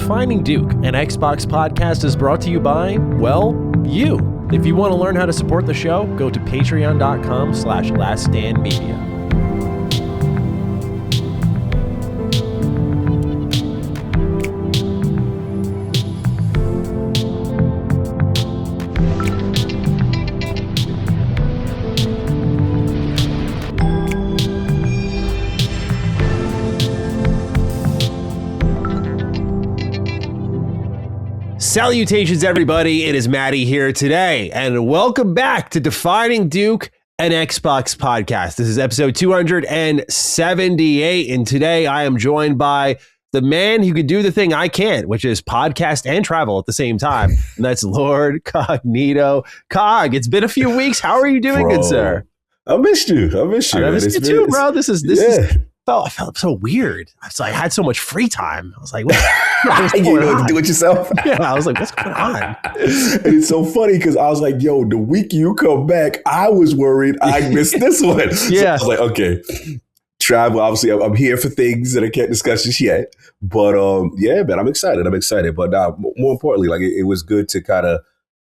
Defining Duke, an Xbox podcast, is brought to you by, well, you. If you want to learn how to support the show, go to patreon.com/laststandmedia. Salutations, everybody. It is Maddie here today, and welcome back to Defining Duke, an Xbox podcast. This is episode 278, and today I am joined by the man who could do the thing I can't, which is podcast and travel at the same time, and that's Lord Cognito. Cog, it's been a few weeks. How are you doing, good sir? I missed you. I missed you too, bro. This is I felt so weird. I had so much free time. I was like, what? You know, do it yourself. Yeah, I was like, what's going on? And it's so funny because I was like, yo, the week you come back, I was worried I missed this one. Yeah. So I was like, okay, travel. Obviously, I'm here for things that I can't discuss just yet. But yeah, man, I'm excited. But more importantly, like it was good to kind of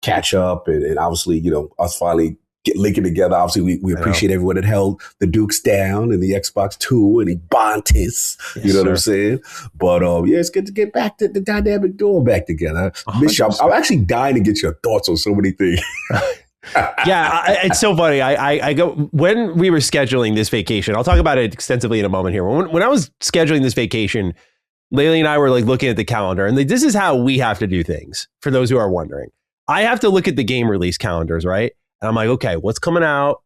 catch up and obviously, you know, us finally linking together. Obviously, we appreciate everyone that held the Dukes down and the Xbox 2 and the Bontis. Yes, you know what I'm saying? But yeah, it's good to get back to the dynamic duo back together. Miss you. I'm actually dying to get your thoughts on so many things. Yeah, it's so funny. I go when we were scheduling this vacation. I'll talk about it extensively in a moment here. When I was scheduling this vacation, Laylee and I were like looking at the calendar, and this is how we have to do things. For those who are wondering, I have to look at the game release calendars, right? And I'm like, okay, what's coming out?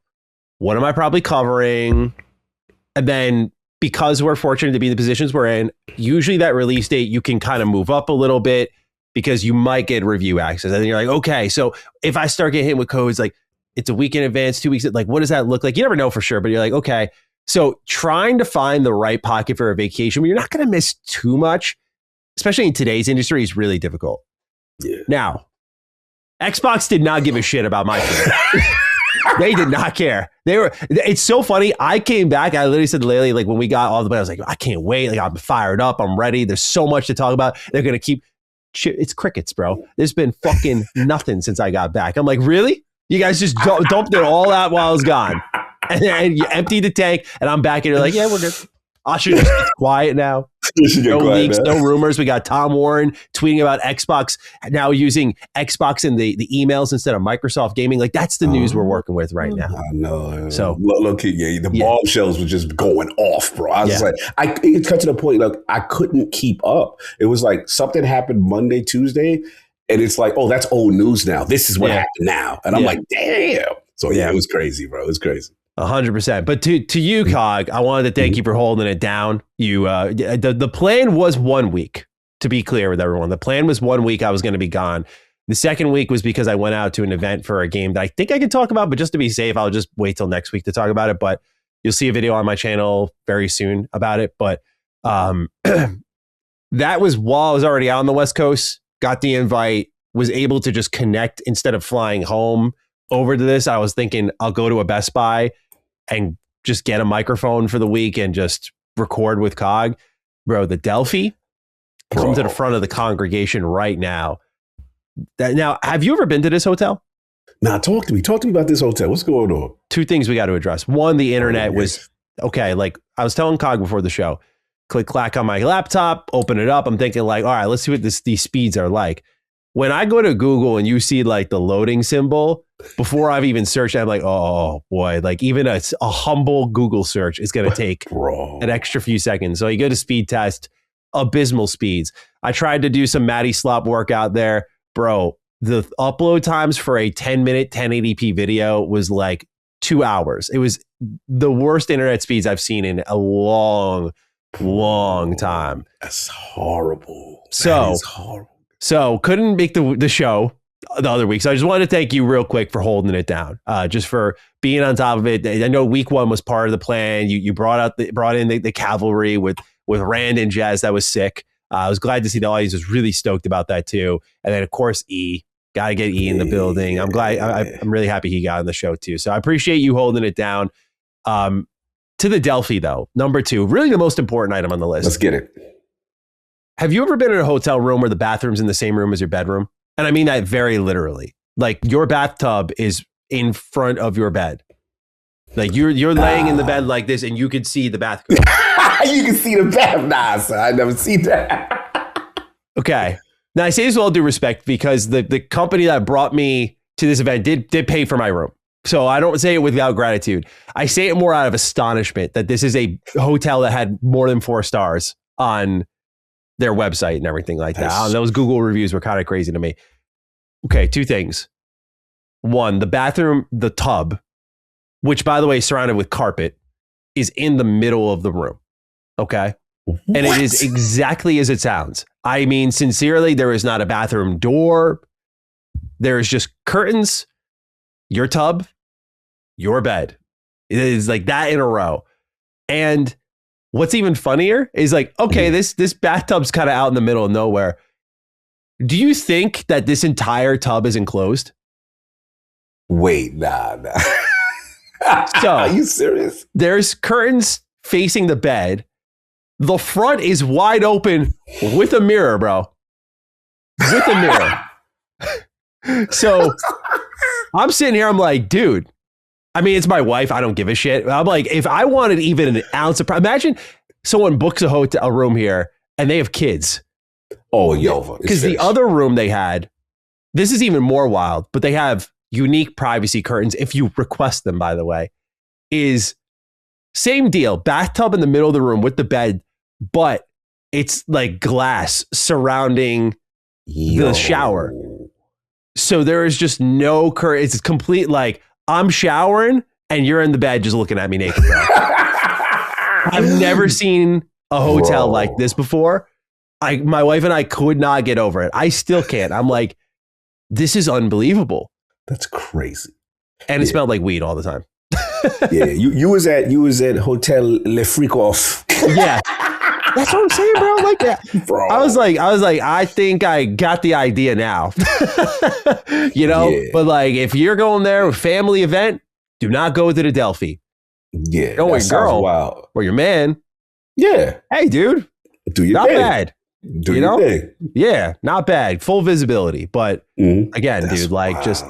What am I probably covering? And then because we're fortunate to be in the positions we're in, usually that release date, you can kind of move up a little bit because you might get review access. And then you're like, okay, so if I start getting hit with codes, like it's a week in advance, 2 weeks, like what does that look like? You never know for sure, but you're like, okay. So trying to find the right pocket for a vacation where you're not going to miss too much, especially in today's industry, is really difficult. Yeah. Now, Xbox did not give a shit about my trip. They did not care. It's so funny. I came back. I literally said to Laylee, like when we got all the way, I was like, I can't wait. Like I'm fired up. I'm ready. There's so much to talk about. They're going to keep it's crickets, bro. There's been fucking nothing since I got back. I'm like, really? You guys just dumped it all out while I was gone. And you emptied the tank and I'm back and you're like, yeah, we're good. Asha just gets quiet now. No leaks, no rumors. We got Tom Warren tweeting about Xbox now using Xbox in the emails instead of Microsoft Gaming. Like that's the news we're working with right now. I know. So look, the bombshells were just going off, bro. I was just like, it got to the point like I couldn't keep up. It was like something happened Monday, Tuesday, and it's like, oh, that's old news now. This is what happened now, and I'm like, damn. So yeah, it was crazy, bro. It was crazy. 100%. But to you, Cog, I wanted to thank you for holding it down. You the plan was 1 week, to be clear with everyone. The plan was 1 week I was going to be gone. The second week was because I went out to an event for a game that I think I can talk about, but just to be safe, I'll just wait till next week to talk about it. But you'll see a video on my channel very soon about it. But that was while I was already out on the West Coast, got the invite, was able to just connect instead of flying home over to this. I was thinking I'll go to a Best Buy and just get a microphone for the week and just record with Cog. Bro, the Delphi, come to the front of the congregation right now. Now, have you ever been to this hotel? Nah, talk to me. Talk to me about this hotel. What's going on? Two things we got to address. One, the internet was, okay, like I was telling Cog before the show, click, clack on my laptop, open it up. I'm thinking like, all right, let's see what these speeds are like. When I go to Google and you see like the loading symbol, before I've even searched, I'm like, oh boy, like even a humble Google search is going to take an extra few seconds. So you go to speed test, abysmal speeds. I tried to do some Matty Slop workout there. Bro, the upload times for a 10-minute 1080p video was like 2 hours. It was the worst internet speeds I've seen in a long time. That's horrible. So couldn't make the show the other week. So I just wanted to thank you real quick for holding it down, just for being on top of it. I know week one was part of the plan. You brought in the cavalry with Rand and Jazz. That was sick. I was glad to see the audience was really stoked about that too. And then of course, got to get E in the building. I'm glad. I'm really happy he got on the show too. So I appreciate you holding it down. To the Delphi though, number 2, really the most important item on the list. Let's get it. Have you ever been in a hotel room where the bathroom's in the same room as your bedroom? And I mean that very literally. Like your bathtub is in front of your bed. Like you're laying in the bed like this and you can see the bathtub. You can see the bath. Nah, son, I never seen that. Okay. Now I say this with all due respect because the company that brought me to this event did pay for my room. So I don't say it without gratitude. I say it more out of astonishment that this is a hotel that had more than 4 stars on their website and everything like that. Those Google reviews were kind of crazy to me. Okay, 2 things. 1, the bathroom, the tub, which by the way is surrounded with carpet, is in the middle of the room. Okay? What? And it is exactly as it sounds. I mean, sincerely, there is not a bathroom door. There is just curtains, your tub, your bed. It is like that in a row. And what's even funnier is like, okay, this bathtub's kind of out in the middle of nowhere. Do you think that this entire tub is enclosed? Wait, nah. So, are you serious? There's curtains facing the bed. The front is wide open with a mirror, bro. With a mirror. So I'm sitting here, I'm like, dude, I mean, it's my wife. I don't give a shit. I'm like, if I wanted even an ounce of, imagine someone books a room here and they have kids. Oh, yo. Because the other room they had, this is even more wild, but they have unique privacy curtains. If you request them, by the way, is same deal. Bathtub in the middle of the room with the bed, but it's like glass surrounding the shower. So there is just no curtain. It's complete like I'm showering and you're in the bed just looking at me naked, bro. I've never seen a hotel like this before. My wife and I could not get over it. I still can't. I'm like, this is unbelievable. That's crazy. And it smelled like weed all the time. Yeah, you was at Hotel Le Freak Off. Yeah. That's what I'm saying, bro. Like that. Bro. I was like, I think I got the idea now. You know? Yeah. But like if you're going there with family event, do not go to the Delphi. Yeah. Go with your girl wild. Or your man. Yeah. Hey, dude. Do your not thing. Bad. Do your thing. Yeah, not bad. Full visibility. But again, that's dude, like wild. Just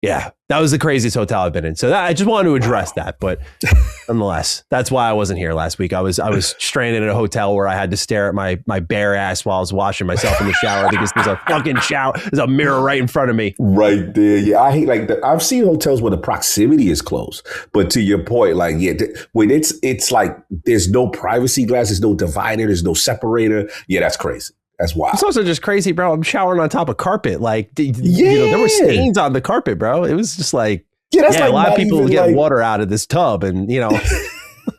yeah, that was the craziest hotel I've been in. So I just wanted to address that. But nonetheless, that's why I wasn't here last week. I was stranded in a hotel where I had to stare at my bare ass while I was washing myself in the shower because there's a fucking shower. There's a mirror right in front of me. Right there. Yeah, I hate like I've seen hotels where the proximity is close. But to your point, like, yeah, when it's like there's no privacy glass, there's no divider, there's no separator. Yeah, that's crazy. That's wild. It's also just crazy, bro. I'm showering on top of carpet. Like, you know, there were stains on the carpet, bro. It was just like, that's like a lot of people get water out of this tub. And, you know,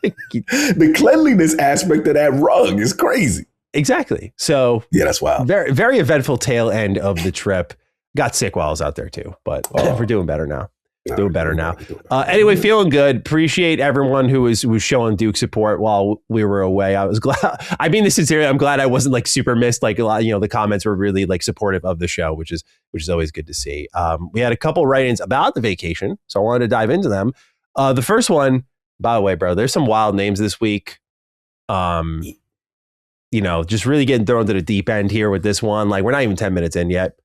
the cleanliness aspect of that rug is crazy. Exactly. So, yeah, that's wild. Very, very eventful tail end of the trip. Got sick while I was out there, too. But we're doing better now. Doing better now. Anyway, feeling good. Appreciate everyone who was showing Duke support while we were away. I was glad. I mean this sincerely. I'm glad I wasn't like super missed. Like a lot, you know, the comments were really like supportive of the show, which is always good to see. We had a couple write-ins about the vacation, so I wanted to dive into them. The first one, by the way, bro, there's some wild names this week. You know, just really getting thrown to the deep end here with this one. Like we're not even 10 minutes in yet.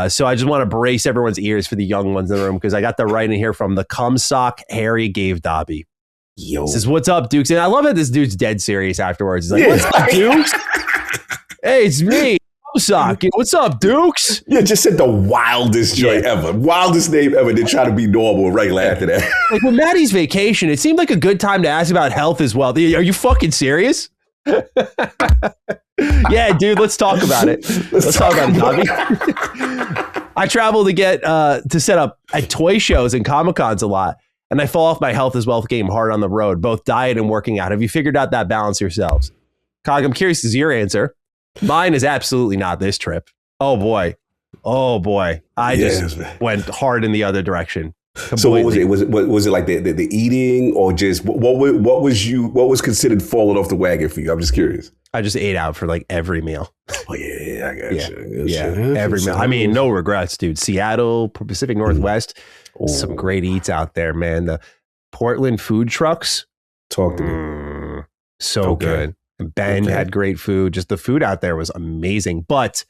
So I just want to brace everyone's ears for the young ones in the room because I got the writing here from the Cumsock Harry Gave Dobby. Yo. Says, what's up, Dukes? And I love that this dude's dead serious afterwards. He's like, what's up, Dukes? Hey, it's me, Cumsock. What's up, Dukes? Yeah, just said the wildest joint ever. Wildest name ever. Then try to be normal regular after that. Like with Maddie's vacation, it seemed like a good time to ask about health as well. Are you fucking serious? Yeah, dude, let's talk about it. Let's talk about it, Dobby. I travel to get to set up at toy shows and Comic-Cons a lot, and I fall off my health as wealth game hard on the road, both diet and working out. Have you figured out that balance yourselves? Cog, I'm curious as your answer. Mine is absolutely not this trip. Oh boy. I just went hard in the other direction. Completely. So what was it? Was it like the eating, or just what was considered falling off the wagon for you? I'm just curious. I just ate out for like every meal. Oh yeah, I got you. Yeah, every meal. I mean, no regrets, dude. Seattle, Pacific Northwest, some great eats out there, man. The Portland food trucks. Talk to me. So good. And Ben had great food. Just the food out there was amazing. But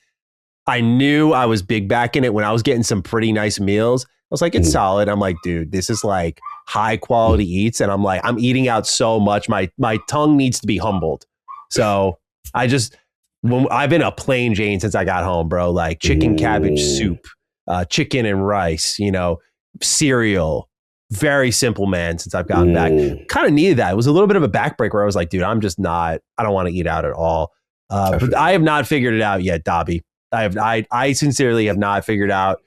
I knew I was big back in it when I was getting some pretty nice meals. I was like, it's solid. I'm like, dude, this is like high quality eats. And I'm like, I'm eating out so much. My tongue needs to be humbled. So I've been a plain Jane since I got home, bro. Like chicken cabbage soup, chicken and rice, cereal. Very simple, man, since I've gotten back. Kind of needed that. It was a little bit of a backbreak where I was like, dude, I don't want to eat out at all. But I have not figured it out yet, Dobby. I sincerely have not figured out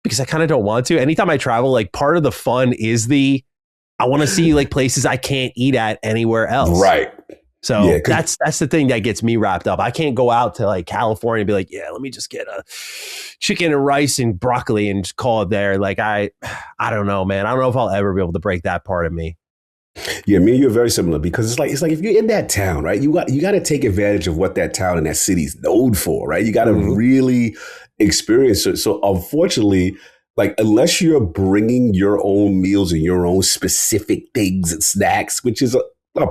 because I kind of don't want to. Anytime I travel, like part of the fun is I want to see like places I can't eat at anywhere else. Right. So that's the thing that gets me wrapped up. I can't go out to like California and be like, yeah, let me just get a chicken and rice and broccoli and just call it there. Like I don't know, man. I don't know if I'll ever be able to break that part of me. Yeah, me and you are very similar because it's like if you're in that town, right, you got to take advantage of what that town and that city's known for, right? You got to really experience it. So unfortunately, like unless you're bringing your own meals and your own specific things and snacks, which is a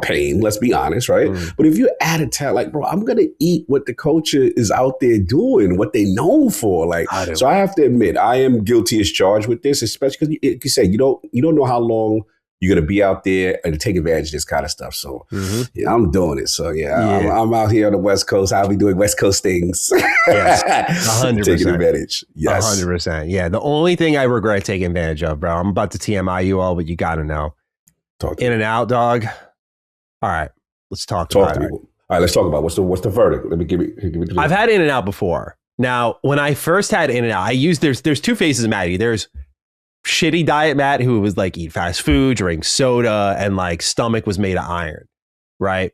pain, let's be honest, right? But if you're at a town, like, bro, I'm gonna eat what the culture is out there doing, what they known for. Like, so I have to admit, I am guilty as charged with this, especially because you said you don't know how long you're gonna be out there and take advantage of this kind of stuff. So yeah, I'm doing it. So I'm out here on the West Coast. I'll be doing West Coast things. Yes, 100%. Taking advantage. Yes, 100%. Yeah, the only thing I regret taking advantage of, bro. I'm about to TMI you all, but you gotta know. In and out, dog. All right, let's talk about it. All right, let's talk about what's the verdict. Let me give it. I've had In-N-Out before. Now, when I first had In-N-Out, I used there's two faces of Matty. There's shitty diet Matt who was like eat fast food, drink soda, and like stomach was made of iron, right?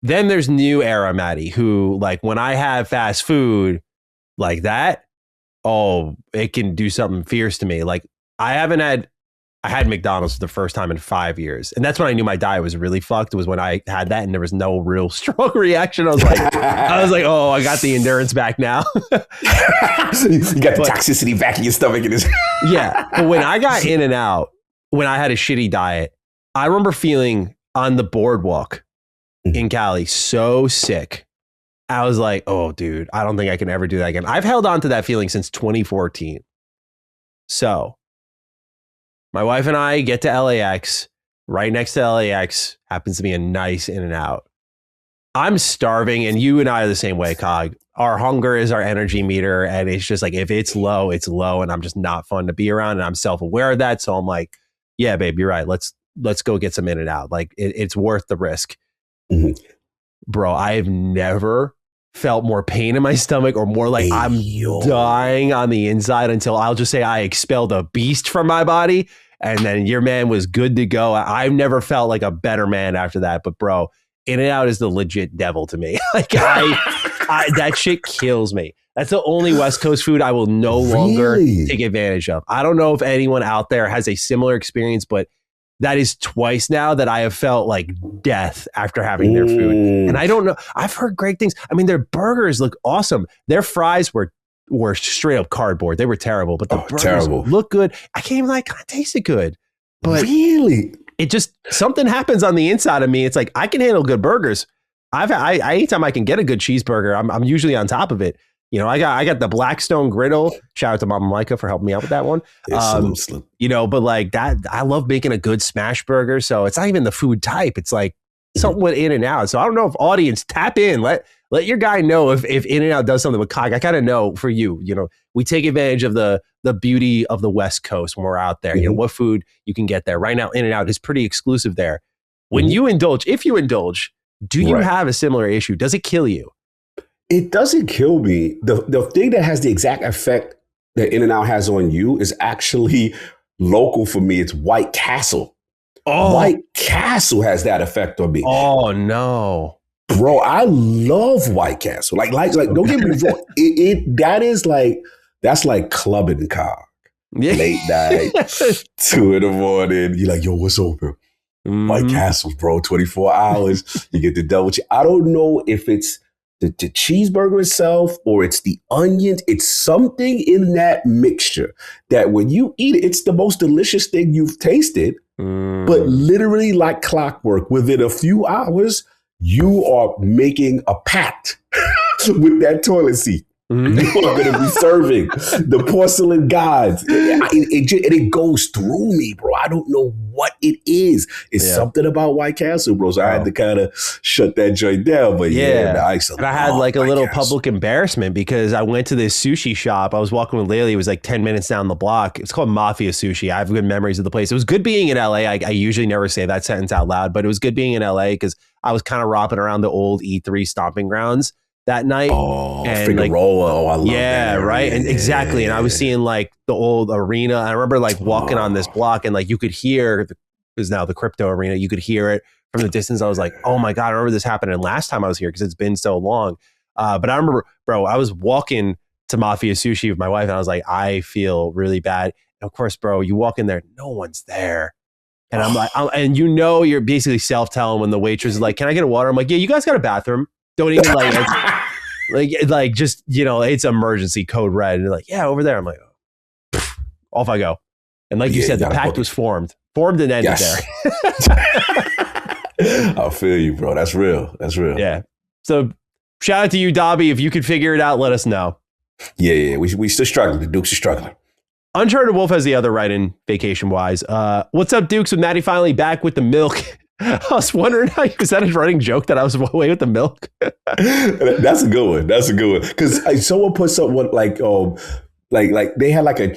Then there's new era Matty who like when I have fast food like that, it can do something fierce to me. Like I had McDonald's for the first time in 5 years. And that's when I knew my diet was really fucked, was when I had that and there was no real strong reaction. I was like, oh, I got the endurance back now. You got the toxicity back in your stomach. Yeah. But when I got In-N-Out, when I had a shitty diet, I remember feeling on the boardwalk in Cali so sick. I was like, oh, dude, I don't think I can ever do that again. I've held on to that feeling since 2014. So my wife and I get to LAX. Right next to LAX happens to be a nice In-N-Out. I'm starving, and you and I are the same way, Cog. Our hunger is our energy meter, and it's just like if it's low, and I'm just not fun to be around, and I'm self-aware of that. So I'm like, yeah, babe, you're right. Let's go get some In-N-Out. Like it's worth the risk. Bro, I have never felt more pain in my stomach or more like I'm dying on the inside until I'll just say I expelled a beast from my body. And then your man was good to go. I've never felt like a better man after that. But bro, In-N-Out is the legit devil to me. Like that shit kills me. That's the only West Coast food I will no longer take advantage of. I don't know if anyone out there has a similar experience, but that is twice now that I have felt like death after having their food. And I don't know. I've heard great things. I mean, their burgers look awesome. Their fries were straight up cardboard. They were terrible, but the burgers look good. I can't even like, it tasted good. But really, it just, something happens on the inside of me. It's like, I can handle good burgers. Anytime I can get a good cheeseburger, I'm usually on top of it. You know, I got the Blackstone griddle. Shout out to Mama Micah for helping me out with that one. You know, but like that, I love making a good smash burger. So it's not even the food type. It's like something with In-N-Out. So I don't know if audience tap in. Let your guy know if In-N-Out does something with Cog. I kind of know for you. You know, we take advantage of the beauty of the West Coast when we're out there. You know, what food you can get there. Right now, In-N-Out is pretty exclusive there. When you indulge, if you indulge, do you have a similar issue? Does it kill you? It doesn't kill me. The thing that has the exact effect that In-N-Out has on you is actually local for me. It's White Castle. Oh. White Castle has that effect on me. Oh, no. Bro, I love White Castle. Like don't get me wrong. That's like clubbing, Cog. Yeah. Late night, 2 a.m. You're like, yo, what's open? White Castles, bro, 24 hours. You get the double cheese. I don't know if it's the cheeseburger itself or it's the onions. It's something in that mixture that when you eat it, it's the most delicious thing you've tasted. But literally like clockwork, within a few hours, you are making a pact with that toilet seat. Mm-hmm. You are going to be serving the porcelain gods. It goes through me, bro. I don't know what it is. It's something about White Castle, bro. So I had to kind of shut that joint down. But and I had like a little public embarrassment because I went to this sushi shop. I was walking with Laylee. It was like 10 minutes down the block. It's called Mafia Sushi. I have good memories of the place. It was good being in LA. I usually never say that sentence out loud, but it was good being in LA because I was kind of romping around the old E3 stomping grounds that night. And Figueroa. I love that. Right. And exactly. And I was seeing like the old arena. I remember like walking on this block and like you could hear, because now the crypto arena, you could hear it from the distance. I was like, oh my God, I remember this happening last time I was here because it's been so long. But I remember, bro, I was walking to Mafia Sushi with my wife and I was like, I feel really bad. And of course, bro, you walk in there, no one's there. And I'm like, and you know, you're basically self-telling when the waitress is like, can I get a water? I'm like, yeah, you guys got a bathroom. Don't even like just, you know, it's emergency code red. And they're like, yeah, over there. I'm like, off I go. And like you said, the pact was formed and ended there. I feel you, bro. That's real. Yeah. So shout out to you, Dobby. If you could figure it out, let us know. Yeah. We still struggling. The Dukes are struggling. Uncharted Wolf has the other write-in vacation-wise. What's up, Dukes? With Maddie finally back with the milk. I was wondering was that a running joke that I was away with the milk? That's a good one. Because someone put someone like they had like a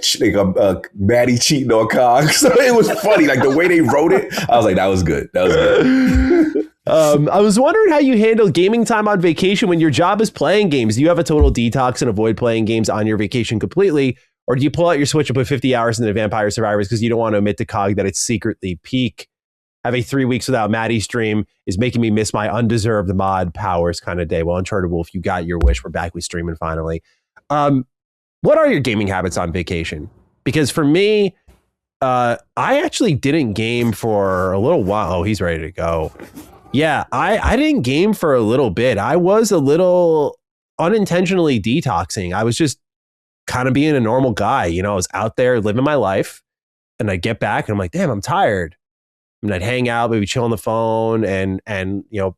Maddie cheating on Cog. So it was funny. Like the way they wrote it, I was like, that was good. I was wondering how you handle gaming time on vacation when your job is playing games. Do you have a total detox and avoid playing games on your vacation completely? Or do you pull out your Switch and put 50 hours into Vampire Survivors because you don't want to admit to Cog that it's secretly peak? Having 3 weeks without Maddie stream is making me miss my undeserved mod powers kind of day. Well, Uncharted Wolf, you got your wish. We're back with streaming finally. What are your gaming habits on vacation? Because for me, I actually didn't game for a little while. Oh, he's ready to go. Yeah, I didn't game for a little bit. I was a little unintentionally detoxing. I was just kind of being a normal guy. You know, I was out there living my life and I'd get back and I'm like, damn, I'm tired. And I'd hang out, maybe chill on the phone and you know,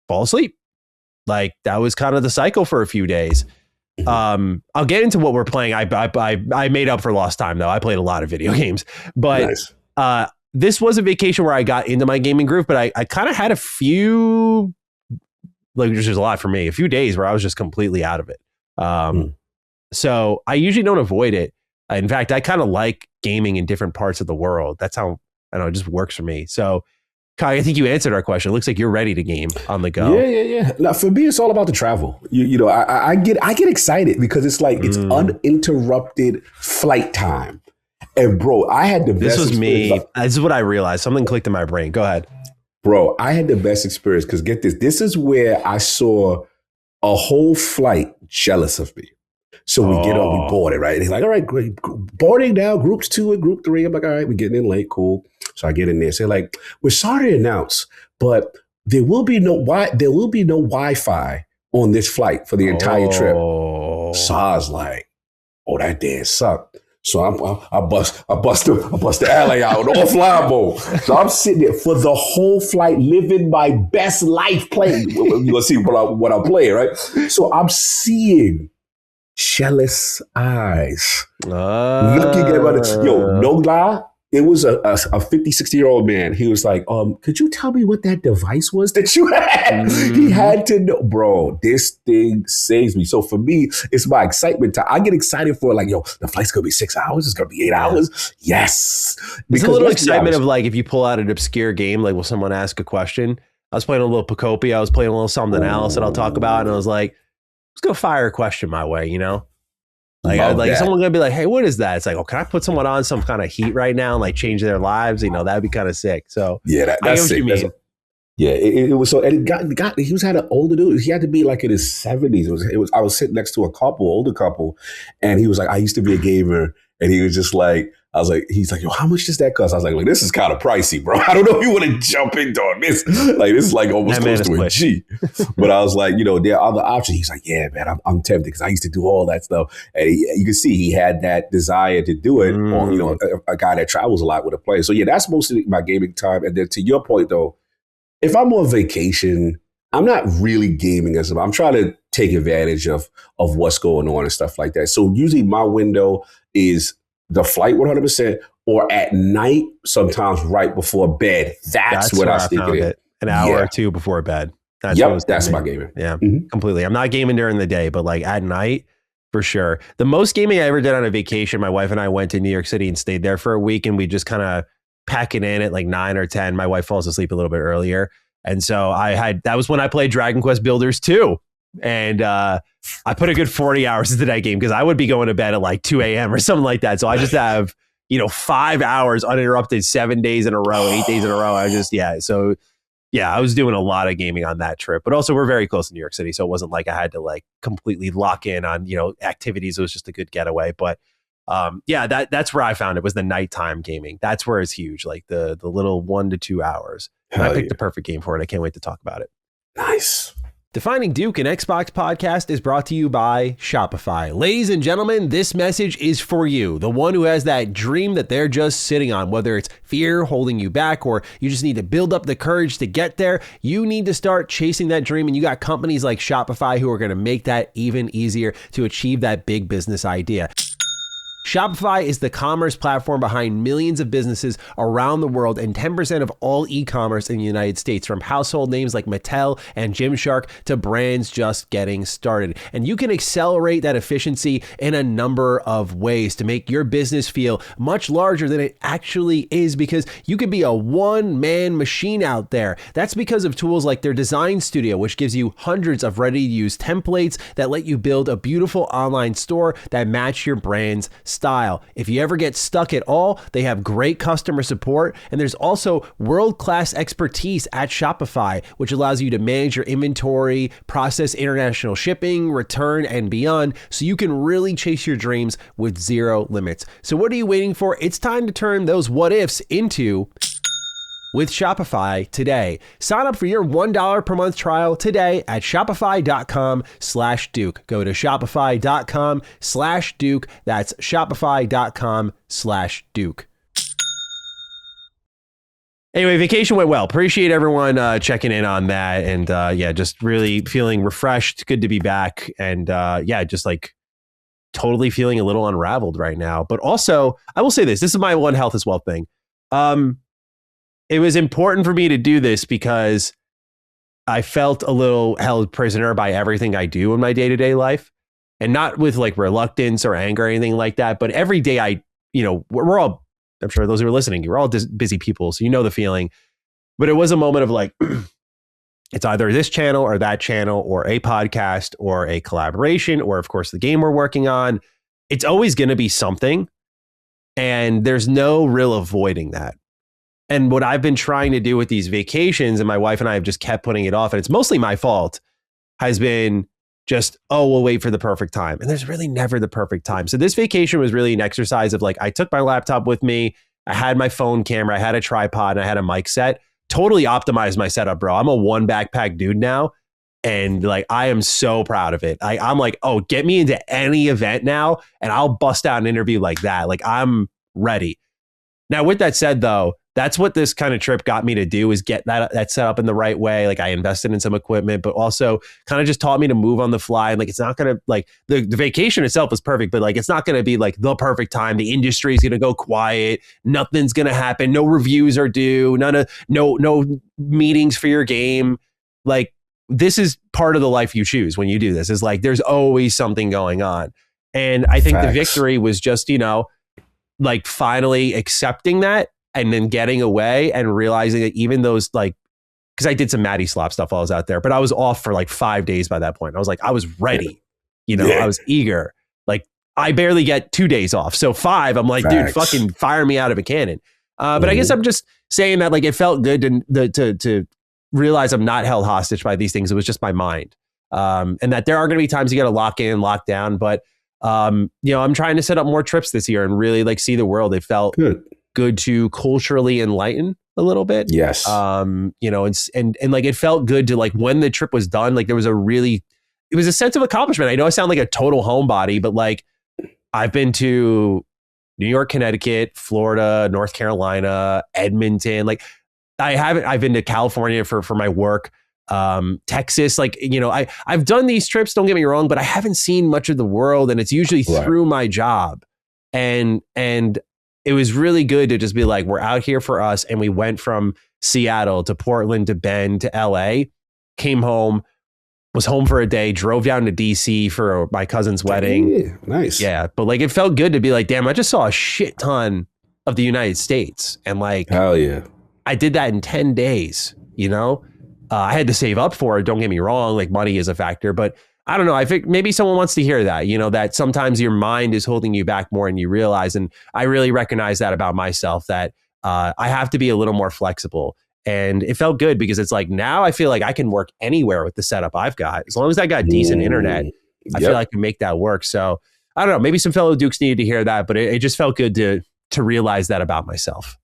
fall asleep. Like that was kind of the cycle for a few days. I'll get into what we're playing. I made up for lost time though. I played a lot of video games, but nice. This was a vacation where I got into my gaming groove, but I kind of had a few, like there's a lot for me, a few days where I was just completely out of it. So I usually don't avoid it. In fact, I kind of like gaming in different parts of the world. That's how, I don't know, it just works for me. So, Kai, I think you answered our question. It looks like you're ready to game on the go. Yeah. Now, for me, it's all about the travel. You know, I get excited because it's like it's uninterrupted flight time. And bro, I had the best. This was me. This is what I realized. Something clicked in my brain. Go ahead, bro. I had the best experience because get this. This is where I saw a whole flight jealous of me. So we get on, we board it, right? And he's like, all right, great. Boarding now, groups 2 and group 3. I'm like, all right, we're getting in late, cool. So I get in there. So they're like, we're sorry to announce, but there will be no Wi-Fi on this flight for the entire trip. So I was like, oh, that did suck. So I bust the alley out offline mode. So I'm sitting there for the whole flight, living my best life playing. You're gonna see what I'm playing, right? So I'm seeing jealous eyes looking at my, no lie. It was a 50, 60-year-old man. He was like, could you tell me what that device was that you had? He had to know. Bro, this thing saves me. So for me, it's my excitement time. I get excited for like, the flight's going to be 6 hours. It's going to be 8 hours. Yes. There's a little excitement of like, if you pull out an obscure game, like will someone ask a question? I was playing a little Pocopia. I was playing a little something else that I'll talk about. And I was like, let's go fire a question my way, you know? Like someone gonna be like, hey, what is that? It's like, can I put someone on some kind of heat right now and like change their lives? You know, that'd be kind of sick. So yeah, that's sick. It was so, and he had an older dude. He had to be like in his 70s. It was. I was sitting next to a older couple, and he was like, I used to be a gamer, and he was just like, he's like, yo, how much does that cost? I was like, look, this is kind of pricey, bro. I don't know if you want to jump into this. Like, this is like almost close to a G. But I was like, there are other options. He's like, yeah, man, I'm tempted because I used to do all that stuff. And you can see he had that desire to do it on, a guy that travels a lot with a player. So yeah, that's mostly my gaming time. And then to your point though, if I'm on vacation, I'm not really gaming as I'm trying to take advantage of what's going on and stuff like that. So usually my window is the flight 100% or at night, sometimes right before bed. That's what I stick it in. An hour or two before bed. That's my gaming. Yeah, completely. I'm not gaming during the day, but like at night, for sure. The most gaming I ever did on a vacation, my wife and I went to New York City and stayed there for a week, and we just kind of pack it in at like 9 or 10. My wife falls asleep a little bit earlier. And so that was when I played Dragon Quest Builders 2. And I put a good 40 hours into that game because I would be going to bed at like 2 a.m. or something like that. So I just have, 5 hours uninterrupted, 7 days in a row, 8 days in a row. I was doing a lot of gaming on that trip. But also we're very close to New York City. So it wasn't like I had to like completely lock in on, activities. It was just a good getaway. But that's where I found it was the nighttime gaming. That's where it's huge, like the little 1 to 2 hours. And I picked the perfect game for it. I can't wait to talk about it. Nice. Defining Duke, an Xbox podcast, is brought to you by Shopify. Ladies and gentlemen, this message is for you, the one who has that dream that they're just sitting on, whether it's fear holding you back or you just need to build up the courage to get there. You need to start chasing that dream, and you got companies like Shopify who are going to make that even easier to achieve that big business idea. Shopify is the commerce platform behind millions of businesses around the world and 10% of all e-commerce in the United States, from household names like Mattel and Gymshark to brands just getting started. And you can accelerate that efficiency in a number of ways to make your business feel much larger than it actually is, because you could be a one-man machine out there. That's because of tools like their Design Studio, which gives you hundreds of ready-to-use templates that let you build a beautiful online store that match your brand's style. If you ever get stuck at all, they have great customer support, and there's also world-class expertise at Shopify, which allows you to manage your inventory, process international shipping, return, and beyond, so you can really chase your dreams with zero limits. So what are you waiting for? It's time to turn those what ifs into with Shopify today. Sign up for your $1 per month trial today at shopify.com/Duke. Go to shopify.com/Duke. That's shopify.com/Duke. Anyway, vacation went well. Appreciate everyone checking in on that. And just really feeling refreshed. Good to be back. And just like totally feeling a little unraveled right now. But also, I will say this is my one health is wealth thing. It was important for me to do this because I felt a little held prisoner by everything I do in my day-to-day life, and not with like reluctance or anger or anything like that. But every day we're all, I'm sure those who are listening, you're all busy people, so you know the feeling. But it was a moment of like, it's either this channel or that channel or a podcast or a collaboration or, of course, the game we're working on. It's always going to be something, and there's no real avoiding that. And what I've been trying to do with these vacations, and my wife and I have just kept putting it off, and it's mostly my fault, has been just, we'll wait for the perfect time. And there's really never the perfect time. So this vacation was really an exercise of like, I took my laptop with me, I had my phone camera, I had a tripod, and I had a mic set, totally optimized my setup, bro. I'm a one backpack dude now. And like, I am so proud of it. I'm like, get me into any event now, and I'll bust out an interview like that. Like, I'm ready. Now, with that said, though, that's what this kind of trip got me to do, is get that set up in the right way. Like, I invested in some equipment, but also kind of just taught me to move on the fly. And like, it's not going to like the vacation itself was perfect, but like, it's not going to be like the perfect time. The industry is going to go quiet. Nothing's going to happen. No reviews are due. No meetings for your game. Like, this is part of the life you choose when you do this, is like, there's always something going on. And I think the victory was just, like finally accepting that, and then getting away and realizing that even those, like, because I did some Maddie Slop stuff while I was out there, but I was off for like 5 days by that point. I was like, I was ready, I was eager. Like, I barely get 2 days off. So 5, I'm like, dude, fucking fire me out of a cannon. But I guess I'm just saying that like, it felt good to realize I'm not held hostage by these things. It was just my mind. And that there are going to be times you got to lock in, lock down. But, I'm trying to set up more trips this year and really like see the world. It felt good to culturally enlighten a little bit. Yes. And like, it felt good to like, when the trip was done, like, it was a sense of accomplishment. I know I sound like a total homebody, but like, I've been to New York, Connecticut, Florida, North Carolina, Edmonton. Like, I've been to California for my work. Texas. Like, I've done these trips, don't get me wrong, but I haven't seen much of the world, and it's usually through my job. And it was really good to just be like, we're out here for us. And we went from Seattle to Portland to Bend to LA, came home, was home for a day, drove down to DC for my cousin's wedding. Yeah, nice. Yeah. But like, it felt good to be like, damn, I just saw a shit ton of the United States. And like, hell yeah. I did that in 10 days, I had to save up for it. Don't get me wrong. Like, money is a factor, but I don't know. I think maybe someone wants to hear that, that sometimes your mind is holding you back more and you realize, and I really recognize that about myself, that I have to be a little more flexible. And it felt good because it's like, now I feel like I can work anywhere with the setup I've got. As long as I got decent internet, I feel like I can make that work. So I don't know, maybe some fellow Dukes needed to hear that, but it just felt good to realize that about myself.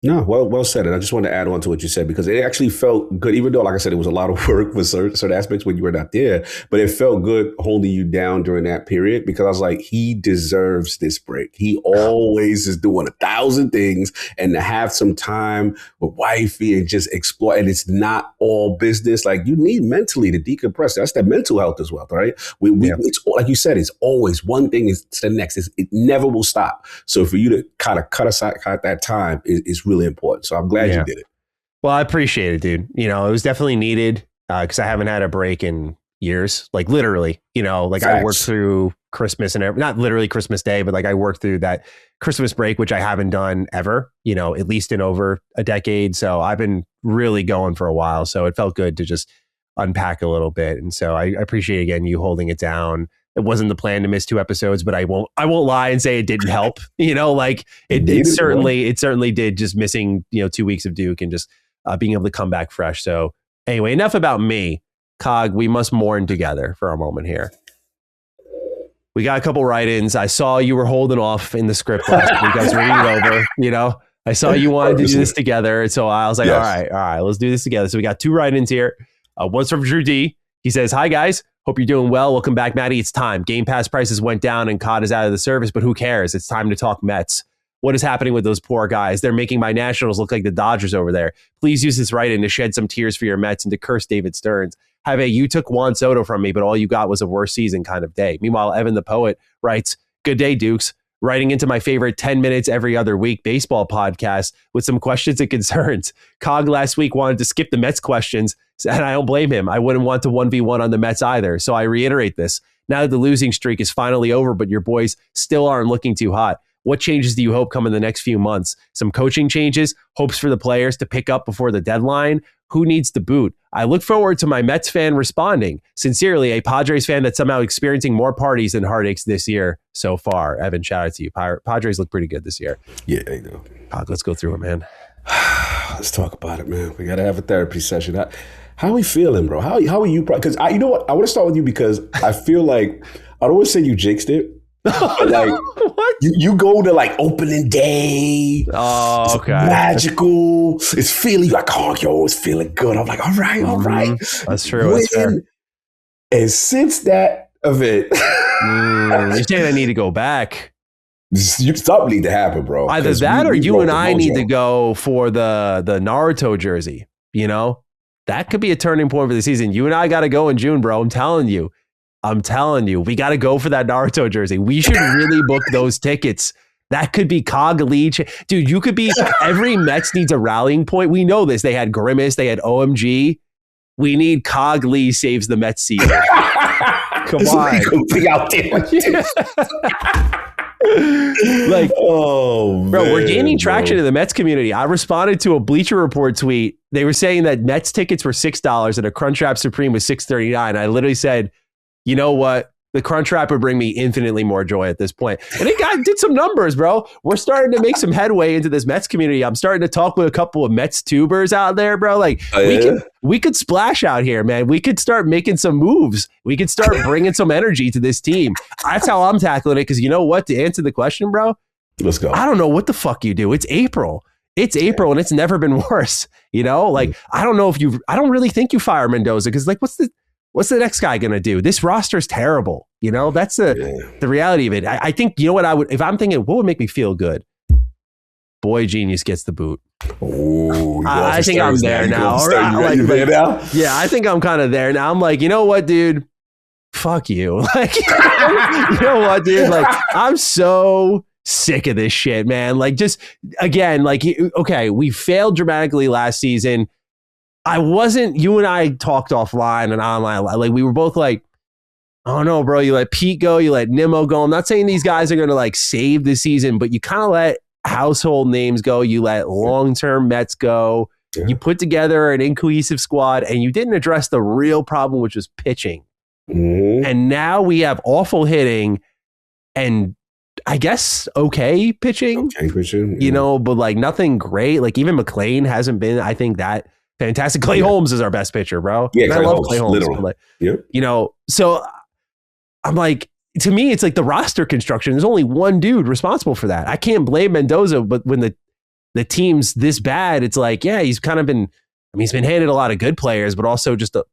No, well said. And I just want to add on to what you said, because it actually felt good, even though, like I said, it was a lot of work with certain aspects when you were not there, but it felt good holding you down during that period, because I was like, he deserves this break. He always is doing 1,000 things, and to have some time with wifey and just explore. And it's not all business. Like, you need mentally to decompress. That's that mental health as well, right? It's like you said, it's always one thing is to the next. It never will stop. So for you to kind of cut that time is really important. So I'm glad you did it. Well, I appreciate it, dude. It was definitely needed because I haven't had a break in years, like literally, Facts. I worked through Christmas and not literally Christmas Day, but like I worked through that Christmas break, which I haven't done ever, at least in over a decade. So I've been really going for a while. So it felt good to just unpack a little bit. And so I appreciate, again, you holding it down. It wasn't the plan to miss 2 episodes, but I won't lie and say it didn't help. It certainly did. Just missing 2 weeks of Duke and just being able to come back fresh. So anyway, enough about me. Cog, we must mourn together for a moment here. We got a couple write-ins. I saw you were holding off in the script last week. I was reading it over. I saw you wanted to do this together, and so I was like, all right, let's do this together. So we got 2 write-ins here. One's from Drew D. He says, "Hi guys. Hope you're doing well. Welcome back, Maddie. It's time. Game Pass prices went down and COD is out of the service, but who cares? It's time to talk Mets. What is happening with those poor guys? They're making my Nationals look like the Dodgers over there. Please use this write-in to shed some tears for your Mets and to curse David Stearns. Have a you took Juan Soto from me, but all you got was a worse season kind of day." Meanwhile, Evan the Poet writes, "Good day, Dukes. Writing into my favorite 10 minutes every other week baseball podcast with some questions and concerns. Cog last week wanted to skip the Mets questions, and I don't blame him. I wouldn't want to 1v1 on the Mets either. So I reiterate this. Now that the losing streak is finally over, but your boys still aren't looking too hot, what changes do you hope come in the next few months? Some coaching changes? Hopes for the players to pick up before the deadline? Who needs the boot? I look forward to my Mets fan responding. Sincerely, a Padres fan that's somehow experiencing more parties than heartaches this year so far." Evan, shout out to you. Padres look pretty good this year. Yeah, they do. Let's go through it, man. Let's talk about it, man. We got to have a therapy session. How are we feeling, bro? How are you? Because you know what? I want to start with you because I feel like, I don't want to say you jinxed it. Like, what? You go to like opening day. Oh, okay. It's magical. It's feeling like, oh, yo, it's feeling good. I'm like, all right. That's true. That's fair. And since that event, you're saying I need to go back. Something need to happen, bro. Either that or you and I need to go for the Naruto jersey. That could be a turning point for the season. You and I got to go in June, bro. I'm telling you, we got to go for that Naruto jersey. We should really book those tickets. That could be Cog Leach. Dude, you could be, every Mets needs a rallying point. We know this. They had Grimace. They had OMG. We need Cog Lee saves the Mets season. Come on. Be out there. Like, oh, bro, man, we're gaining traction in the Mets community. I responded to a Bleacher Report tweet. They were saying that Mets tickets were $6 and a Crunchwrap Supreme was $6.39. I literally said, you know what? The Crunchwrap would bring me infinitely more joy at this point. And it did some numbers, bro. We're starting to make some headway into this Mets community. I'm starting to talk with a couple of Mets tubers out there, bro. Like, we could splash out here, man. We could start making some moves. We could start bringing some energy to this team. That's how I'm tackling it. Because you know what? To answer the question, bro, let's go. I don't know what the fuck you do. It's April. It's April, and it's never been worse. Like, I don't know if I don't really think you fire Mendoza because, like, what's the next guy going to do? This roster is terrible. That's the reality of it. I think, you know what if I'm thinking, what would make me feel good? boy genius gets the boot. Oh, I think I'm there now. Yeah, I think I'm kind of there now. I'm like, you know what, dude? Fuck you. Like, you know what, dude? Like, I'm so sick of this shit, man. Like, just again, like, okay, we failed dramatically last season. You and I talked offline and online. Like, we were both like, oh no, bro, you let Pete go, you let Nimmo go. I'm not saying these guys are going to like save the season, but you kind of let household names go. You let long-term Mets go. Yeah. You put together an incohesive squad and you didn't address the real problem, which was pitching. Mm-hmm. And now we have awful hitting and I guess okay pitching, you know, but like nothing great. Like even McClain hasn't been, I think, that fantastic. Clay Holmes is our best pitcher, bro. Yeah, I love Clay Holmes. Like, you know, so I'm like, to me, it's like the roster construction. There's only one dude responsible for that. I can't blame Mendoza, but when the team's this bad, it's like, yeah, he's kind of been, I mean, he's been handed a lot of good players, but also just a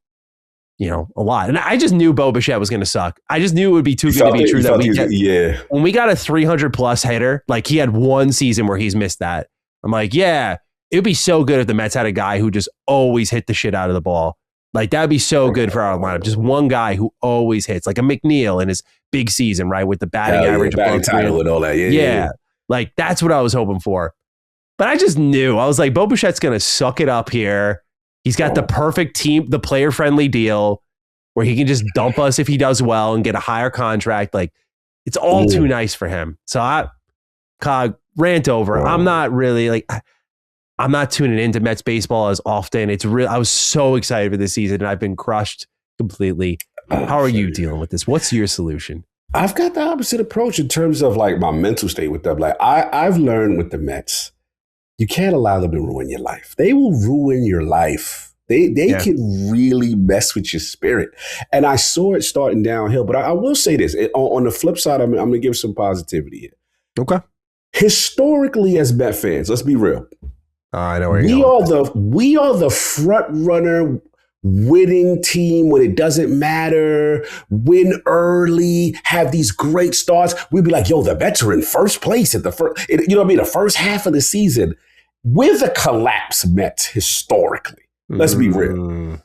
lot. And I just knew Bo Bichette was going to suck. I just knew it would be too good to be true that when we got a 300 plus hitter, like he had one season where he's missed that. I'm like, yeah, it would be so good if the Mets had a guy who just always hit the shit out of the ball. Like that'd be so good for our lineup. Just one guy who always hits, like a McNeil in his big season, right? With the batting average, batting title and all that. Yeah. Like that's what I was hoping for. But I just knew, I was like, Bo Bichette's going to suck it up here. He's got the perfect team, the player-friendly deal where he can just dump us if he does well and get a higher contract. Like, it's all too nice for him. So rant over. I'm not really like, I'm not tuning into Mets baseball as often. I was so excited for this season and I've been crushed completely. How are you dealing with this? What's your solution? I've got the opposite approach in terms of like my mental state with them. Like I've learned with the Mets, you can't allow them to ruin your life. They will ruin your life. They can really mess with your spirit. And I saw it starting downhill. But I will say this. On the flip side, I'm going to give some positivity here. Okay. Historically, as Met fans, let's be real. I know where you're going. We are the front runner winning team when it doesn't matter, win early, have these great starts. We'd be like, yo, the Mets are in first place at the first, you know what I mean? The first half of the season. We're the collapse Mets historically. Let's be real.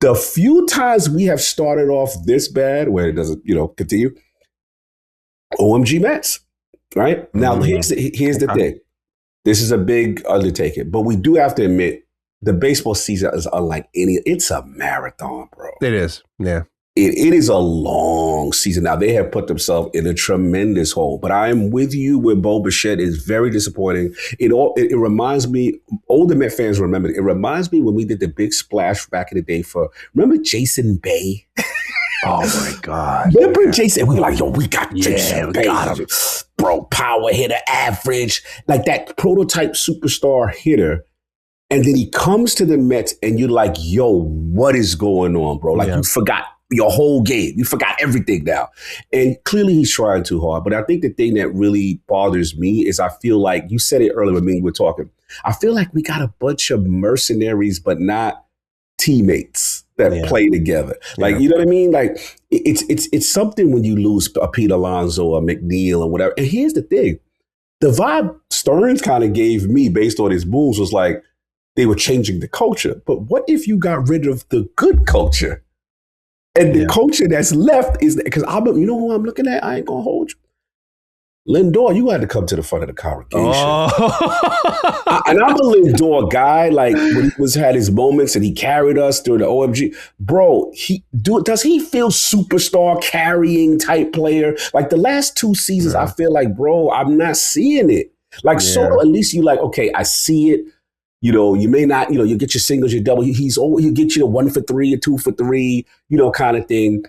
The few times we have started off this bad, where it doesn't, continue, OMG Mets, right? Now, here's the thing. This is a big undertaking, but we do have to admit the baseball season is unlike any. It's a marathon, bro. It is, yeah. It is a long season. Now, they have put themselves in a tremendous hole, but I am with you with Bo Bichette. It's very disappointing. It reminds me, older Met fans remember, it reminds me when we did the big splash back in the day remember Jason Bay? Oh, my God. Remember Jason? We were like, yo, we got Jason Bay. Got him. Bro, power hitter, average, like that prototype superstar hitter. And then he comes to the Mets and you're like, yo, what is going on, bro? Like you forgot your whole game. You forgot everything now. And clearly he's trying too hard. But I think the thing that really bothers me is I feel like, you said it earlier when me and you were talking, I feel like we got a bunch of mercenaries, but not teammates that play together. Like, you know what I mean? Like it's something when you lose a Pete Alonso or McNeil or whatever. And here's the thing. The vibe Stearns kind of gave me based on his moves was like, they were changing the culture. But what if you got rid of the good culture? And the culture that's left is, because you know who I'm looking at? I ain't going to hold you. Lindor, you had to come to the front of the congregation. Oh. And I'm a Lindor guy. Like when he had his moments and he carried us through the OMG. Bro, does he feel superstar carrying type player? Like the last two seasons, I feel like, bro, I'm not seeing it. Like so at least you like, okay, I see it. You may not, you get your singles, your double. He'll get you the 1 for 3 or 2 for 3, kind of thing.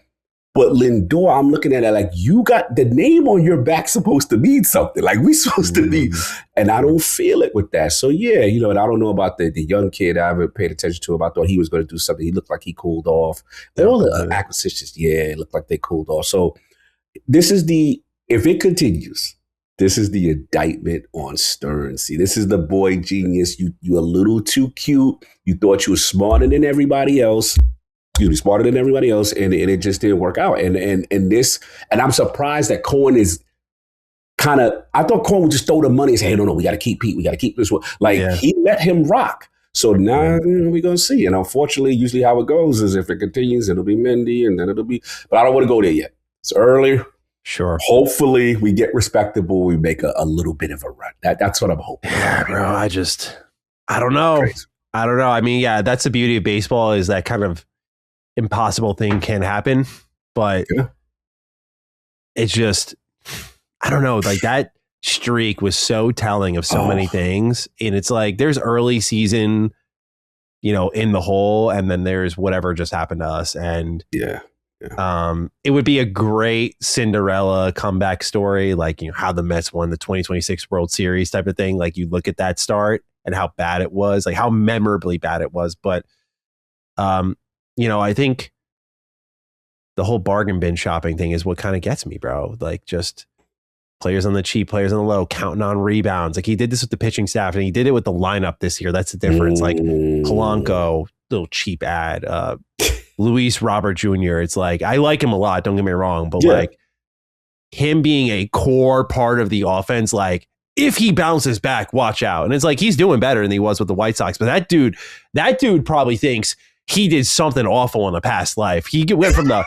But Lindor, I'm looking at it like you got the name on your back supposed to mean something. Like we supposed to be, and I don't feel it with that. So yeah, and I don't know about the young kid. I haven't paid attention to him. I thought he was going to do something. He looked like he cooled off. All the acquisitions, it looked like they cooled off. So if it continues. This is the indictment on Stearns. See, this is the boy genius. You a little too cute. You thought you were smarter than everybody else. You were smarter than everybody else, and it just didn't work out. And I'm surprised that Cohen is I thought Corn would just throw the money and say, hey, no, we got to keep Pete. We got to keep this one. Like, he let him rock. So now we're going to see. And unfortunately, usually how it goes is if it continues, it'll be Mendy and then it'll be, but I don't want to go there yet. It's early. Sure. Hopefully we get respectable. We make a little bit of a run. That's what I'm hoping. Yeah, bro. I don't know. Crazy. I don't know. I mean, yeah, that's the beauty of baseball is that kind of impossible thing can happen, but it's just, I don't know, like that streak was so telling of so many things. And it's like, there's early season, in the hole, and then there's whatever just happened to us. And it would be a great Cinderella comeback story, like, how the Mets won the 2026 World Series type of thing. Like you look at that start and how bad it was, like how memorably bad it was. But, I think the whole bargain bin shopping thing is what kind of gets me, bro. Like just players on the cheap, players on the low, counting on rebounds. Like he did this with the pitching staff and he did it with the lineup this year. That's the difference. Like Polanco, little cheap ad, Luis Robert Jr. It's like, I like him a lot. Don't get me wrong. But like him being a core part of the offense, like if he bounces back, watch out. And it's like, he's doing better than he was with the White Sox. But that dude probably thinks he did something awful in a past life. He went from the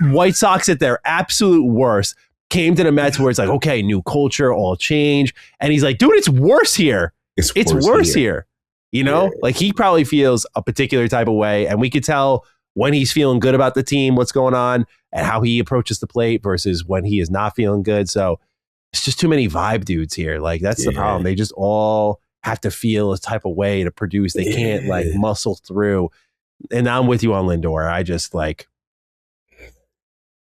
White Sox at their absolute worst, came to the Mets where it's like, okay, new culture, all change. And he's like, dude, it's worse here. It's worse here. Like he probably feels a particular type of way. And we could tell when he's feeling good about the team, what's going on and how he approaches the plate versus when he is not feeling good. So it's just too many vibe dudes here. Like that's the problem. They just all have to feel a type of way to produce. They can't like muscle through. And I'm with you on Lindor. I just like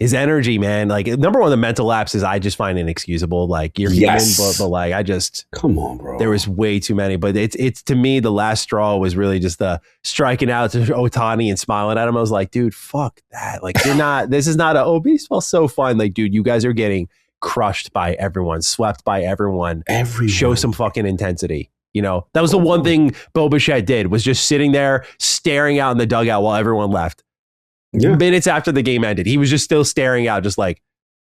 his energy, man. Like number one, the mental lapses I just find inexcusable. Like you're human, but like I just come on, bro. There was way too many. But it's to me the last straw was really just the striking out to Ohtani and smiling at him. I was like, dude, fuck that. Like you're not. This is not baseball's so fun. Like, dude, you guys are getting crushed by everyone, swept by everyone. Show some fucking intensity. That was the one thing Bo Bichette did was just sitting there staring out in the dugout while everyone left. Minutes after the game ended, he was just still staring out, just like,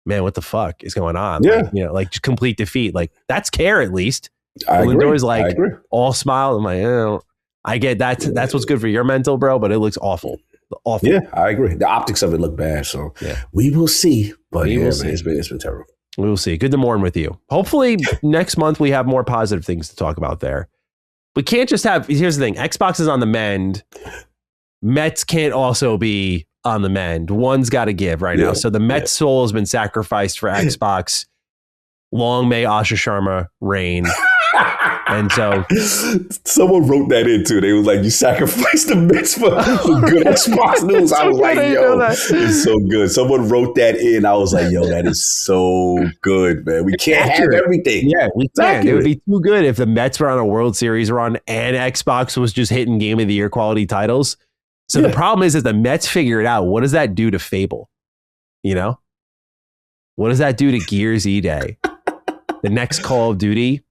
man, what the fuck is going on? Like just complete defeat. Like that's care at least. Lindor's like all smile. I'm like, I get that. That's what's good for your mental, bro. But it looks awful. Awful. Yeah, I agree. The optics of it look bad. So we will see. But man, it's been terrible. We will see. Good to mourn with you. Hopefully next month we have more positive things to talk about there. We can't just have, here's the thing. Xbox is on the mend. Mets can't also be on the mend. One's got to give right now. So the Mets soul has been sacrificed for Xbox. Long may Asha Sharma reign. And so someone wrote that in too. They was like, you sacrificed the Mets for good Xbox news. I was like, yo, it's so good. Someone wrote that in. I was like, yo, that is so good, man. We can't have everything. Yeah, we can't. It would be too good if the Mets were on a World Series run and Xbox was just hitting Game of the Year quality titles. So the problem is the Mets figure it out. What does that do to Fable? What does that do to Gears E-Day? The next Call of Duty?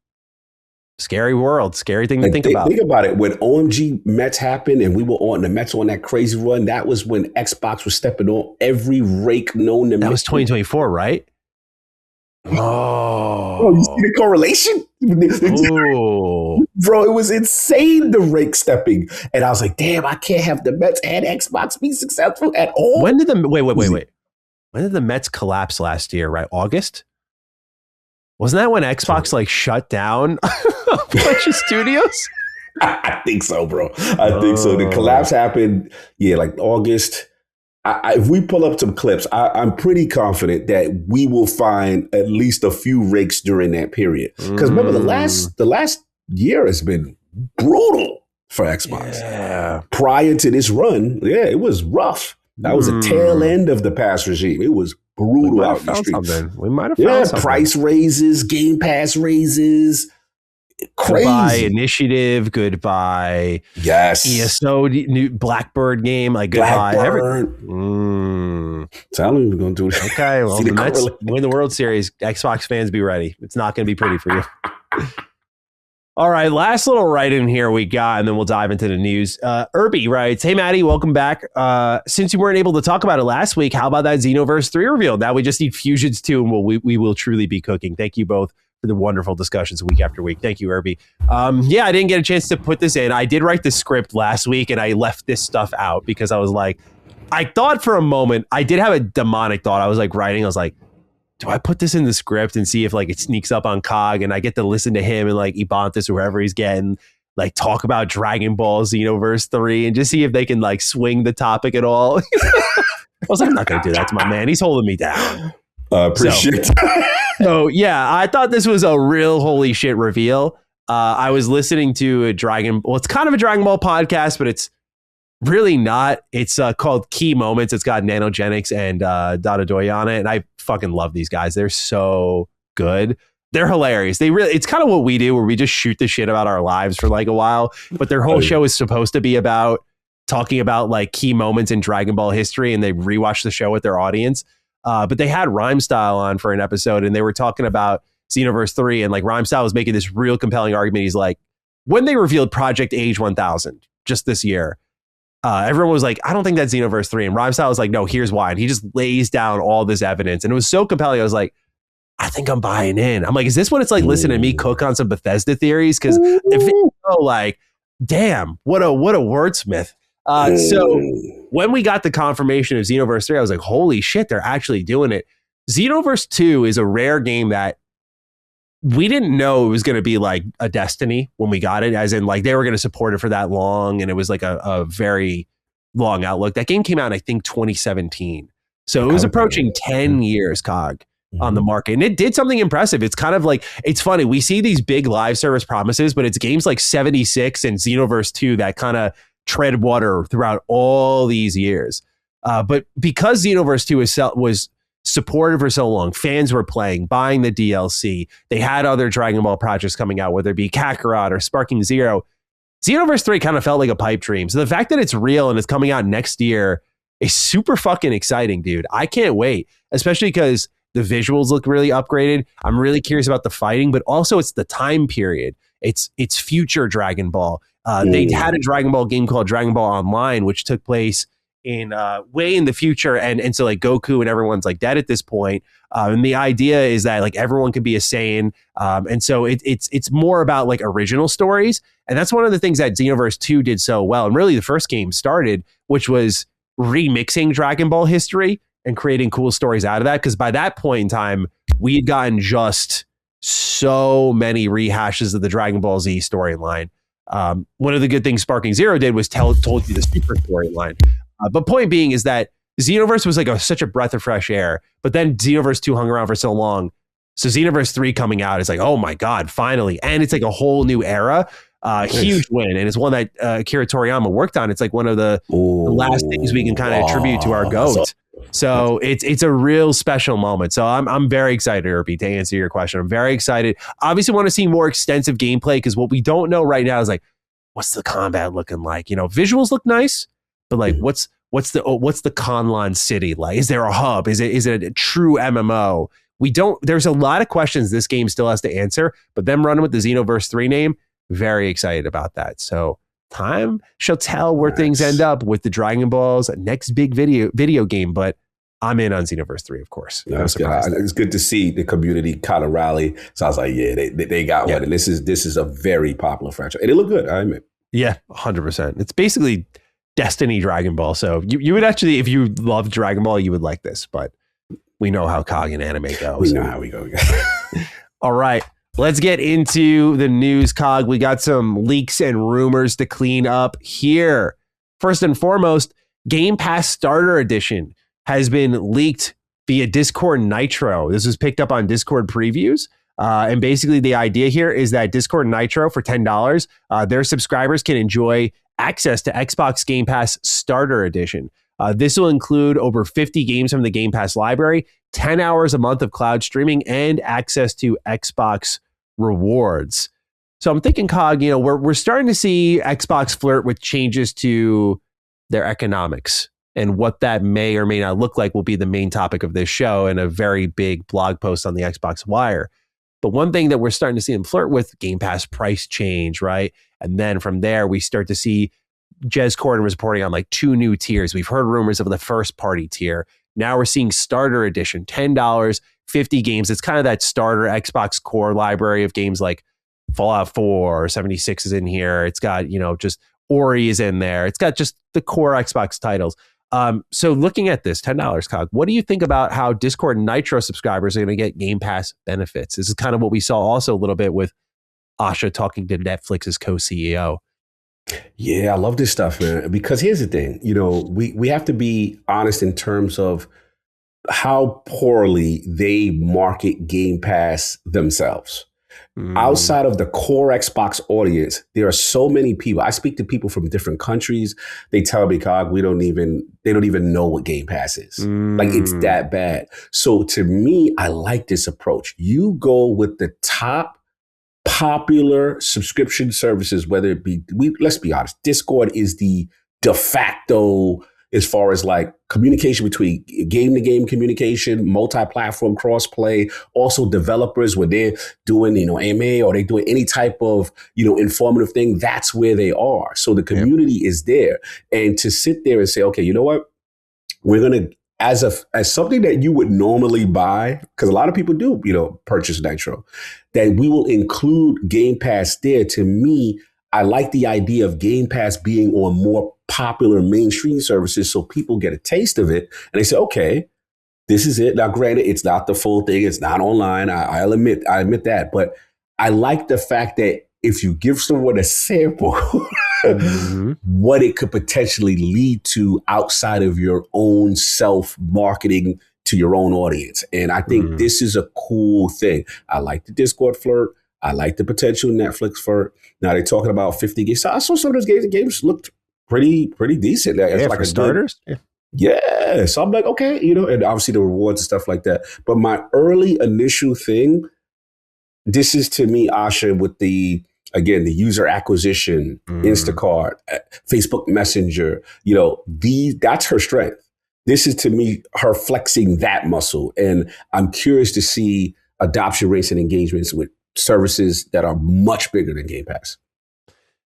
Scary world, scary thing to think about. Think about it. When OMG Mets happened and we were on the Mets on that crazy run, that was when Xbox was stepping on every rake known to That was 2024, right? Oh, you see the correlation? Bro, it was insane, the rake stepping. And I was like, damn, I can't have the Mets and Xbox be successful at all. When did wait. When did the Mets collapse last year, right? August? Wasn't that when Xbox like shut down a bunch of studios? I think so, bro. I think so. The collapse happened, like August. If we pull up some clips, I'm pretty confident that we will find at least a few rakes during that period. Because remember, the last year has been brutal for Xbox. Yeah. Prior to this run, it was rough. That was a tail end of the past regime. It was brutal out in the streets. We might have found something. Price raises, Game Pass raises. Crazy. Goodbye Initiative. Goodbye. Yes. ESO new Blackbird game. Like goodbye. Blackbird. Tell him we're gonna do this. Okay. Well, the Mets win the World Series. Xbox fans, be ready. It's not going to be pretty for you. All right, last little write-in here we got, and then we'll dive into the news. Irby writes, "Hey, Maddie, welcome back. Since you weren't able to talk about it last week, how about that Xenoverse 3 reveal? Now we just need Fusions 2, and we will truly be cooking." Thank you both for the wonderful discussions week after week. Thank you, Irby. Yeah, I didn't get a chance to put this in. I did write the script last week, and I left this stuff out because I was like, I thought for a moment, I did have a demonic thought. I was like writing, I was like, do I put this in the script and see if like it sneaks up on Cog and I get to listen to him and like Ibantis or whoever he's getting, like talk about Dragon Ball Xenoverse 3 and just see if they can like swing the topic at all. I was like, I'm not going to do that to my man. He's holding me down. Appreciate So yeah, I thought this was a real holy shit reveal. I was listening to it's kind of a Dragon Ball podcast, but it's really not. It's called Key Moments. It's got Nanogenics and Dada Doy on it, and I fucking love these guys. They're so good. They're hilarious. It's kind of what we do, where we just shoot the shit about our lives for like a while, but their whole show is supposed to be about talking about like key moments in Dragon Ball history, and they rewatch the show with their audience. But they had Rhymestyle on for an episode, and they were talking about Xenoverse 3, and like Rhymestyle was making this real compelling argument. He's like, when they revealed Project Age 1000 just this year, everyone was like, I don't think that's Xenoverse 3. And Rhymestyle was like, no, here's why. And he just lays down all this evidence. And it was so compelling. I was like, I think I'm buying in. I'm like, is this what it's like listening to me cook on some Bethesda theories? Because if it's so like, damn, what a wordsmith. So when we got the confirmation of Xenoverse 3, I was like, holy shit, they're actually doing it. Xenoverse 2 is a rare game that we didn't know it was going to be like a Destiny when we got it, as in like they were going to support it for that long. And it was like a very long outlook. That game came out, I think, 2017. So it was approaching 10 years, Cog, on the market. And it did something impressive. It's kind of like, it's funny. We see these big live service promises, but it's games like 76 and Xenoverse 2 that kind of tread water throughout all these years. But because Xenoverse 2 was supported for so long, fans were playing, buying the DLC. They had other Dragon Ball projects coming out, whether it be Kakarot or Sparking Zero. Xenoverse 3 kind of felt like a pipe dream. So the fact that it's real and it's coming out next year is super fucking exciting, dude. I can't wait, especially because the visuals look really upgraded. I'm really curious about the fighting, but also it's the time period. It's future Dragon Ball. They had a Dragon Ball game called Dragon Ball Online, which took place in way in the future, and so like Goku and everyone's like dead at this point, and the idea is that like everyone can be a Saiyan, and so it's more about like original stories, and that's one of the things that Xenoverse 2 did so well, and really the first game started, which was remixing Dragon Ball history and creating cool stories out of that, because by that point in time we had gotten just so many rehashes of the Dragon Ball Z storyline. One of the good things Sparking Zero did was told you the super storyline. But point being is that Xenoverse was like such a breath of fresh air, but then Xenoverse 2 hung around for so long. So Xenoverse 3 coming out is like, oh my God, finally. And it's like a whole new era. Huge win. And it's one that Akira Toriyama worked on. It's like one of the last things we can kind of attribute to our GOAT. So it's a real special moment. So I'm very excited, Irby, to answer your question. I'm very excited. Obviously want to see more extensive gameplay, because what we don't know right now is like, what's the combat looking like? You know, visuals look nice, but like what's the Conlan city like? Is there a hub? Is it a true MMO? There's a lot of questions this game still has to answer, but them running with the Xenoverse 3 name, very excited about that. So time shall tell where things end up with the Dragon Ball's next big video game, but I'm in on Xenoverse 3, of course. It's good to see the community kind of rally. So I was like, yeah, they got one. And this is a very popular franchise. And it looked good, I admit. Yeah, 100%. It's basically Destiny Dragon Ball. So you would actually, if you love Dragon Ball, you would like this, but we know how Cog and anime go. We know how we go. All right. Let's get into the news, Cog. We got some leaks and rumors to clean up here. First and foremost, Game Pass Starter Edition has been leaked via Discord Nitro. This was picked up on Discord previews. And basically the idea here is that Discord Nitro for $10, their subscribers can enjoy access to Xbox Game Pass Starter Edition. This will include over 50 games from the Game Pass library, 10 hours a month of cloud streaming, and access to Xbox rewards. So I'm thinking, Cog, we're starting to see Xbox flirt with changes to their economics, and what that may or may not look like will be the main topic of this show and a very big blog post on the Xbox Wire. But one thing that we're starting to see them flirt with, Game Pass price change, right? And then from there, we start to see Jez Corden was reporting on like 2 new tiers. We've heard rumors of the first party tier. Now we're seeing starter edition, $10, 50 games. It's kind of that starter Xbox core library of games like Fallout 4 or 76 is in here. It's got, just Ori is in there. It's got just the core Xbox titles. So looking at this, $10, Cog, what do you think about how Discord Nitro subscribers are going to get Game Pass benefits? This is kind of what we saw also a little bit with Asha talking to Netflix's co-CEO. Yeah, I love this stuff, man. Because here's the thing, we have to be honest in terms of how poorly they market Game Pass themselves. Outside of the core Xbox audience, there are so many people. I speak to people from different countries. They tell me, Cog, they don't even know what Game Pass is. Like, it's that bad. So to me, I like this approach. You go with the top popular subscription services, whether it be, let's be honest, Discord is the de facto as far as like communication between game to game communication, multi-platform cross-play, also developers when they're doing, AMA or they're doing any type of, informative thing, that's where they are. So the community is there. And to sit there and say, okay, you know what? We're going to, as something that you would normally buy, because a lot of people do, purchase Nitro, that we will include Game Pass there. To me, I like the idea of Game Pass being on more popular mainstream services so people get a taste of it and they say, okay, this is it. Now, granted, it's not the full thing. It's not online. I admit that. But I like the fact that if you give someone a sample, what it could potentially lead to outside of your own self-marketing to your own audience. And I think this is a cool thing. I like the Discord flirt. I like the potential Netflix flirt. Now they're talking about 50 games. So I saw some of those games. The games looked pretty decent. It's like for starters. Yeah. So I'm like, okay, and obviously the rewards and stuff like that. But my early initial thing, this is to me, Asha, with the user acquisition, Instacart, Facebook Messenger, that's her strength. This is to me, her flexing that muscle. And I'm curious to see adoption rates and engagements with services that are much bigger than Game Pass.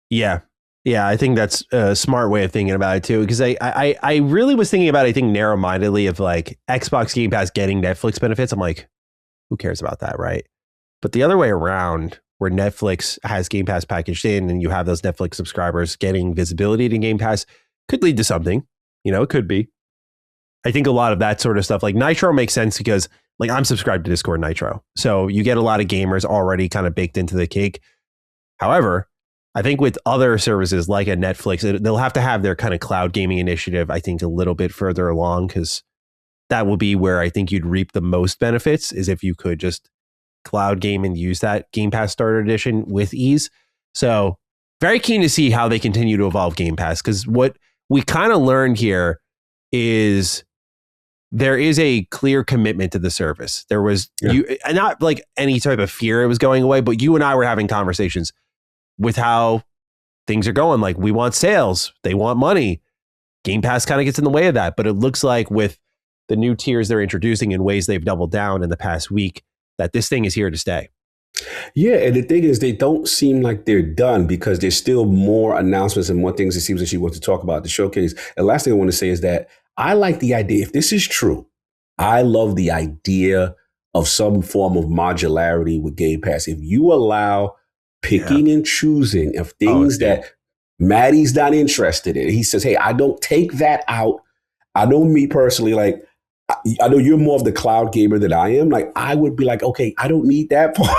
Yeah, I think that's a smart way of thinking about it too. Because I really was thinking about it, I think narrow-mindedly of like Xbox Game Pass getting Netflix benefits. I'm like, who cares about that, right? But the other way around, where Netflix has Game Pass packaged in and you have those Netflix subscribers getting visibility to Game Pass, could lead to something. It could be. I think a lot of that sort of stuff, like Nitro makes sense because like I'm subscribed to Discord Nitro. So you get a lot of gamers already kind of baked into the cake. However, I think with other services like a Netflix, they'll have to have their kind of cloud gaming initiative, I think, a little bit further along, because that will be where I think you'd reap the most benefits, is if you could just cloud game and use that Game Pass Starter Edition with ease. So very keen to see how they continue to evolve Game Pass, because what we kind of learned here is there is a clear commitment to the service. There was not like any type of fear it was going away, but you and I were having conversations with how things are going. Like, we want sales, they want money. Game Pass kind of gets in the way of that. But it looks like with the new tiers they're introducing in ways they've doubled down in the past week, that this thing is here to stay. Yeah, and the thing is, they don't seem like they're done, because there's still more announcements and more things it seems like she wants to talk about at the showcase. And last thing I want to say is that I like the idea, if this is true, I love the idea of some form of modularity with Game Pass. If you allow picking and choosing of things that Maddie's not interested in, he says, hey, I don't take that out. I know me personally, like, I know you're more of the cloud gamer than I am. Like, I would be like, okay, I don't need that part.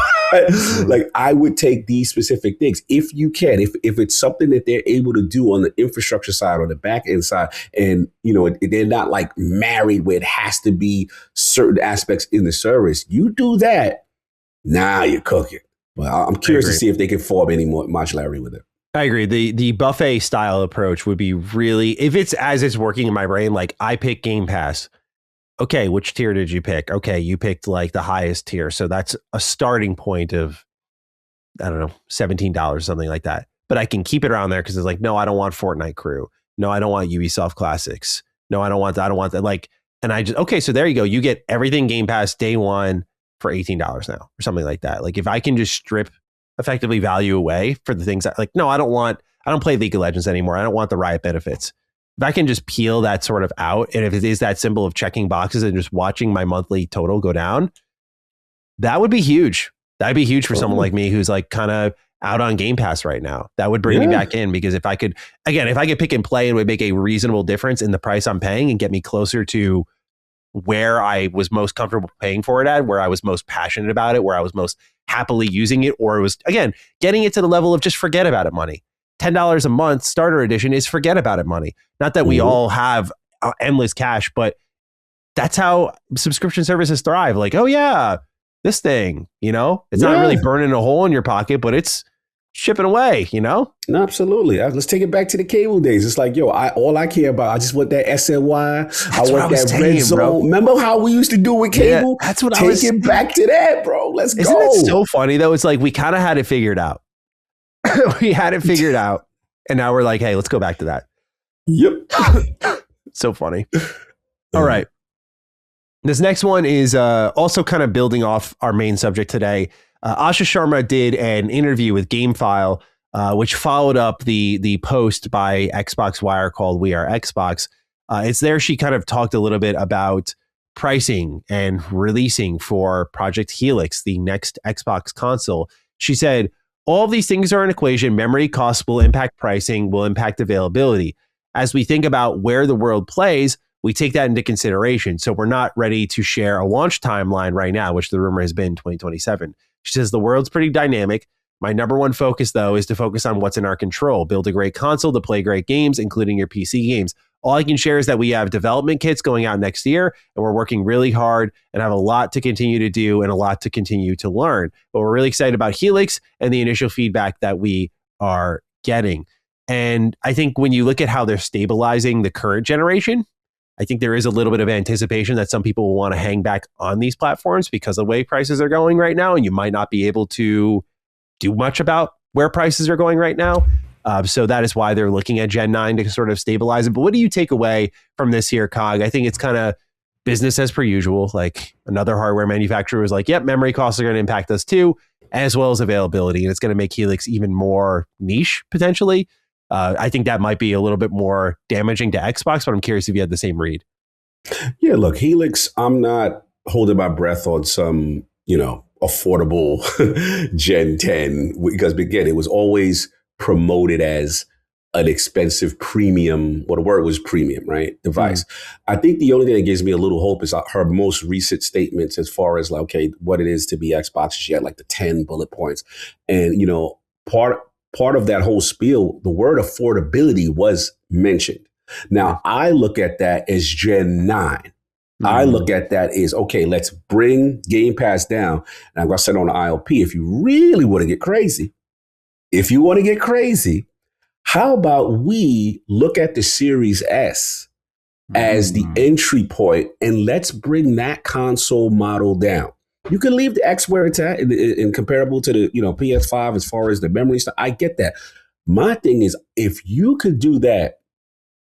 Like, I would take these specific things if you can, if it's something that they're able to do on the infrastructure side or the back end side, and they're not like married where it has to be certain aspects in the service. You do that, now you're cooking. Well, I'm curious to see if they can form any more modularity with it. I agree. The buffet style approach would be really, if it's as it's working in my brain, like I pick Game Pass. Okay, which tier did you pick? Okay, you picked like the highest tier. So that's a starting point of, I don't know, $17, something like that. But I can keep it around there because it's like, no, I don't want Fortnite Crew. No, I don't want Ubisoft Classics. No, I don't want that. Like, and I just, okay, so there you go. You get everything Game Pass day one for $18 now or something like that. Like if I can just strip effectively value away for the things that like, no, I don't play League of Legends anymore. I don't want the Riot benefits. If I can just peel that sort of out, and if it is that simple of checking boxes and just watching my monthly total go down, that would be huge. That'd be huge for someone like me who's like kind of out on Game Pass right now. That would bring me back in, because if I could pick and play, it would make a reasonable difference in the price I'm paying and get me closer to where I was most comfortable paying for it at, where I was most passionate about it, where I was most happily using it, or it was, again, getting it to the level of just forget about it money. $10 a month starter edition is forget about it money. Not that we all have endless cash, but that's how subscription services thrive. Like, oh yeah, this thing, you know, it's not really burning a hole in your pocket, but it's shipping away, you know? No, absolutely. Let's take it back to the cable days. It's like, yo, all I care about, I just want that SNY. I want that red zone. Bro. Remember how we used to do with cable? Yeah, that's what Take it back to that, bro. Let's go. Isn't it so funny though? It's like we kind of had it figured out. We had it figured out. And now we're like, hey, let's go back to that. Yep. So funny. All right. This next one is also kind of building off our main subject today. Asha Sharma did an interview with GameFile, which followed up the post by Xbox Wire called We Are Xbox. It's there she kind of talked a little bit about pricing and releasing for Project Helix, the next Xbox console. She said, all of these things are an equation. Memory costs will impact pricing, will impact availability. As we think about where the world plays, we take that into consideration. So we're not ready to share a launch timeline right now, which the rumor has been 2027. She says the world's pretty dynamic. My number one focus, though, is to focus on what's in our control. Build a great console to play great games, including your PC games. All I can share is that we have development kits going out next year, and we're working really hard and have a lot to continue to do and a lot to continue to learn. But we're really excited about Helix and the initial feedback that we are getting. And I think when you look at how they're stabilizing the current generation, I think there is a little bit of anticipation that some people will want to hang back on these platforms because of the way prices are going right now, and you might not be able to do much about where prices are going right now. So that is why they're looking at Gen 9 to sort of stabilize it. But what do you take away from this here, Cog? I think it's kind of business as per usual. Like another hardware manufacturer was like, yep, memory costs are going to impact us too, as well as availability. And it's going to make Helix even more niche potentially. I think that might be a little bit more damaging to Xbox, but I'm curious if you had the same read. Yeah, look, Helix, I'm not holding my breath on some, affordable Gen 10, because again, it was always promoted as an expensive premium, well, the word was premium, right? Device. I think the only thing that gives me a little hope is her most recent statements as far as like, okay, what it is to be Xbox. She had like the 10 bullet points. And, part of that whole spiel, the word affordability was mentioned. Now, I look at that as Gen 9. I look at that as, okay, let's bring Game Pass down. And I'm going to say on the ILP, if you really want to get crazy, how about we look at the Series S as the entry point, and let's bring that console model down. You can leave the X where it's at in comparable to the PS5 as far as the memory stuff. I get that. My thing is, if you could do that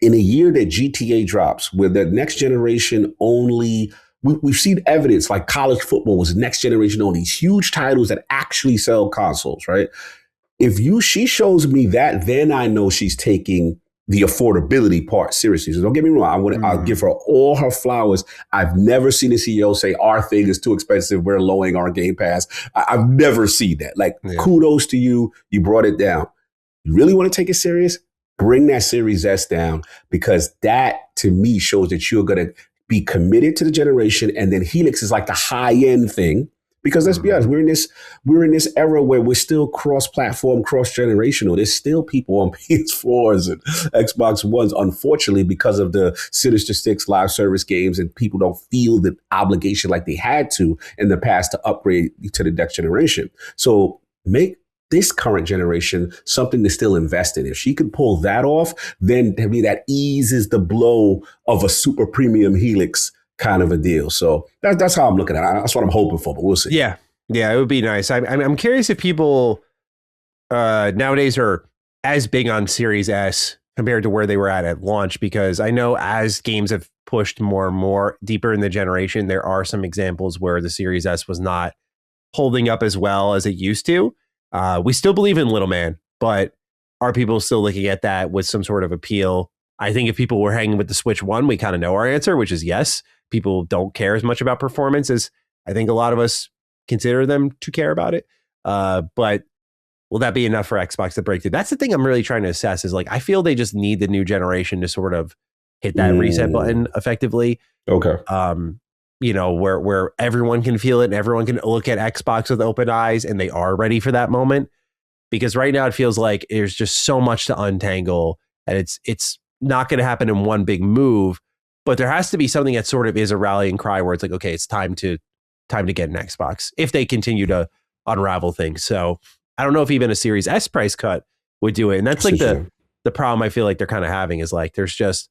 in a year that GTA drops, where the next generation only, we've seen evidence like college football was next generation only, these huge titles that actually sell consoles, right? If she shows me that, then I know she's taking the affordability part seriously. So don't get me wrong. I'll give her all her flowers. I've never seen a CEO say our thing is too expensive, we're lowering our Game Pass. I've never seen that. Kudos to you. You brought it down. You really want to take it serious? Bring that Series S down, because that to me shows that you're going to be committed to the generation. And then Helix is like the high end thing. Because let's be honest, we're in this era where we're still cross-platform, cross-generational. There's still people on PS4s and Xbox Ones, unfortunately, because of the Sinister Six live service games, and people don't feel the obligation like they had to in the past to upgrade to the next generation. So make this current generation something to still invest in. If she could pull that off, then to me that eases the blow of a super premium Helix kind of a deal. So that's how I'm looking at it. That's what I'm hoping for, but we'll see. Yeah, it would be nice. I'm curious if people nowadays are as big on Series S compared to where they were at launch, because I know as games have pushed more and more deeper in the generation. There are some examples where the Series S was not holding up as well as it used to. We still believe in little man, but are people still looking at that with some sort of appeal? I think if people were hanging with the Switch 1, we kind of know our answer, which is yes. People don't care as much about performance as I think a lot of us consider them to care about it. But will that be enough for Xbox to break through? That's the thing I'm really trying to assess is like, I feel they just need the new generation to sort of hit that reset button effectively. Okay. You know, where everyone can feel it and everyone can look at Xbox with open eyes and they are ready for that moment. Because right now it feels like there's just so much to untangle and it's not going to happen in one big move, but there has to be something that sort of is a rallying cry where it's like, okay, it's time to get an Xbox if they continue to unravel things. So I don't know if even a Series S price cut would do it. And that's like the problem I feel like they're kind of having is like, there's just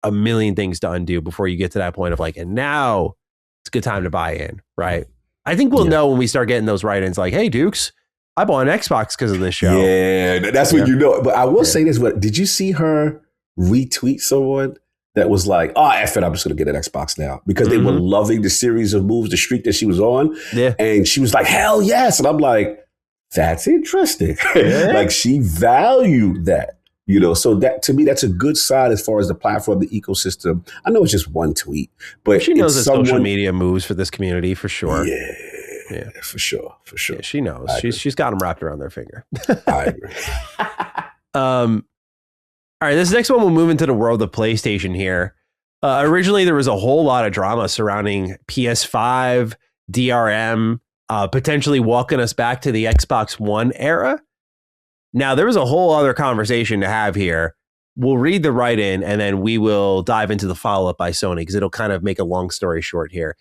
a million things to undo before you get to that point of like, and now it's a good time to buy in. Right. I think we'll know when we start getting those write-ins like, hey, Dukes, I bought an Xbox because of this show. Yeah, that's when you know. But I will say this, but did you see her retweet someone that was like, oh, F it, I'm just going to get an Xbox now? Because they were loving the series of moves, the streak that she was on. Yeah. And she was like, hell yes. And I'm like, that's interesting. Yeah. Like she valued that, you know, so that to me, that's a good sign as far as the platform, the ecosystem. I know it's just one tweet, but she knows that social media moves for this community for sure. Yeah, for sure. Yeah, she knows. She's got them wrapped around their finger. I agree. All right, this next one will move into the world of PlayStation here. Originally, there was a whole lot of drama surrounding PS5, DRM, potentially walking us back to the Xbox One era. Now, there was a whole other conversation to have here. We'll read the write-in, and then we will dive into the follow-up by Sony, because it'll kind of make a long story short here.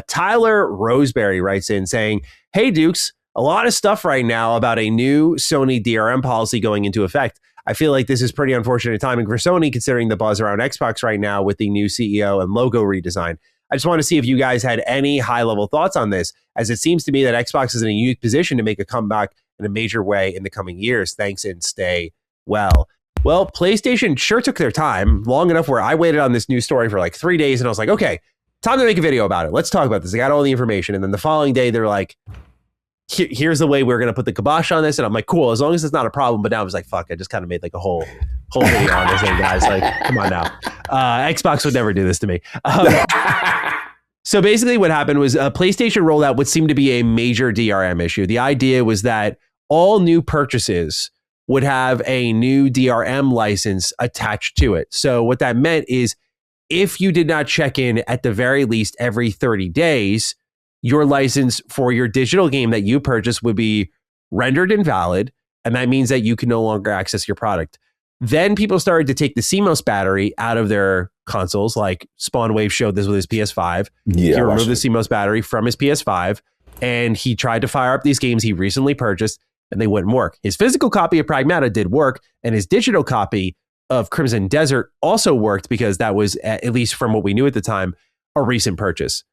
Tyler Roseberry writes in saying, hey, Dukes, a lot of stuff right now about a new Sony DRM policy going into effect. I feel like this is pretty unfortunate timing for Sony, considering the buzz around Xbox right now with the new CEO and logo redesign. I just want to see if you guys had any high-level thoughts on this, as it seems to me that Xbox is in a unique position to make a comeback in a major way in the coming years. Thanks and stay well. Well, PlayStation sure took their time, long enough where I waited on this news story for like 3 days, and I was like, okay, time to make a video about it. Let's talk about this. I got all the information. And then the following day, they're like, here's the way we're going to put the kibosh on this. And I'm like, cool, as long as it's not a problem. But now I was like, fuck, I just kind of made like a whole video on this thing, guys. Like, come on now. Xbox would never do this to me. So basically what happened was PlayStation rolled out what seemed to be a major DRM issue. The idea was that all new purchases would have a new DRM license attached to it. So what that meant is if you did not check in at the very least every 30 days, your license for your digital game that you purchased would be rendered invalid. And that means that you can no longer access your product. Then people started to take the CMOS battery out of their consoles, like Spawnwave showed this with his PS5. Yeah, he removed the CMOS battery from his PS5, and he tried to fire up these games he recently purchased, and they wouldn't work. His physical copy of Pragmata did work, and his digital copy of Crimson Desert also worked, because that was, at least from what we knew at the time, a recent purchase.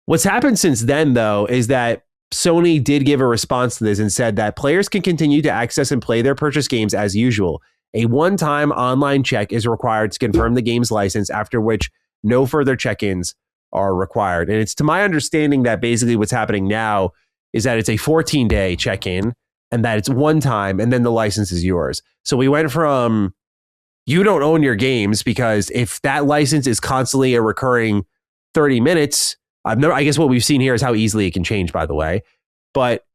What's happened since then, though, is that Sony did give a response to this and said that players can continue to access and play their purchased games as usual. A one-time online check is required to confirm the game's license, after which no further check-ins are required. And it's to my understanding that basically what's happening now is that it's a 14-day check-in, and that it's one time, and then the license is yours. So we went from you don't own your games, because if that license is constantly a recurring 30 minutes, I guess what we've seen here is how easily it can change, by the way. But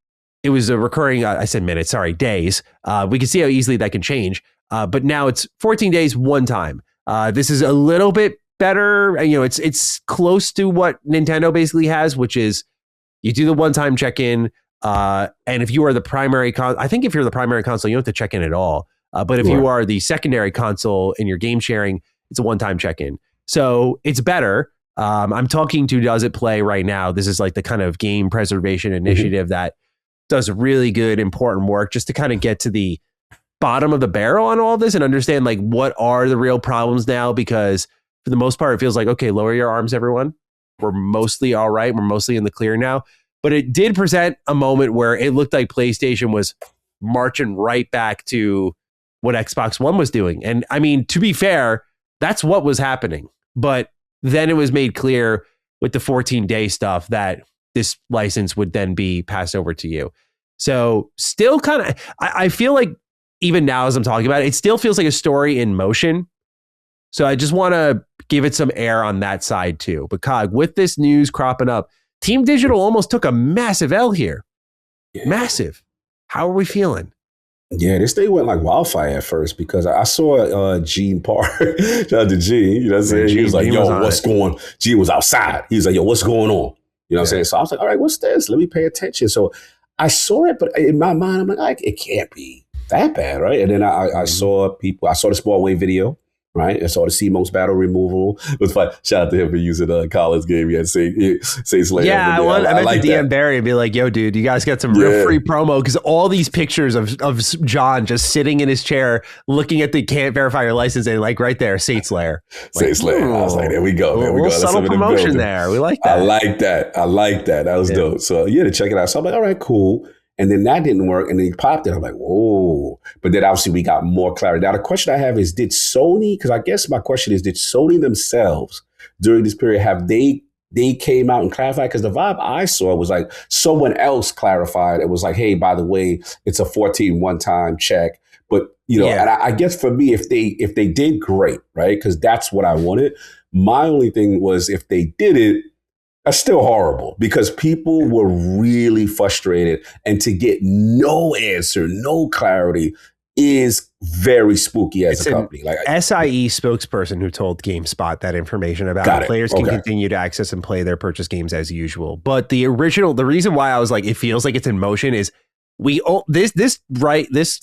it was a recurring, I said minutes, sorry, days. We can see how easily that can change. But now it's 14 days, one time. This is a little bit better. You know, it's close to what Nintendo basically has, which is you do the one-time check-in. And if you are the primary I think if you're the primary console, you don't have to check in at all. But if you are the secondary console in your game sharing, it's a one-time check-in. So it's better. I'm talking to Does It Play right now. This is like the kind of game preservation initiative that does really good, important work just to kind of get to the bottom of the barrel on all this and understand like what are the real problems now, because for the most part, it feels like, okay, lower your arms, everyone. We're mostly all right. We're mostly in the clear now. But it did present a moment where it looked like PlayStation was marching right back to what Xbox One was doing. And I mean, to be fair, that's what was happening. But then it was made clear with the 14-day stuff that this license would then be passed over to you. So still kind of, I feel like even now as I'm talking about it, it still feels like a story in motion. So I just want to give it some air on that side too. But Cog, with this news cropping up, Team Digital almost took a massive L here. Yeah. Massive. How are we feeling? Yeah, this thing went like wildfire at first because I saw Gene Parr, shout out to Gene, you know what I'm saying? He was like, yo, what's going on? Gene was outside. He was like, yo, what's going on? You know what I'm saying? So I was like, all right, what's this? Let me pay attention. So I saw it, but in my mind, I'm like, it can't be that bad, right? And then I saw the Small Wave video. Right, I saw the CMOS battle removal. It was fun. Shout out to him for using Colin's game. He had Saints Lair. Yeah, I meant to DM Barry and be like, "Yo, dude, you guys got some real free promo because all these pictures of John just sitting in his chair, looking at the can't verify your license, and like right there, Saints Lair. Saints Lair. I was like, there we go. There we go. Subtle promotion there. We like that. I like that. That was dope. So yeah, to check it out. So I'm like, all right, cool. And then that didn't work. And then he popped it. I'm like, whoa. But then obviously we got more clarity. Now the question I have is, did Sony, because I guess my question is, did Sony themselves during this period, have they came out and clarified? Because the vibe I saw was like someone else clarified. It was like, hey, by the way, it's a 14 one-time check. But, you know, and I guess for me, if they did, great, right? Because that's what I wanted. My only thing was if they did it, that's still horrible because people were really frustrated, and to get no answer, no clarity is very spooky as a company. Like SIE spokesperson who told GameSpot that information about players can continue to access and play their purchase games as usual. But the reason why I was like, it feels like it's in motion is this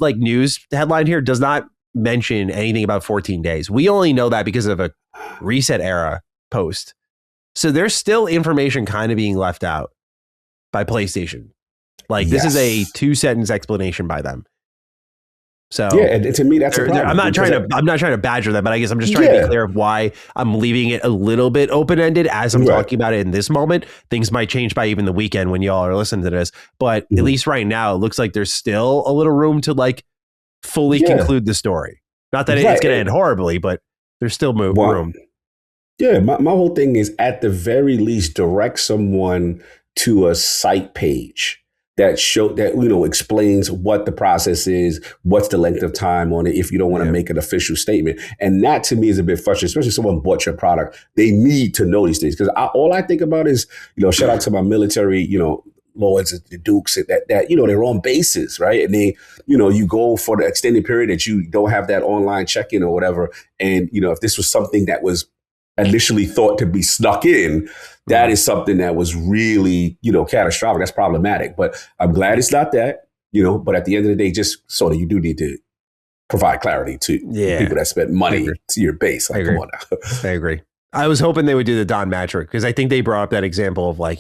like news headline here does not mention anything about 14 days. We only know that because of a Reset Era post. So there's still information kind of being left out by PlayStation. Like this is a 2-sentence explanation by them. So yeah, and to me that's a problem. I'm not trying to badger them, but I guess I'm just trying to be clear of why I'm leaving it a little bit open-ended as I'm talking about it in this moment. Things might change by even the weekend when y'all are listening to this, but at least right now it looks like there's still a little room to like fully conclude the story. Not that it's going to end horribly, but there's still room. Yeah, my whole thing is at the very least direct someone to a site page that explains what the process is, what's the length of time on it if you don't want to make an official statement. And that to me is a bit frustrating, especially if someone bought your product. They need to know these things because all I think about is, shout out to my military, lords, the dukes that they're on bases, right? And they, you go for the extended period that you don't have that online check-in or whatever. And, if this was something that was initially thought to be snuck in, that is something that was really, catastrophic. That's problematic. But I'm glad it's not that, but at the end of the day, just sort of you do need to provide clarity to people that spend money to your base. Like, come on now. I agree. I was hoping they would do the Don Matrick because I think they brought up that example of like,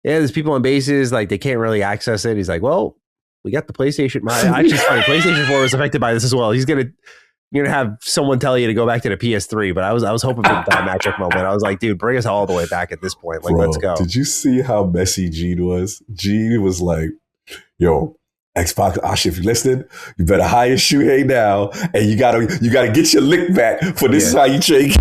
there's people on bases, like they can't really access it. He's like, well, we got the PlayStation. PlayStation 4 was affected by this as well. You're going to have someone tell you to go back to the PS3, but I was hoping for the Don Matrick moment. I was like, dude, bring us all the way back at this point. Like, let's go. Did you see how messy Gene was? Gene was like, yo, Xbox, Asha, if you're listening, you better hire Shuhei now, and you gotta get your lick back for this is how you change.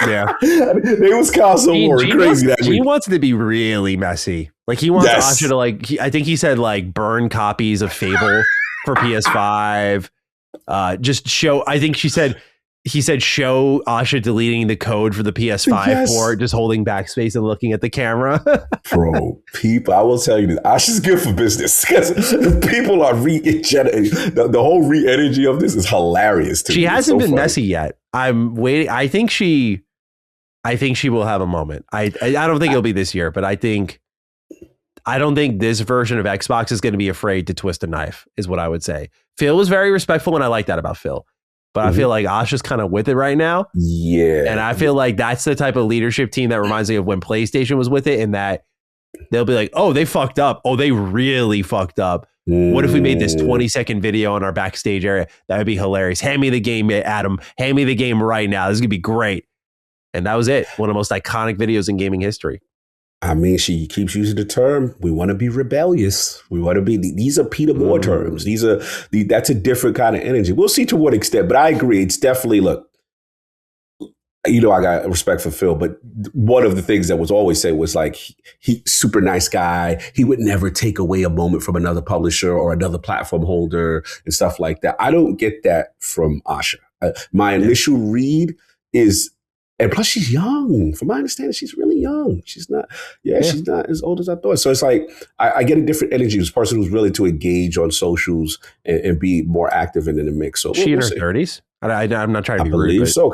Yeah. They was kind of so crazy that week. Gene wants it to be really messy. Like he wants Asha to I think he said like burn copies of Fable for PS5. Just show, I think he said show Asha deleting the code for the PS5 port, just holding backspace and looking at the camera. Bro, people, I will tell you this, Asha's good for business because people are the whole re-energy of this is hilarious to me. She hasn't been messy yet. I'm waiting. I think she will have a moment. I don't think it'll be this year, but I don't think this version of Xbox is going to be afraid to twist a knife, is what I would say. Phil was very respectful, and I like that about Phil. But I feel like Asha's kind of with it right now. Yeah. And I feel like that's the type of leadership team that reminds me of when PlayStation was with it, in that they'll be like, oh, they fucked up. Oh, they really fucked up. What if we made this 20-second video on our backstage area? That would be hilarious. Hand me the game, Adam. Hand me the game right now. This is going to be great. And that was it. One of the most iconic videos in gaming history. I mean, she keeps using the term, we want to be rebellious. We want to be, these are Peter Moore terms. That's a different kind of energy. We'll see to what extent, but I agree. It's definitely, look, you know, I got respect for Phil, but one of the things that was always said was like, he super nice guy. He would never take away a moment from another publisher or another platform holder and stuff like that. I don't get that from Asha. My initial read is, and plus she's young. From my understanding, she's really young. She's not, she's not as old as I thought. So it's like, I get a different energy. This person who's really to engage on socials and be more active in the mix. So she in her 30s? I'm not trying to be rude. I believe so.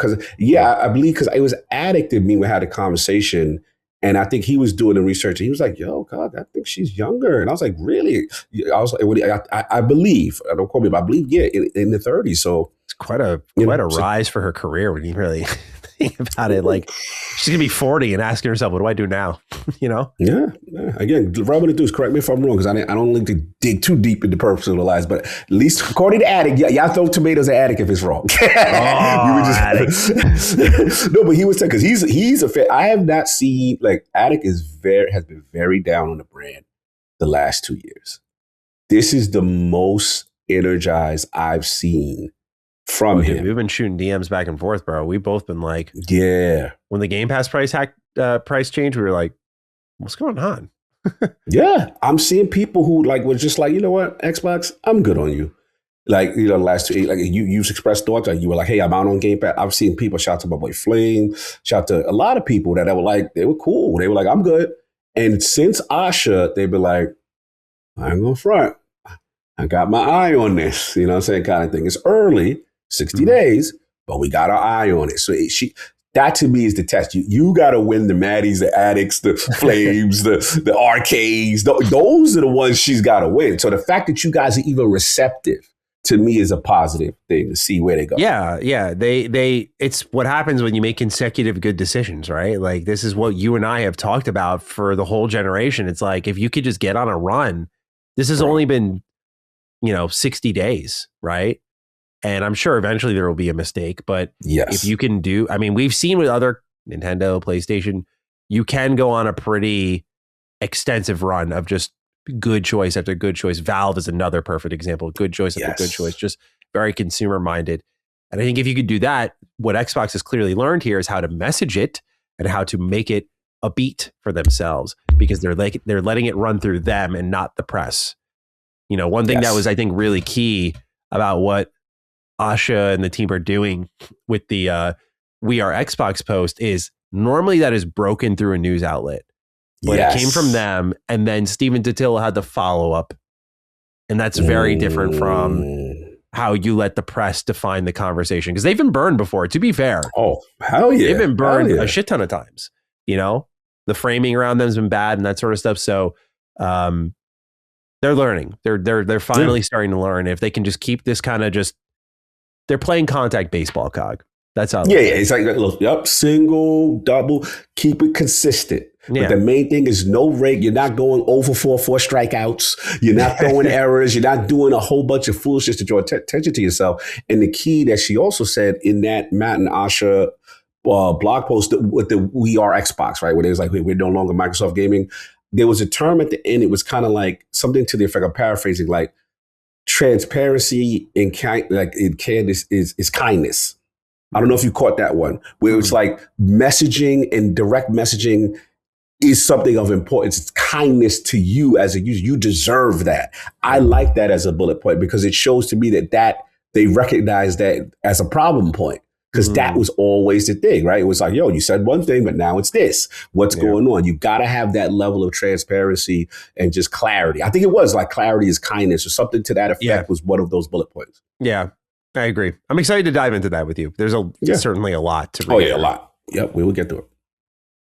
I believe because it was Addict and me, we had a conversation, and I think he was doing the research, and he was like, yo, God, I think she's younger. And I was like, really? I was like, I believe, don't quote me, but I believe, in the 30s. So it's quite a rise for her career when you really think about it. Like, she's going to be 40 and asking herself, what do I do now? You know? Yeah. Again, what I'm going to do is correct me if I'm wrong, because I don't like to dig too deep into personal lives, but at least according to Addict, y'all throw tomatoes at Addict if it's wrong. No, but he was saying, because he's a fan. I have not seen, like, Addict has been very down on the brand the last 2 years. This is the most energized I've seen from him. We've been shooting DMs back and forth, bro. We've both been like, when the Game Pass price changed, we were like, what's going on? Yeah, I'm seeing people who like were just like, you know what, Xbox, I'm good on you. Like, you know, the last 2 like you've expressed thoughts, like you were like, hey, I'm out on Game Pass. I've seen people shout to my boy Flame, shout to a lot of people that were like, they were cool. They were like, I'm good. And since Asha, they've been like, I ain't gonna front. I got my eye on this, you know what I'm saying, kind of thing. It's early, 60 days, but we got our eye on it. So that to me is the test. You got to win the Maddies, the Addicts, the Flames, the Arcades. Those are the ones she's got to win. So the fact that you guys are even receptive to me is a positive thing to see where they go. Yeah. It's what happens when you make consecutive good decisions, right? Like, this is what you and I have talked about for the whole generation. It's like, if you could just get on a run, this has only been, 60 days, right? And I'm sure eventually there will be a mistake, but if you can we've seen with other Nintendo, PlayStation, you can go on a pretty extensive run of just good choice after good choice. Valve is another perfect example. Good choice after good choice, just very consumer minded. And I think if you could do that, what Xbox has clearly learned here is how to message it and how to make it a beat for themselves, because they're letting it run through them and not the press. One thing that was, I think, really key about what Asha and the team are doing with the We Are Xbox post is normally that is broken through a news outlet. But it came from them, and then Stephen Totilo had the follow-up. And that's very different from how you let the press define the conversation. Because they've been burned before, to be fair. Oh, hell yeah. They've been burned a shit ton of times. The framing around them has been bad and that sort of stuff. So they're learning. They're finally starting to learn. If they can just keep this kind of they're playing contact baseball, Cog. That's how. It's like single, double, keep it consistent. But the main thing is no rake. You're not going over for strikeouts. You're not throwing errors. You're not doing a whole bunch of foolishness to draw attention to yourself. And the key that she also said in that Matt and Asha blog post with the We Are Xbox, right, where it was like, we're no longer Microsoft Gaming. There was a term at the end. It was kind of like something to the effect of paraphrasing, like transparency in Candace is kindness. I don't know if you caught that one, where it's like messaging and direct messaging is something of importance. It's kindness to you as a user. You deserve that. I like that as a bullet point because it shows to me that they recognize that as a problem point. Because that was always the thing, right? It was like, yo, you said one thing, but now it's this. What's going on? You got to have that level of transparency and just clarity. I think it was like clarity is kindness or something to that effect was one of those bullet points. Yeah, I agree. I'm excited to dive into that with you. There's certainly a lot to read. Oh, yeah, a lot. Yep, we will get to it.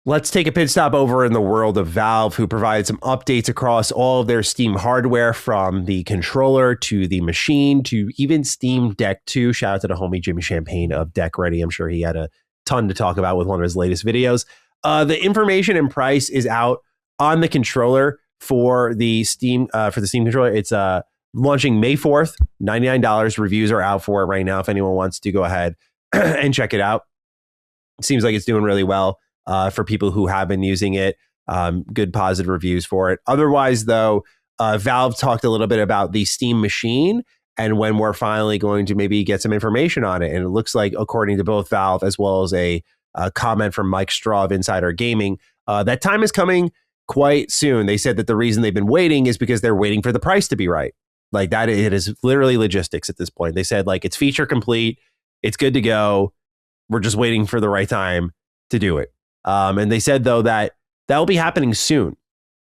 Let's take a pit stop over in the world of Valve, who provided some updates across all of their Steam hardware, from the controller to the machine to even Steam Deck 2. Shout out to the homie Jimmy Champagne of Deck Ready. I'm sure he had a ton to talk about with one of his latest videos. The information and price is out on the controller for the Steam controller. It's launching May 4th, $99. Reviews are out for it right now if anyone wants to go ahead and check it out. It seems like it's doing really well. For people who have been using it, good positive reviews for it. Otherwise, though, Valve talked a little bit about the Steam machine and when we're finally going to maybe get some information on it. And it looks like, according to both Valve as well as a A comment from Mike Straw of Insider Gaming. That time is coming quite soon. They said that the reason they've been waiting is because they're waiting for the price to be right. Like that, it is literally logistics at this point. They said like it's feature complete, it's good to go. We're just waiting for the right time to do it. And they said though that will be happening soon,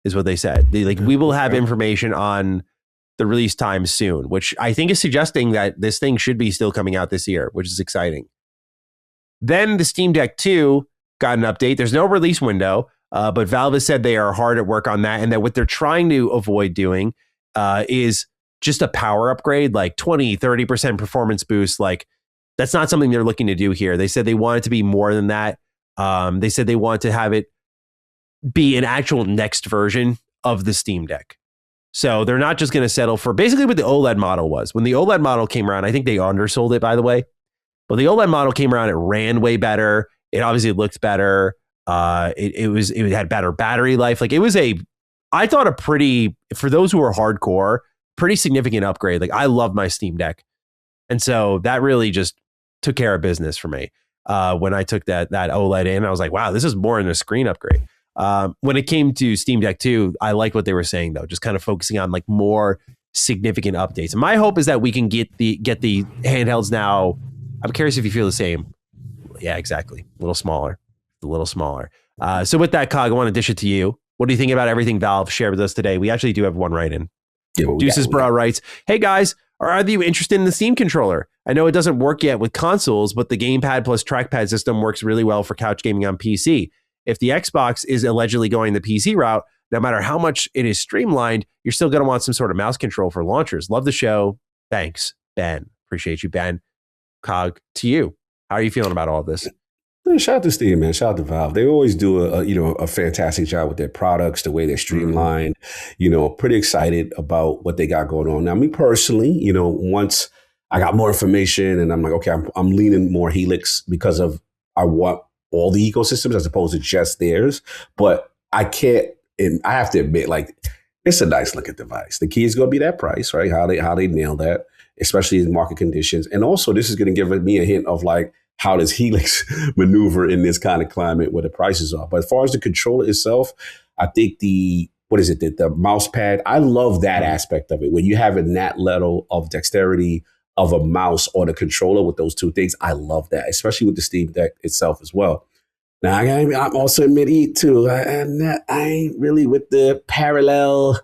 is what they said. We will have information on the release time soon, which I think is suggesting that this thing should be still coming out this year, which is exciting. Then the Steam Deck 2 got an update. There's no release window, but Valve has said they are hard at work on that, and that what they're trying to avoid doing is just a power upgrade, like 20-30% performance boost. Like that's not something they're looking to do here. They said they want it to be more than that. They said they want to have it be an actual next version of the Steam Deck. So they're not just going to settle for basically what the OLED model was. When the OLED model came around, I think they undersold it, by the way. But the OLED model came around, it ran way better. It obviously looked better. It had better battery life. Like it was I thought a pretty, for those who are hardcore, pretty significant upgrade. Like I love my Steam Deck. And so that really just took care of business for me. When I took that OLED in, I was like, wow, this is more than a screen upgrade. When it came to Steam Deck 2, I like what they were saying though, just kind of focusing on like more significant updates. And my hope is that we can get the handhelds now. I'm curious if you feel the same. Yeah, exactly. A little smaller. So with that, Cog, I want to dish it to you. What do you think about everything Valve shared with us today? We actually do have one write-in. Deuces Bra writes, hey guys, are either of you interested in the Steam controller? I know it doesn't work yet with consoles, but the gamepad plus trackpad system works really well for couch gaming on PC. If the Xbox is allegedly going the PC route, no matter how much it is streamlined, you're still going to want some sort of mouse control for launchers. Love the show. Thanks, Ben. Appreciate you, Ben. Cog, to you. How are you feeling about all of this? Shout out to Steam, man. Shout out to Valve. They always do a fantastic job with their products, the way they're streamlined. Pretty excited about what they got going on. Now, me personally, once I got more information and I'm like, okay, I'm leaning more Helix because of I want all the ecosystems as opposed to just theirs. But I can't, and I have to admit, like, it's a nice looking device. The key is going to be that price, right? How they nail that, especially in market conditions. And also, this is going to give me a hint of like, how does Helix maneuver in this kind of climate where the prices are? But as far as the controller itself, I think the mouse pad, I love that aspect of it. When you have that level of dexterity of a mouse or the controller with those two things, I love that, especially with the Steam Deck itself as well. Now, I'm also admit too, I ain't really with the parallel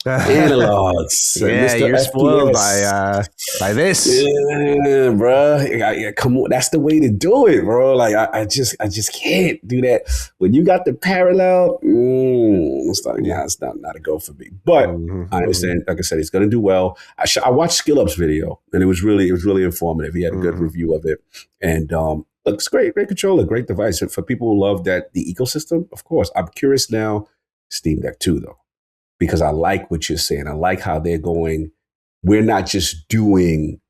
analogs. Yeah, you're spoiled by this. Yeah, bro. Come on, that's the way to do it, bro. Like I just can't do that. When you got the parallel, it's not a go for me. But I understand. Like I said, it's gonna do well. I watched Skill Up's video, and it was really informative. He had a good review of it, and looks great controller, great device. And for people who love the ecosystem, of course. I'm curious now, Steam Deck 2 though. Because I like what you're saying. I like how they're going. We're not just doing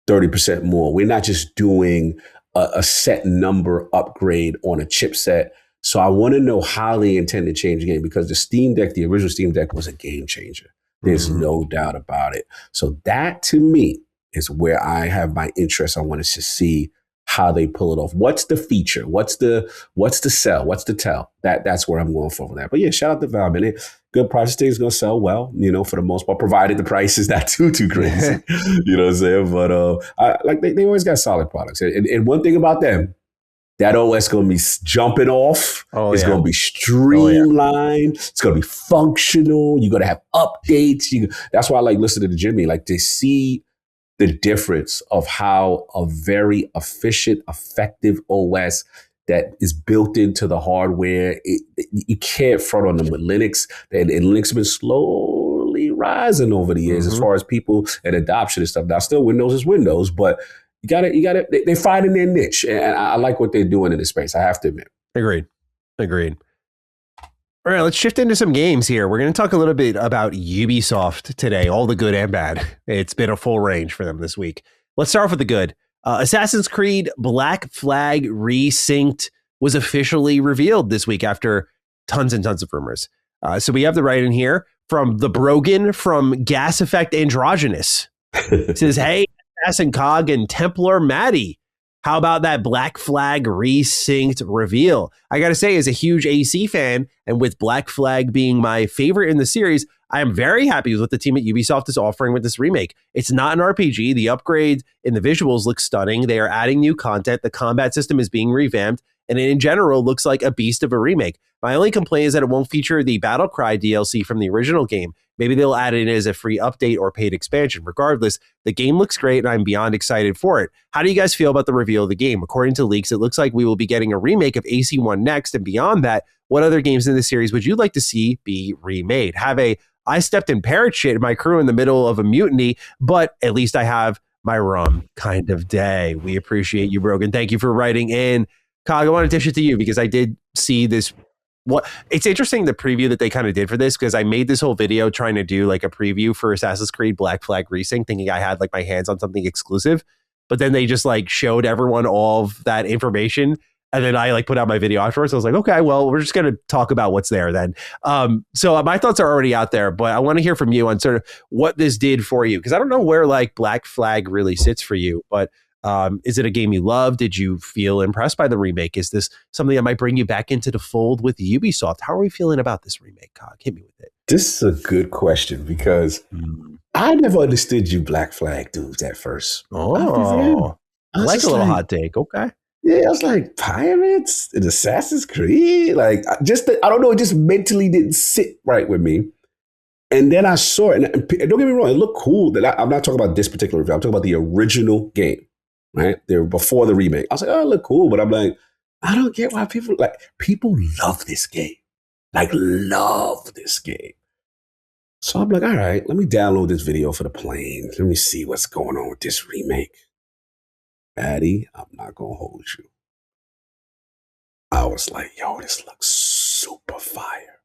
30% more. We're not just doing a set number upgrade on a chipset. So I want to know how they intend to change the game, because the Steam Deck, the original Steam Deck, was a game changer. There's no doubt about it. So that to me is where I have my interest. I want to see how they pull it off. What's the feature? What's the sell? What's the tell? That's where I'm going for that. But yeah, shout out to Valve. And good price thing is going to sell well, for the most part, provided the price is not too crazy. You know what I'm saying? But they always got solid products. And one thing about them, that OS going to be jumping off. It's going to be streamlined. It's going to be functional. You're going to have updates. That's why I like listening to Jimmy, like to see the difference of how a very efficient, effective OS that is built into the hardware. You can't front on them with Linux. And Linux has been slowly rising over the years as far as people and adoption and stuff. Now, still Windows is Windows, but you gotta, they're finding their niche. And I like what they're doing in this space, I have to admit. Agreed. All right, let's shift into some games here. We're going to talk a little bit about Ubisoft today, all the good and bad. It's been a full range for them this week. Let's start off with the good. Assassin's Creed Black Flag Resynced was officially revealed this week after tons and tons of rumors. So we have the write-in here from the Brogan from Gas Effect Androgynous. It says, hey, Assassin Cog and Templar Maddie. How about that Black Flag Resynced reveal? I gotta say, as a huge AC fan, and with Black Flag being my favorite in the series, I am very happy with what the team at Ubisoft is offering with this remake. It's not an RPG. The upgrade in the visuals looks stunning. They are adding new content. The combat system is being revamped, and it in general looks like a beast of a remake. My only complaint is that it won't feature the Battlecry DLC from the original game. Maybe they'll add it as a free update or paid expansion. Regardless, the game looks great, and I'm beyond excited for it. How do you guys feel about the reveal of the game? According to leaks, it looks like we will be getting a remake of AC1 next, and beyond that, what other games in the series would you like to see be remade? I stepped in parrot shit in my crew in the middle of a mutiny, but at least I have my rum kind of day. We appreciate you, Brogan. Thank you for writing in. Cog, I want to dish it to you because I did see this. It's interesting, the preview that they kind of did for this, because I made this whole video trying to do like a preview for Assassin's Creed Black Flag Resynced, thinking I had like my hands on something exclusive, but then they just like showed everyone all of that information, and then I like put out my video afterwards. I was like, okay, well, we're just going to talk about what's there then. So my thoughts are already out there, but I want to hear from you on sort of what this did for you, because I don't know where like Black Flag really sits for you, but is it a game you love? Did you feel impressed by the remake? Is this something that might bring you back into the fold with Ubisoft? How are we feeling about this remake, Cog? Hit me with it. This is a good question because I never understood you Black Flag dudes at first. Oh, I like a little hot take. Okay. Yeah, I was like, pirates in Assassin's Creed? Like, I don't know, it just mentally didn't sit right with me. And then I saw it, and don't get me wrong, it looked cool. I'm not talking about this particular review. I'm talking about the original game, right? They were before the remake. I was like, oh, it looked cool, but I'm like, I don't get why people love this game. Like, love this game. So I'm like, all right, let me download this video for the plane. Let me see what's going on with this remake. Addy, I'm not going to hold you. I was like, yo, this looks super fire.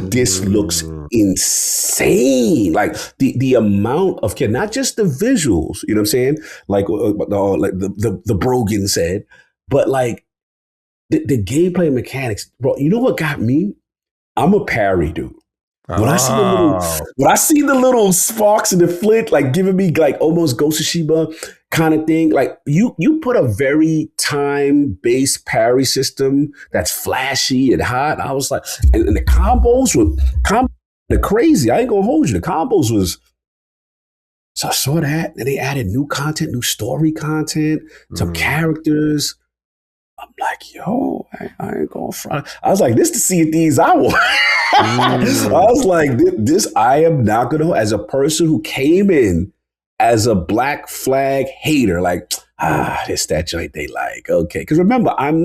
This looks insane. Like the amount of not just the visuals, you know what I'm saying? Like the Brogan said, but like the gameplay mechanics, bro. You know what got me? I'm a parry dude. When I see the little sparks in the flint, like giving me like almost Ghost of Tsushima kind of thing, like you put a very time-based parry system that's flashy and hot. I was like, and the combos were crazy. I ain't gonna hold you. The combos was. So I saw that, and they added new content, new story content, some characters. I'm like, yo, I ain't gonna front. I was like, this the Sea of Thieves I want. I was like, this I am not gonna, as a person who came in as a Black Flag hater, like, this that joint they like, okay. Because remember, I'm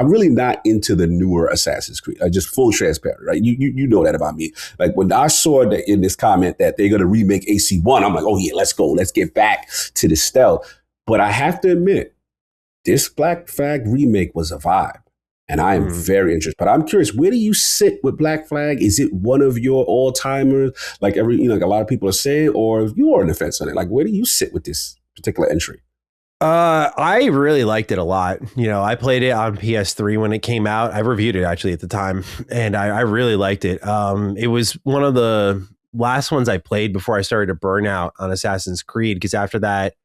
really not into the newer Assassin's Creed. Just full transparent, right? You know that about me. Like when I saw that in this comment that they're gonna remake AC1, I'm like, oh yeah, let's go, let's get back to the stealth. But I have to admit, this Black Flag remake was a vibe, and I am very interested. But I'm curious, where do you sit with Black Flag? Is it one of your all-timers, like like a lot of people are saying, or you are on the fence on it? Like, where do you sit with this particular entry? I really liked it a lot. You know, I played it on PS3 when it came out. I reviewed it actually at the time, and I really liked it. It was one of the last ones I played before I started to burn out on Assassin's Creed, because after that,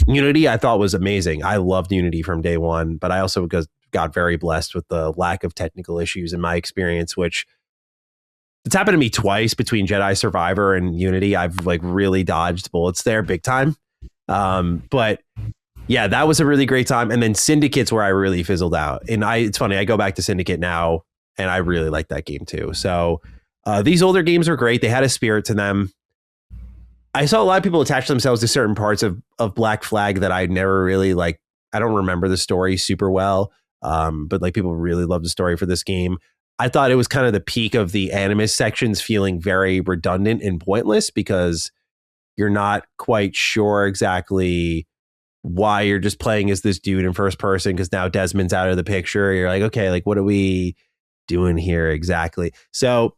Unity I thought was amazing. I loved Unity from day one, but I also got very blessed with the lack of technical issues in my experience, which it's happened to me twice between Jedi Survivor and Unity. I've like really dodged bullets there big time. But yeah, that was a really great time. And then Syndicate's where I really fizzled out. And it's funny, I go back to Syndicate now and I really like that game too. So these older games are great. They had a spirit to them. I saw a lot of people attach themselves to certain parts of Black Flag that I never really like. I don't remember the story super well, but like people really love the story for this game. I thought it was kind of the peak of the Animus sections feeling very redundant and pointless, because you're not quite sure exactly why you're just playing as this dude in first person, because now Desmond's out of the picture. You're like, okay, like what are we doing here exactly? So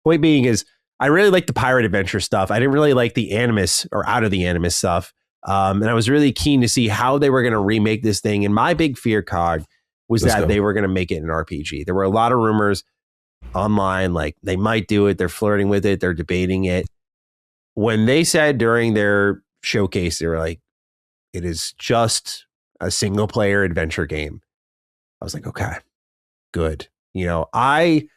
point being is, I really like the pirate adventure stuff. I didn't really like the Animus or out of the Animus stuff. And I was really keen to see how they were going to remake this thing. And my big fear, Cog, was that they were going to make it an RPG. There were a lot of rumors online, like they might do it. They're flirting with it. They're debating it. When they said during their showcase, they were like, It is just a single player adventure game. I was like, okay, good. You know, I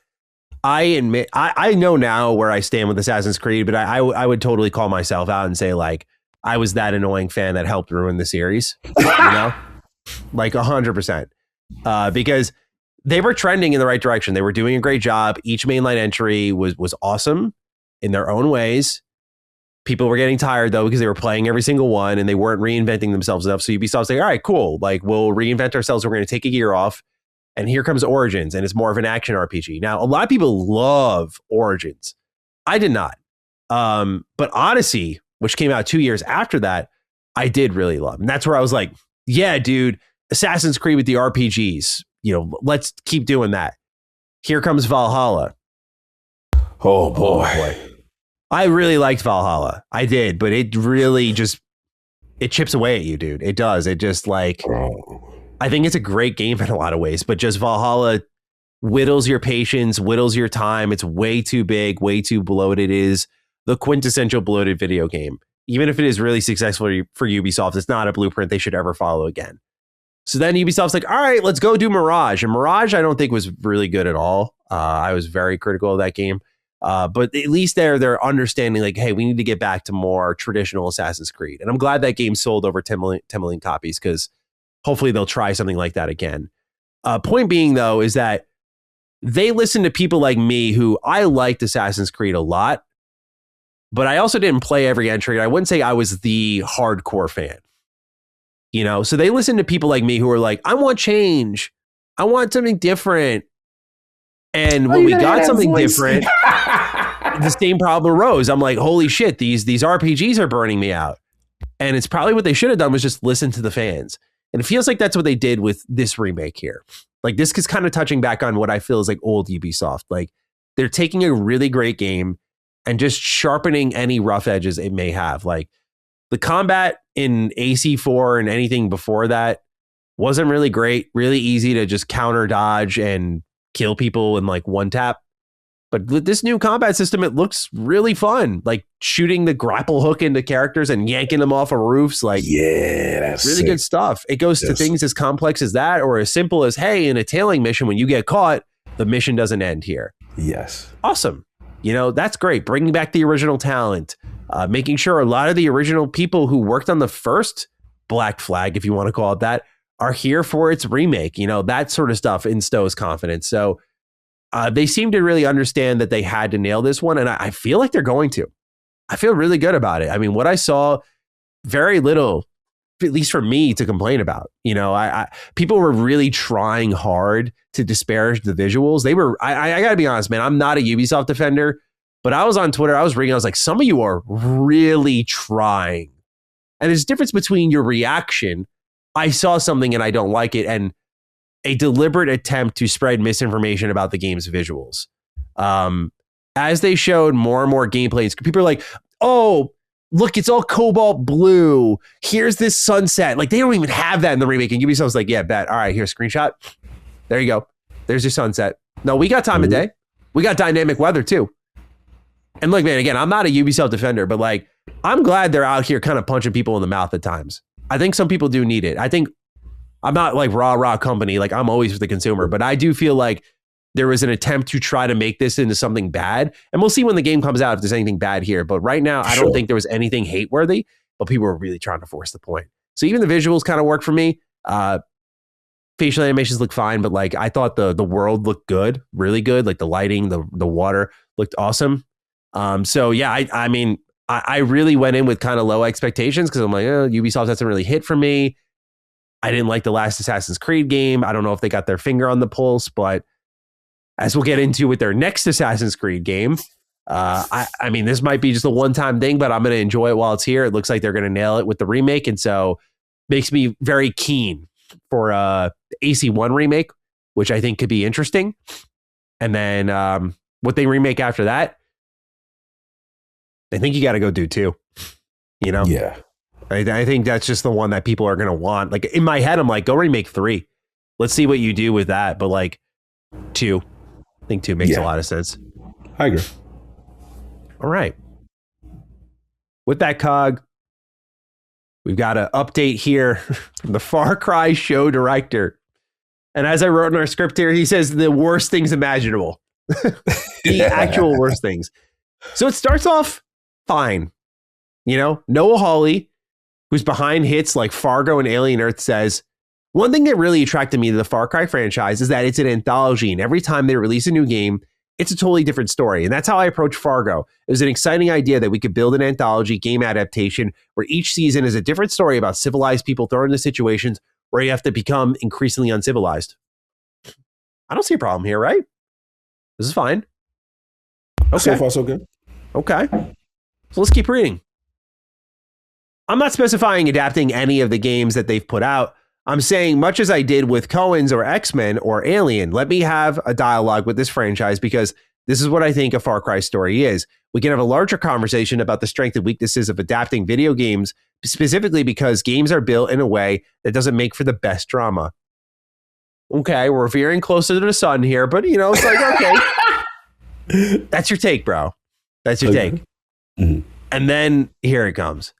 admit, I know now where I stand with Assassin's Creed, but I would totally call myself out and say, like, I was that annoying fan that helped ruin the series, you know, like 100%, because they were trending in the right direction. They were doing a great job. Each mainline entry was awesome in their own ways. People were getting tired, though, because they were playing every single one and they weren't reinventing themselves enough. So Ubisoft's like, all right, cool. Like, we'll reinvent ourselves. We're going to take a year off. And here comes Origins, and it's more of an action RPG. Now, a lot of people love Origins. I did not. But Odyssey, which came out 2 years after that, I did really love. And that's where I was like, yeah, dude, Assassin's Creed with the RPGs. You know, let's keep doing that. Here comes Valhalla. Oh boy. I really liked Valhalla. I did, but it really just, it chips away at you, dude. It does. It just like, I think it's a great game in a lot of ways, but just Valhalla whittles your patience, whittles your time. It's way too big, way too bloated. It is the quintessential bloated video game. Even if it is really successful for Ubisoft, it's not a blueprint they should ever follow again. So then Ubisoft's like, all right, let's go do Mirage. And Mirage, I don't think was really good at all. I was very critical of that game. But at least they're understanding, like, hey, we need to get back to more traditional Assassin's Creed. And I'm glad that game sold over 10 million copies, because hopefully they'll try something like that again. Point being, though, is that they listen to people like me who I liked Assassin's Creed a lot, but I also didn't play every entry. I wouldn't say I was the hardcore fan. You know, so they listen to people like me who are like, I want change. I want something different. And when we got something different, the same problem arose. I'm like, holy shit, these RPGs are burning me out. And it's probably what they should have done was just listen to the fans. And it feels like that's what they did with this remake here. Like, this is kind of touching back on what I feel is like old Ubisoft. Like, they're taking a really great game and just sharpening any rough edges it may have. Like, the combat in AC4 and anything before that wasn't really great. Really easy to just counter dodge and kill people in like one tap. But with this new combat system, it looks really fun. Like shooting the grapple hook into characters and yanking them off of roofs. Like, yeah, that's really sick. good stuff. It goes to things as complex as that, or as simple as, hey, in a tailing mission, when you get caught, the mission doesn't end here. Yes. Awesome. You know, that's great. Bringing back the original talent, making sure a lot of the original people who worked on the first Black Flag, if you want to call it that, are here for its remake. You know, that sort of stuff instills confidence. So they seem to really understand that they had to nail this one. And I feel like they're going to. I feel really good about it. I mean, what I saw, very little, at least for me, to complain about. You know, people were really trying hard to disparage the visuals. They were, I got to be honest, man, I'm not a Ubisoft defender, but I was on Twitter, I was reading, I was like, some of you are really trying. And there's a difference between your reaction, I saw something and I don't like it, and a deliberate attempt to spread misinformation about the game's visuals. As they showed more and more gameplays, people are like, oh, look, it's all cobalt blue. Here's this sunset. Like, they don't even have that in the remake. And Ubisoft's like, yeah, bet. All right, here's a screenshot. There you go. There's your sunset. No, we got time of day. We got dynamic weather too. And look, man, again, I'm not a Ubisoft defender, but like, I'm glad they're out here kind of punching people in the mouth at times. I think some people do need it. I think I'm not like raw company. Like, I'm always for the consumer, but I do feel like there was an attempt to try to make this into something bad. And we'll see when the game comes out if there's anything bad here. But right now, I don't think there was anything hate worthy, but people were really trying to force the point. So even the visuals kind of work for me. Facial animations look fine, but like, I thought the world looked good, really good. Like the lighting, the water looked awesome. So yeah, I mean, I really went in with kind of low expectations because I'm like, Ubisoft hasn't really hit for me. I didn't like the last Assassin's Creed game. I don't know if they got their finger on the pulse, but as we'll get into with their next Assassin's Creed game, I mean, this might be just a one-time thing, but I'm going to enjoy it while it's here. It looks like they're going to nail it with the remake, and so makes me very keen for the AC1 remake, which I think could be interesting. And then what they remake after that, I think you got to go do 2. You know? Yeah. I think that's just the one that people are going to want. Like, in my head, I'm like, go remake 3. Let's see what you do with that. But like 2, I think 2 makes a lot of sense. I agree. All right. With that, Cog, we've got an update here from the Far Cry show director. And as I wrote in our script here, he says the worst things imaginable. The actual worst things. So it starts off fine. You know, Noah Hawley, who's behind hits like Fargo and Alien Earth, says, one thing that really attracted me to the Far Cry franchise is that it's an anthology, and every time they release a new game, it's a totally different story. And that's how I approach Fargo. It was an exciting idea that we could build an anthology game adaptation where each season is a different story about civilized people thrown into situations where you have to become increasingly uncivilized. I don't see a problem here, right? This is fine. Okay. So far, so good. Okay. So let's keep reading. I'm not specifying adapting any of the games that they've put out. I'm saying, much as I did with Cohen's or X-Men or Alien, let me have a dialogue with this franchise because this is what I think a Far Cry story is. We can have a larger conversation about the strengths and weaknesses of adapting video games, specifically because games are built in a way that doesn't make for the best drama. Okay, we're veering closer to the sun here, but you know, it's like, okay. That's your take, bro. That's your take. Mm-hmm. And then here it comes.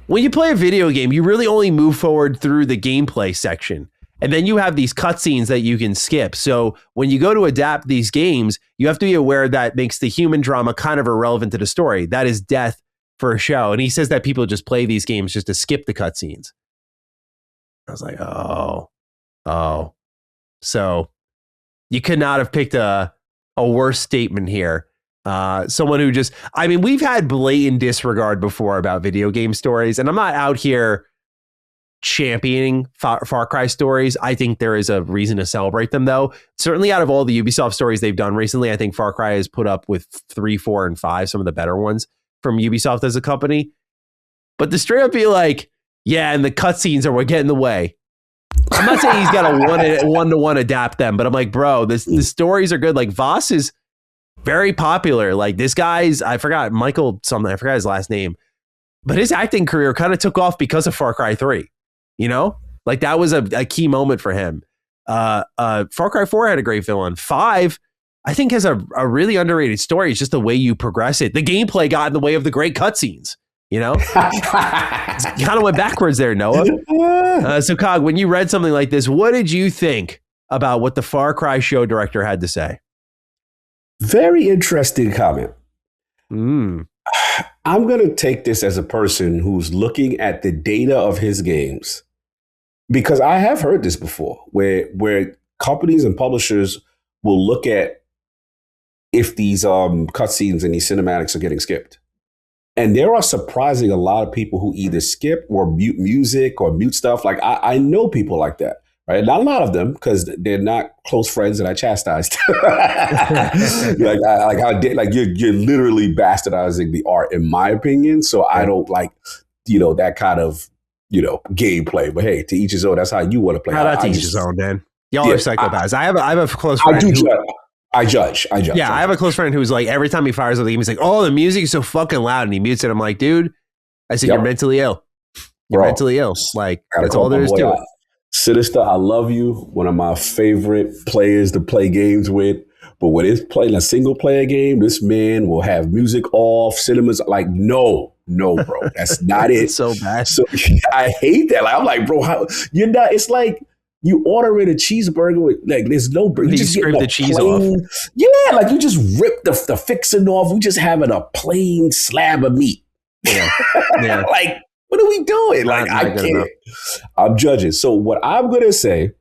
When you play a video game, you really only move forward through the gameplay section. And then you have these cutscenes that you can skip. So when you go to adapt these games, you have to be aware that makes the human drama kind of irrelevant to the story. That is death for a show. And he says that people just play these games just to skip the cutscenes. I was like, oh. So you could not have picked a worse statement here. Someone who just, I mean, we've had blatant disregard before about video game stories, and I'm not out here championing Far Cry stories. I think there is a reason to celebrate them, though. Certainly out of all the Ubisoft stories they've done recently, I think Far Cry has put up with 3, 4, and 5, some of the better ones from Ubisoft as a company. But to straight up be like, yeah, and the cutscenes are what get in the way. I'm not saying he's got a one-to-one adapt them, but I'm like, bro, the stories are good. Like Voss is very popular. Like this guy's, I forgot Michael something. I forgot his last name, but his acting career kind of took off because of Far Cry 3. You know, like that was a key moment for him. Far Cry 4 had a great villain. 5, I think, has a really underrated story. It's just the way you progress it. The gameplay got in the way of the great cutscenes. You know, kind of went backwards there, Noah. So, Cog, when you read something like this, what did you think about what the Far Cry show director had to say? Very interesting comment. I'm going to take this as a person who's looking at the data of his games, because I have heard this before, where companies and publishers will look at if these cutscenes and these cinematics are getting skipped. And there are surprising a lot of people who either skip or mute music or mute stuff. Like I know people like that, right? Not a lot of them because they're not close friends that I chastised. You're literally bastardizing the art, in my opinion. So I don't like, that kind of, gameplay. But hey, to each his own. That's how you want to play. How about to each his own, man? Y'all are psychopaths. I have a close friend. I judge. Yeah, I have a close friend who's like, every time he fires up the game, he's like, oh, the music is so fucking loud, and he mutes it. I'm like, dude, I said, you're mentally ill. You're mentally ill. Like, that's all there is to it. Sinister, I love you. One of my favorite players to play games with. But when it's playing a single player game, this man will have music off, cinemas. Like, no, bro, that's not it. It's so bad. So I hate that. Like, I'm like, bro, how you're not? It's like you ordering a cheeseburger with there's no burger. You just scrape the cheese off. Yeah, like you just rip the fixing off. We just having a plain slab of meat. Yeah. Like, what are we doing? Like, I can't. I'm judging. So what I'm going to say,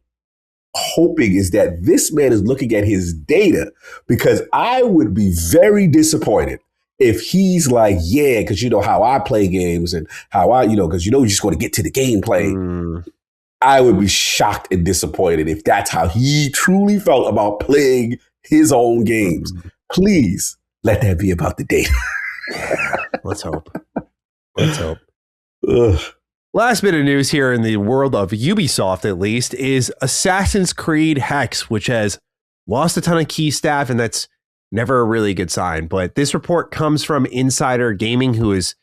hoping, is that this man is looking at his data, because I would be very disappointed if he's like, yeah, because how I play games and how because you're just going to get to the gameplay. I would be shocked and disappointed if that's how he truly felt about playing his own games. Please let that be about the data. Let's hope. Ugh. Last bit of news here in the world of Ubisoft, at least, is Assassin's Creed Hexe, which has lost a ton of key staff, and that's never a really good sign. But this report comes from Insider Gaming, who has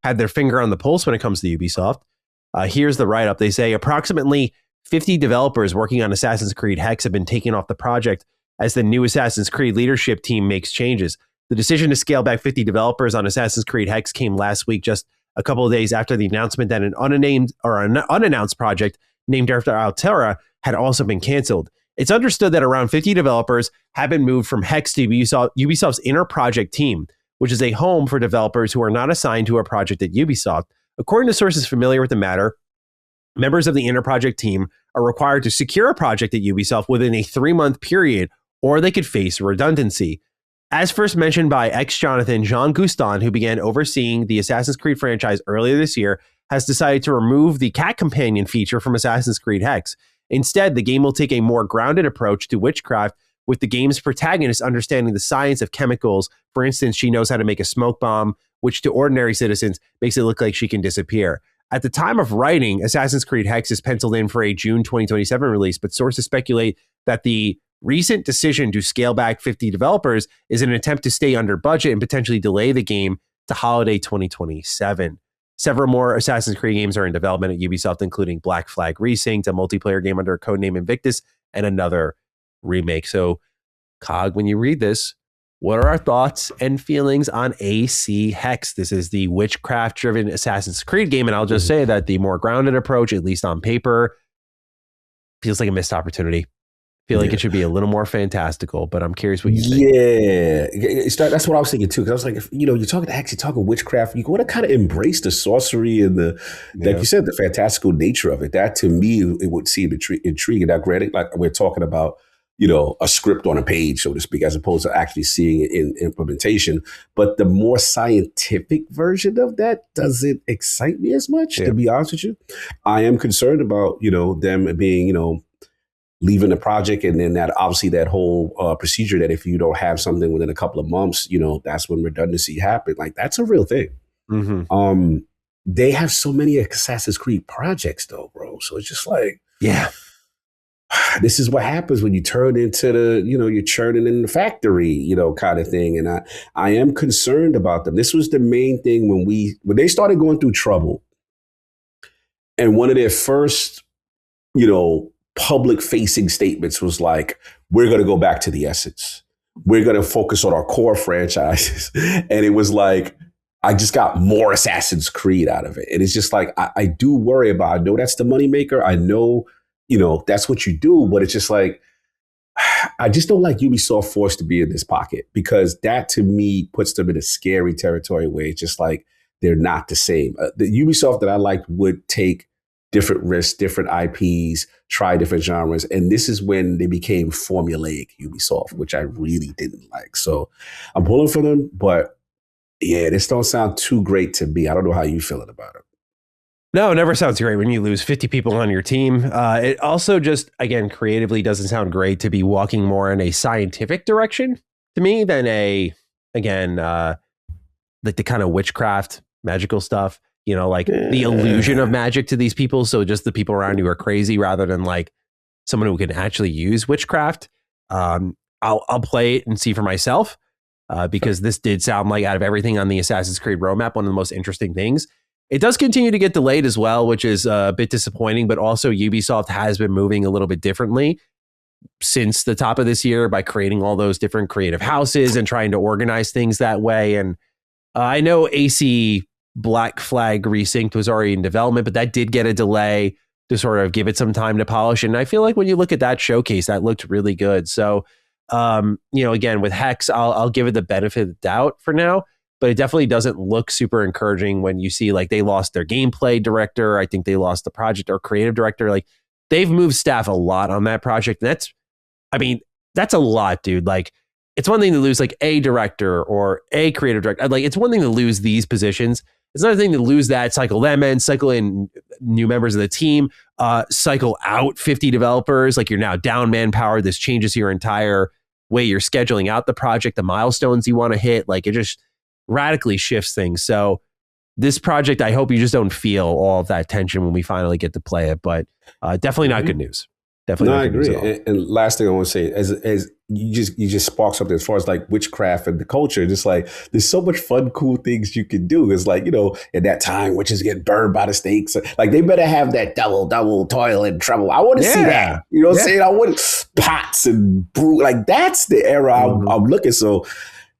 had their finger on the pulse when it comes to Ubisoft. Here's the write-up. They say approximately 50 developers working on Assassin's Creed Hexe have been taken off the project as the new Assassin's Creed leadership team makes changes. The decision to scale back 50 developers on Assassin's Creed Hexe came last week, just a couple of days after the announcement that an unannounced project named after Altera had also been canceled. It's understood that around 50 developers have been moved from Hexe to Ubisoft's inner project team, which is a home for developers who are not assigned to a project at Ubisoft. According to sources familiar with the matter, members of the inner project team are required to secure a project at Ubisoft within a 3-month period, or they could face redundancy. As first mentioned by ex-Jonathan Jean Gustin, who began overseeing the Assassin's Creed franchise earlier this year, has decided to remove the cat companion feature from Assassin's Creed Hexe. Instead, the game will take a more grounded approach to witchcraft, with the game's protagonist understanding the science of chemicals. For instance, she knows how to make a smoke bomb, which to ordinary citizens makes it look like she can disappear. At the time of writing, Assassin's Creed Hexe is penciled in for a June 2027 release, but sources speculate that the recent decision to scale back 50 developers is an attempt to stay under budget and potentially delay the game to holiday 2027. Several more Assassin's Creed games are in development at Ubisoft, including Black Flag Resynced, a multiplayer game under codename Invictus, and another remake. So, Cog, when you read this, what are our thoughts and feelings on AC Hexe? This is the witchcraft-driven Assassin's Creed game, and I'll just say that the more grounded approach, at least on paper, feels like a missed opportunity. Feel like it should be a little more fantastical, but I'm curious what you think. Yeah, that's what I was thinking too. Because I was like, you're talking Hexe, you're talking witchcraft. You want to kind of embrace the sorcery and like you said, the fantastical nature of it. That to me, it would seem intriguing. Now, granted, like we're talking about, a script on a page, so to speak, as opposed to actually seeing it in implementation. But the more scientific version of that doesn't excite me as much, to be honest with you. I am concerned about, them being, leaving the project, and then that obviously that whole procedure that if you don't have something within a couple of months, that's when redundancy happens. Like that's a real thing. Mm-hmm. They have so many Assassin's Creed projects though, bro. So it's just like, this is what happens when you turn into you're churning in the factory, kind of thing. And I am concerned about them. This was the main thing when they started going through trouble, and one of their first, public facing statements was like, we're going to go back to the essence. We're going to focus on our core franchises. And it was like, I just got more Assassin's Creed out of it. And it's just like, I do worry about, I know that's the moneymaker. I know, that's what you do, but it's just like, I just don't like Ubisoft forced to be in this pocket, because that to me puts them in a scary territory where it's just like, they're not the same. The Ubisoft that I liked would take different risks, different IPs, try different genres. And this is when they became formulaic Ubisoft, which I really didn't like. So I'm pulling for them, but yeah, this don't sound too great to me. I don't know how you feeling about it. No, it never sounds great when you lose 50 people on your team. It also just, again, creatively doesn't sound great to be walking more in a scientific direction to me than like the kind of witchcraft, magical stuff. The illusion of magic to these people. So just the people around you are crazy rather than like someone who can actually use witchcraft. I'll play it and see for myself because this did sound like, out of everything on the Assassin's Creed roadmap, one of the most interesting things. It does continue to get delayed as well, which is a bit disappointing, but also Ubisoft has been moving a little bit differently since the top of this year by creating all those different creative houses and trying to organize things that way. And I know AC Black Flag Resynced was already in development, but that did get a delay to sort of give it some time to polish. And I feel like when you look at that showcase, that looked really good. So, again, with Hexe, I'll give it the benefit of the doubt for now, but it definitely doesn't look super encouraging when you see like they lost their gameplay director. I think they lost the project or creative director. Like they've moved staff a lot on that project. And that's a lot, dude. Like, it's one thing to lose like a director or a creative director. Like, it's one thing to lose these positions. It's another thing to lose that, cycle them in, cycle in new members of the team, cycle out 50 developers. Like, you're now down manpower. This changes your entire way you're scheduling out the project, the milestones you want to hit. Like, it just radically shifts things. So this project, I hope you just don't feel all of that tension when we finally get to play it. But definitely not good news. Definitely. No, I agree. And last thing I want to say, as you just spark something as far as like witchcraft and the culture, just like there's so much fun, cool things you can do. It's like, in that time, witches get burned by the stakes. Like they better have that double toil and trouble. I want to see that. What I'm saying? I want pots and brew. Like that's the era I'm looking. So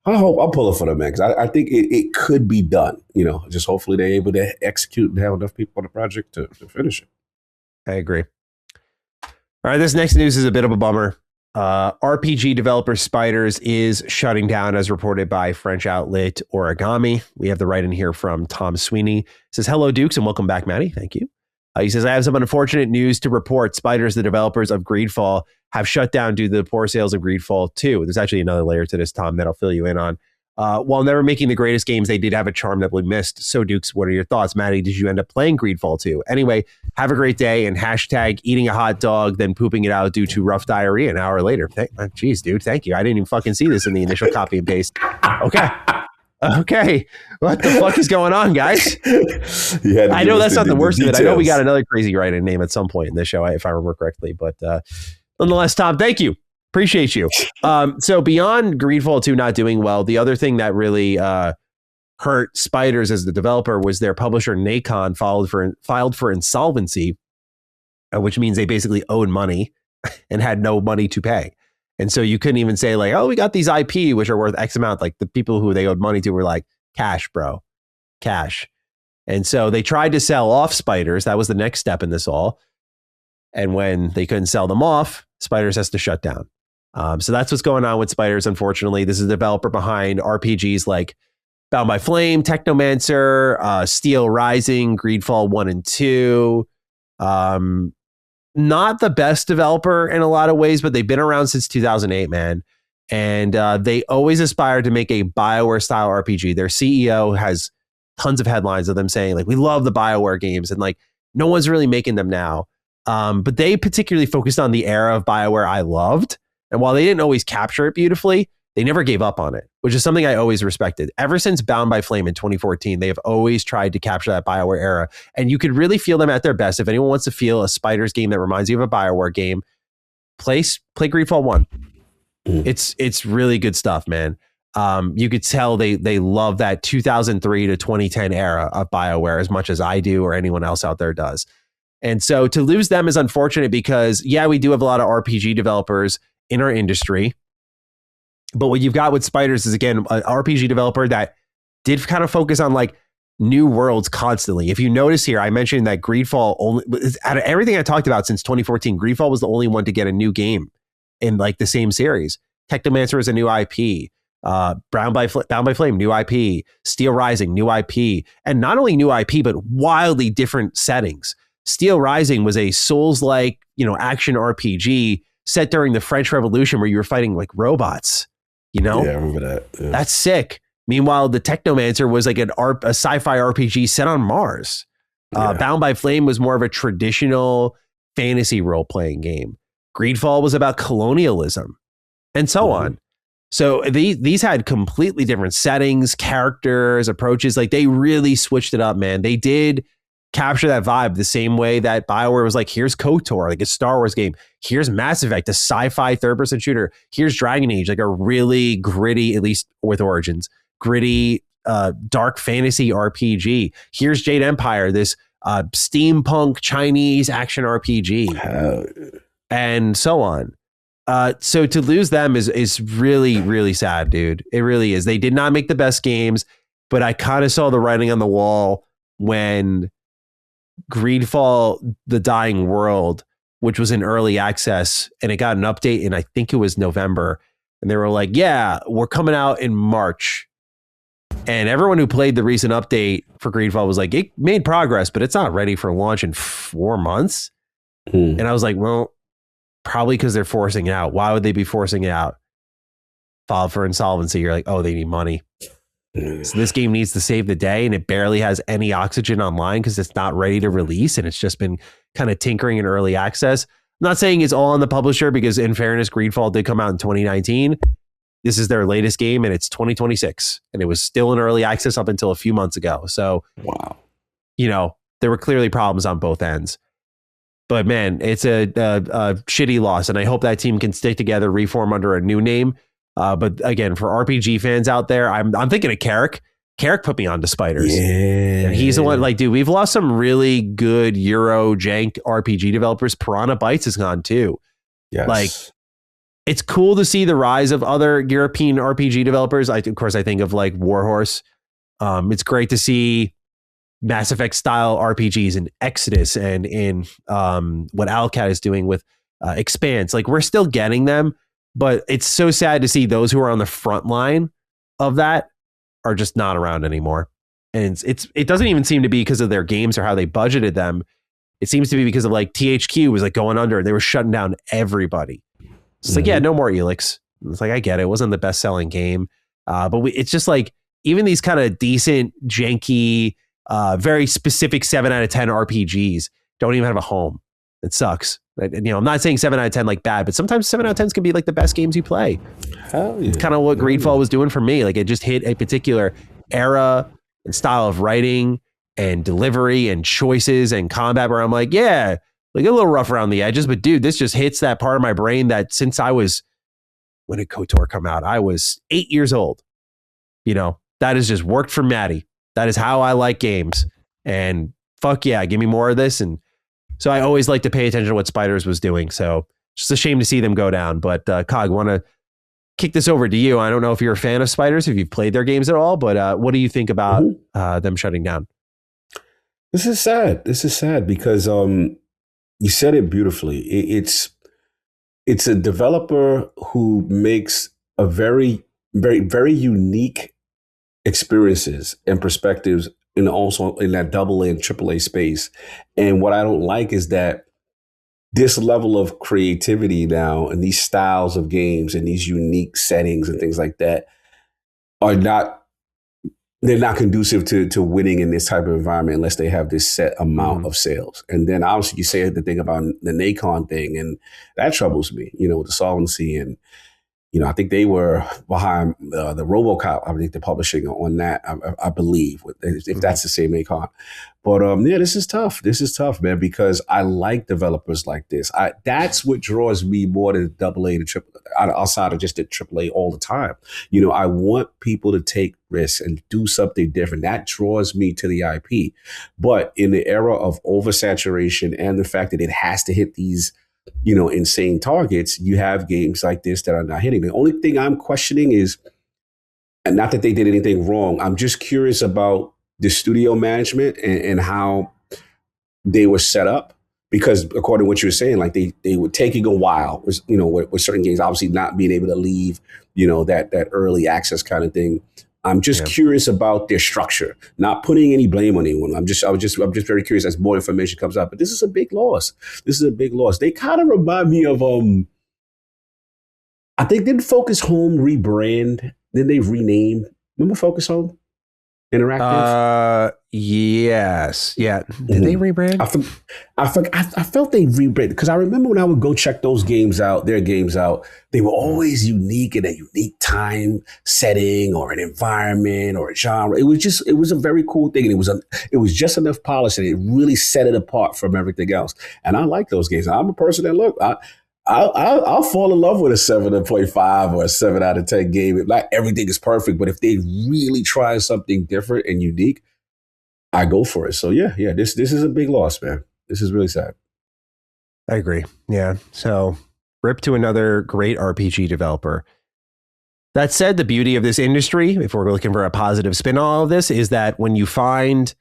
I hope I'm pulling for them, man, because I think it could be done. Just hopefully they're able to execute and have enough people on the project to finish it. I agree. All right, this next news is a bit of a bummer. RPG developer Spiders is shutting down, as reported by French outlet Origami. We have the write in here from Tom Sweeney. It says, "Hello, Dukes, and welcome back, Maddie." Thank you. He says, "I have some unfortunate news to report. Spiders, the developers of Greedfall, have shut down due to the poor sales of Greedfall 2. There's actually another layer to this, Tom, that I'll fill you in on. While never making the greatest games, they did have a charm that we missed. So, Dukes, what are your thoughts? Maddie, did you end up playing Greedfall 2? Anyway, have a great day, and hashtag eating a hot dog, then pooping it out due to rough diarrhea an hour later." Jeez, dude, thank you. I didn't even fucking see this in the initial copy and paste. Okay. What the fuck is going on, guys? I know that's not the worst of it. I know we got another crazy write-in name at some point in this show, if I remember correctly. But nonetheless, Tom, thank you. Appreciate you. So beyond Greedfall 2 not doing well, the other thing that really hurt Spiders as the developer was their publisher Nacon filed for insolvency, which means they basically owed money and had no money to pay. And so you couldn't even say like, oh, we got these IP, which are worth X amount. Like the people who they owed money to were like, cash, bro, cash. And so they tried to sell off Spiders. That was the next step in this all. And when they couldn't sell them off, Spiders has to shut down. So that's what's going on with Spiders, unfortunately. This is the developer behind RPGs like Bound by Flame, Technomancer, Steel Rising, Greedfall 1 and 2. Not the best developer in a lot of ways, but they've been around since 2008, man. And they always aspired to make a BioWare style RPG. Their CEO has tons of headlines of them saying like, we love the BioWare games, and like no one's really making them now. But they particularly focused on the era of BioWare I loved. And while they didn't always capture it beautifully, they never gave up on it, which is something I always respected. Ever since Bound by Flame in 2014, they have always tried to capture that BioWare era. And you could really feel them at their best. If anyone wants to feel a Spiders game that reminds you of a BioWare game, play Greedfall 1. It's really good stuff, man. You could tell they love that 2003 to 2010 era of BioWare as much as I do or anyone else out there does. And so to lose them is unfortunate because, yeah, we do have a lot of RPG developers in our industry. But what you've got with Spiders is, again, an RPG developer that did kind of focus on like new worlds constantly. If you notice here, I mentioned that Greedfall only, out of everything I talked about since 2014, Greedfall was the only one to get a new game in like the same series. Technomancer is a new IP. Bound by Flame, new IP. Steel Rising, new IP. And not only new IP, but wildly different settings. Steel Rising was a Souls-like, action RPG set during the French Revolution where you were fighting like robots. Yeah, I remember that. Yeah. That's sick. Meanwhile, the Technomancer was like a sci-fi RPG set on Mars. Bound by Flame was more of a traditional fantasy role-playing game. Greedfall was about colonialism and so on. So these had completely different settings, characters, approaches. Like they really switched it up, man. They did capture that vibe the same way that BioWare was like, here's KOTOR, like a Star Wars game. Here's Mass Effect, a sci-fi third-person shooter. Here's Dragon Age, like a really gritty, at least with Origins, gritty, dark fantasy RPG. Here's Jade Empire, this steampunk Chinese action RPG, and so on. So to lose them is really, really sad, dude. It really is. They did not make the best games, but I kind of saw the writing on the wall when Greedfall, The Dying World, which was in early access, and it got an update in, I think it was November. And they were like, yeah, we're coming out in March. And everyone who played the recent update for Greedfall was like, it made progress, but it's not ready for launch in 4 months. And I was like, well, probably because they're forcing it out. Why would they be forcing it out? Filed for insolvency. You're like, oh, they need money. So this game needs to save the day, and it barely has any oxygen online because it's not ready to release, and it's just been kind of tinkering in early access. I'm not saying it's all on the publisher because, in fairness, Greedfall did come out in 2019. This is their latest game, and it's 2026, and it was still in early access up until a few months ago. So, wow, there were clearly problems on both ends. But man, it's a shitty loss, and I hope that team can stick together, reform under a new name. But again, for RPG fans out there, I'm thinking of Carrick. Carrick put me on to Spiders. Yeah. And he's the one, like, dude, we've lost some really good Euro jank RPG developers. Piranha Bytes is gone too. Yes. Like, it's cool to see the rise of other European RPG developers. Of course, I think of like Warhorse. It's great to see Mass Effect style RPGs in Exodus and in what Alcat is doing with Expanse. Like, we're still getting them, but it's so sad to see those who are on the front line of that are just not around anymore. And it doesn't even seem to be because of their games or how they budgeted them. It seems to be because of like THQ was like going under and they were shutting down everybody. It's like, yeah, no more Helix. It's like, I get it. It wasn't the best selling game. But it's just like, even these kind of decent, janky, very specific 7 out of 10 RPGs don't even have a home. It sucks. And, I'm not saying 7 out of 10 like bad, but sometimes 7 out of 10s can be like the best games you play. Hell yeah. It's kind of what Greedfall was doing for me. Like, it just hit a particular era and style of writing and delivery and choices and combat where I'm like, yeah, like a little rough around the edges, but dude, this just hits that part of my brain that since when did KOTOR come out? I was 8 years old. That has just worked for Maddie. That is how I like games. And fuck yeah, give me more of this. And so I always like to pay attention to what Spiders was doing. So just a shame to see them go down. But Cog, want to kick this over to you. I don't know if you're a fan of Spiders, if you've played their games at all, but what do you think about them shutting down? This is sad. This is sad because you said it beautifully. It's a developer who makes a very, very, very unique experiences and perspectives, and also in that AA and AAA space. And what I don't like is that this level of creativity now and these styles of games and these unique settings and things like that they're not conducive to winning in this type of environment unless they have this set amount of sales. And then obviously you say the thing about the Nacon thing, and that troubles me, with the solvency. And, I think they were behind the RoboCop. I think they're publishing on that, I believe, if that's the same Nacon. But yeah, this is tough. This is tough, man, because I like developers like this. That's what draws me more to AA to triple, outside of just the AAA all the time. I want people to take risks and do something different. That draws me to the IP. But in the era of oversaturation and the fact that it has to hit these insane targets, you have games like this that are not hitting. The only thing I'm questioning is, and not that they did anything wrong, I'm just curious about the studio management and how they were set up. Because according to what you were saying, like they were taking a while, with certain games, obviously not being able to leave, that early access kind of thing. I'm just curious about their structure, not putting any blame on anyone. I'm just very curious as more information comes out. But this is a big loss. This is a big loss. They kind of remind me of, I think, didn't Focus Home rebrand? Did they rename? Remember Focus Home Interactive? Yes. Yeah. Did they rebrand? I felt they rebranded because I remember when I would go check their games out, they were always unique in a unique time setting or an environment or a genre. It was a very cool thing. And it was just enough polish and it really set it apart from everything else. And I like those games. I'm a person that I'll fall in love with a 7.5 or a 7 out of 10 game. Not everything is perfect, but if they really try something different and unique, I go for it. So yeah, this is a big loss, man. This is really sad. I agree. Yeah. So rip to another great RPG developer. That said, the beauty of this industry, if we're looking for a positive spin on all of this, is that when you find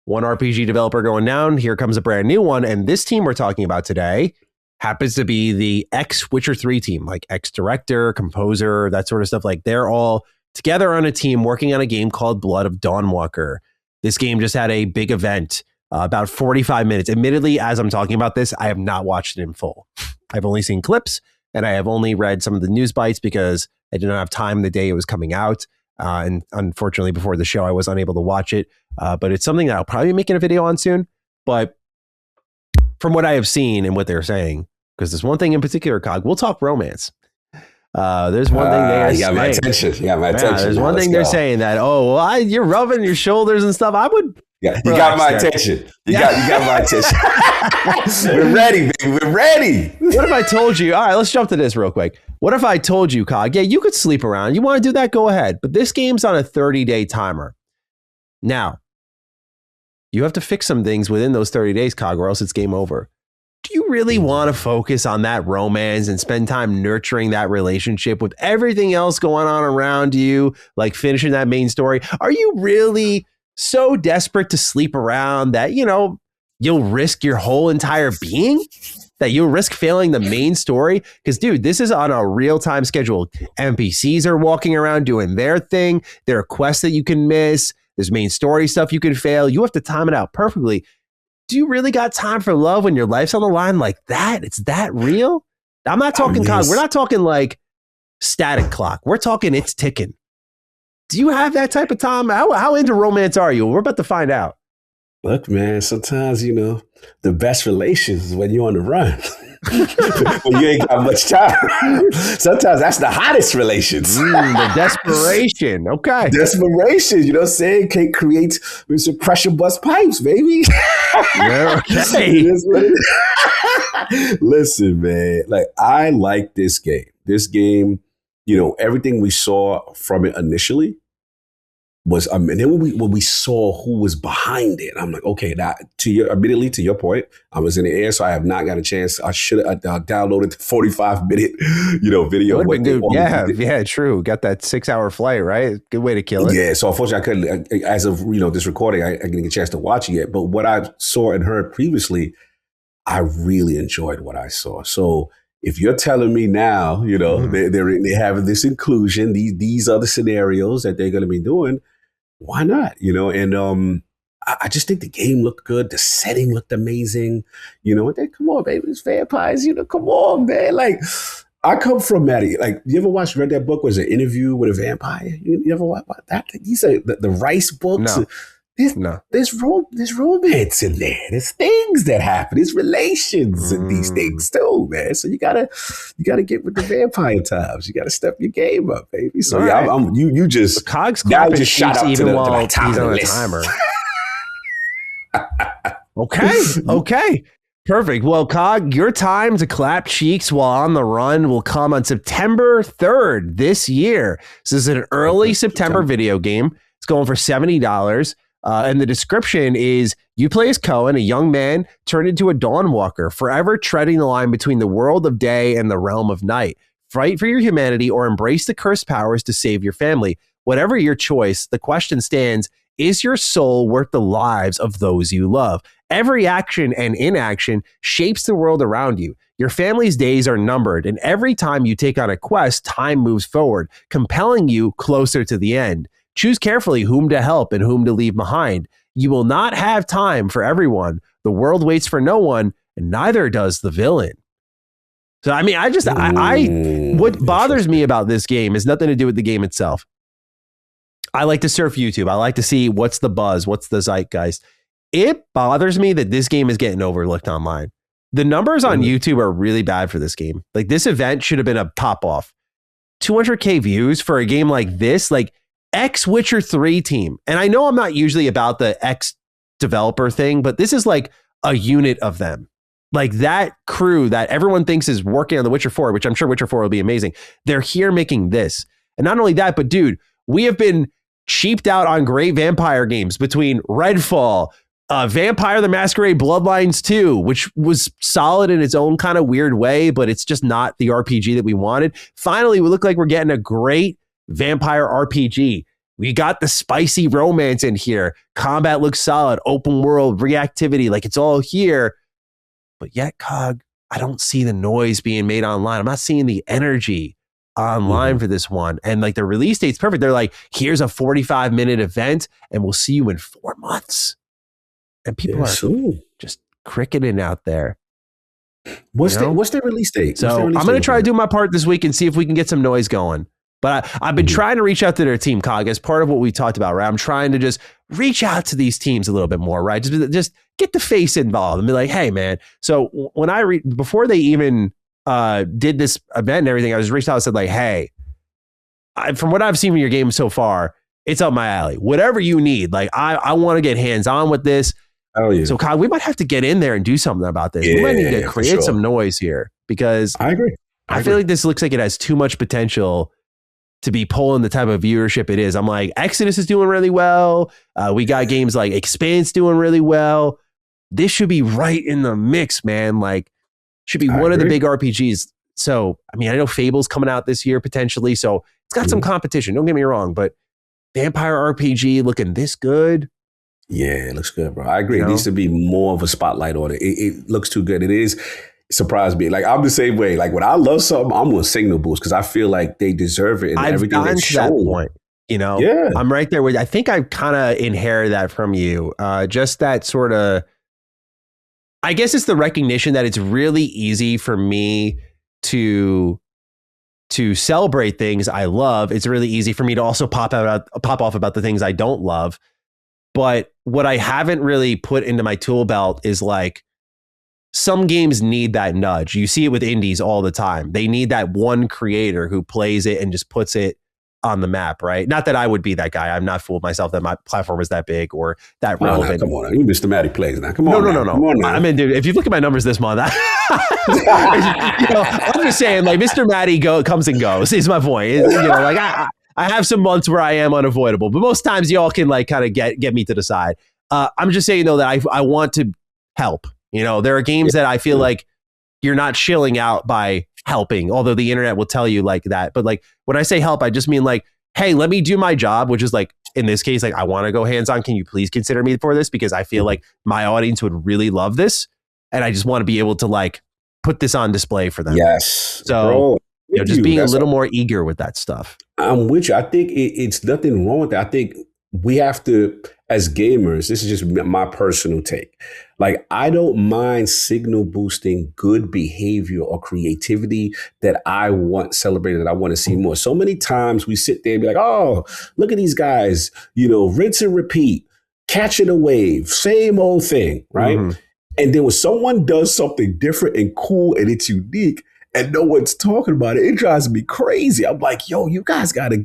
one RPG developer going down, here comes a brand new one. And this team we're talking about today happens to be the ex-Witcher 3 team, like ex-director, composer, that sort of stuff. Like, they're all together on a team working on a game called Blood of Dawnwalker. This game just had a big event, about 45 minutes. Admittedly, as I'm talking about this, I have not watched it in full. I've only seen clips, and I have only read some of the news bites because I did not have time the day it was coming out. And unfortunately, before the show, I was unable to watch it. But it's something that I'll probably be making a video on soon. But from what I have seen and what they're saying, because there's one thing in particular, Cog, we'll talk romance. There's one thing they're saying. You got my attention. There's one thing they're saying that, you're rubbing your shoulders and stuff. I would. Yeah, you got my attention. You got my attention. We're ready, baby. We're ready. What if I told you? All right, let's jump to this real quick. What if I told you, Cog, yeah, you could sleep around. You want to do that? Go ahead. But this game's on a 30-day timer. Now, you have to fix some things within those 30 days, Cog, or else it's game over. do you really want to focus on that romance and spend time nurturing that relationship with everything else going on around you, like finishing that main story? Are you really so desperate to sleep around that, you know, you'll risk your whole entire being? That you'll risk failing the main story? Because, dude, this is on a real-time schedule. NPCs are walking around doing their thing. There are quests that you can miss. There's main story stuff you can fail. You have to time it out perfectly. Do you really got time for love when your life's on the line like that? It's that real? I'm not talking, we're not talking like static clock. We're talking it's ticking. Do you have that type of time? How into romance are you? We're about to find out. Look, man, sometimes, you know, the best relations is when you're on the run. When you ain't got much time. Sometimes that's the hottest relations. The desperation. Okay. Desperation, you know what I'm saying? Can't create with some pressure bust pipes, baby. Yeah, okay. Listen, man, like I like this game. This game, you know, everything we saw from it initially was, and then when we saw who was behind it, I'm like, okay, now immediately to your point, I was in the air, so I have not got a chance. I should have downloaded the 45-minute, you know, video. Yeah, true. Got that 6-hour flight, right? Good way to kill it. Yeah, so unfortunately, I couldn't. As of this recording, I didn't get a chance to watch it yet. But what I saw and heard previously, I really enjoyed what I saw. So if you're telling me now, you know, they're having this inclusion, these are the scenarios that they're going to be doing, why not? You know, and I just think the game looked good. The setting looked amazing. You know, and come on, baby, it's vampires. You know, come on, man. Like, I come from Maddie. Like, you ever read that book? Was an interview with a vampire? You ever watch that? These are the Rice books. No. There's romance in there. There's things that happen. There's relations in these things too, man. So you gotta get with the vampire times. You gotta step your game up, baby. So yeah, right. You just Cogs clapping just shot up even while he's on a timer. Okay. Perfect. Well, Cog, your time to clap cheeks while on the run will come on September 3rd this year. So this is an early September video game. It's going for $70. And the description is, you play as Cohen, a young man turned into a Dawnwalker, forever treading the line between the world of day and the realm of night. Fight for your humanity or embrace the cursed powers to save your family. Whatever your choice, the question stands, is your soul worth the lives of those you love? Every action and inaction shapes the world around you. Your family's days are numbered, and every time you take on a quest, time moves forward, compelling you closer to the end. Choose carefully whom to help and whom to leave behind. You will not have time for everyone. The world waits for no one, and neither does the villain. So, I mean, what bothers me about this game is nothing to do with the game itself. I like to surf YouTube. I like to see what's the buzz, what's the zeitgeist. It bothers me that this game is getting overlooked online. The numbers on YouTube are really bad for this game. Like, this event should have been a pop off. 200K views for a game like this, like, Witcher 3 team. And I know I'm not usually about the X developer thing, but this is like a unit of them. Like that crew that everyone thinks is working on the Witcher 4, which I'm sure Witcher 4 will be amazing. They're here making this. And not only that, but dude, we have been cheaped out on great vampire games between Redfall, Vampire the Masquerade Bloodlines 2, which was solid in its own kind of weird way, but it's just not the RPG that we wanted. Finally, we look like we're getting a great vampire RPG. We got the spicy romance in here. Combat looks solid. Open world reactivity, like it's all here. But yet, Cog, I don't see the noise being made online. I'm not seeing the energy online for this one. And like the release date's perfect. They're like, here's a 45-minute event, and we'll see you in 4 months. And people are just cricketing out there. What's their release date? So I'm going to try to do my part this week and see if we can get some noise going. But I've been trying to reach out to their team, Cog, as part of what we talked about, right? I'm trying to just reach out to these teams a little bit more, right? Just get the face involved and be like, hey, man. So when before they even did this event and everything, I was reached out and said like, hey, from what I've seen in your game so far, it's up my alley. Whatever you need, like I want to get hands on with this. Oh, yeah. So, Cog, we might have to get in there and do something about this. We might need to create some noise here because I agree. I feel like this looks like it has too much potential to be pulling the type of viewership it is. I'm like, Exodus is doing really well. We got games like Expanse doing really well. this should be right in the mix, man. Like, should be I one of the agree. big RPGs. So, I mean, I know Fable's coming out this year potentially, so it's got some competition. Don't get me wrong, but Vampire RPG looking this good. Yeah, it looks good, bro. I agree. You It know? needs to be more of a spotlight on it. It looks too good. It is surprised me. Like I'm the same way. Like when I love something, I'm gonna signal boost because I feel like they deserve it and I've everything gotten that's to that shown. point. You know, Yeah. I'm right there with. I think I kind of inherited that from you. Just that sort of. I guess it's the recognition that it's really easy for me to celebrate things I love. It's really easy for me to also pop off about the things I don't love. But what I haven't really put into my tool belt is like some games need that nudge. You see it with indies all the time. They need that one creator who plays it and just puts it on the map, right? Not that I would be that guy. I'm not fooled myself that my platform is that big or that relevant. No, come on, you Mr. Matty plays now. Come No. on, Come on now. I mean, dude, if you look at my numbers this month, I'm just saying, like Mr. Matty comes and goes. Is my point. Like I have some months where I am unavoidable, but most times y'all can like kind of get me to the side. I'm just saying though that I want to help. There are games that I feel like you're not shilling out by helping, although the internet will tell you like that. But like when I say help, I just mean like, hey, let me do my job, which is like in this case, like I want to go hands-on. Can you please consider me for this? Because I feel like my audience would really love this. And I just want to be able to like put this on display for them. Yes. So, bro, just being a little more eager with that stuff. I'm with you. I think it's nothing wrong with that. I think we have to, as gamers, this is just my personal take. Like, I don't mind signal boosting good behavior or creativity that I want celebrated, that I want to see more. So many times we sit there and be like, oh, look at these guys, rinse and repeat, catching a wave, same old thing, right? Mm-hmm. And then when someone does something different and cool and it's unique, and no one's talking about it, it drives me crazy. I'm like, yo, you guys got to,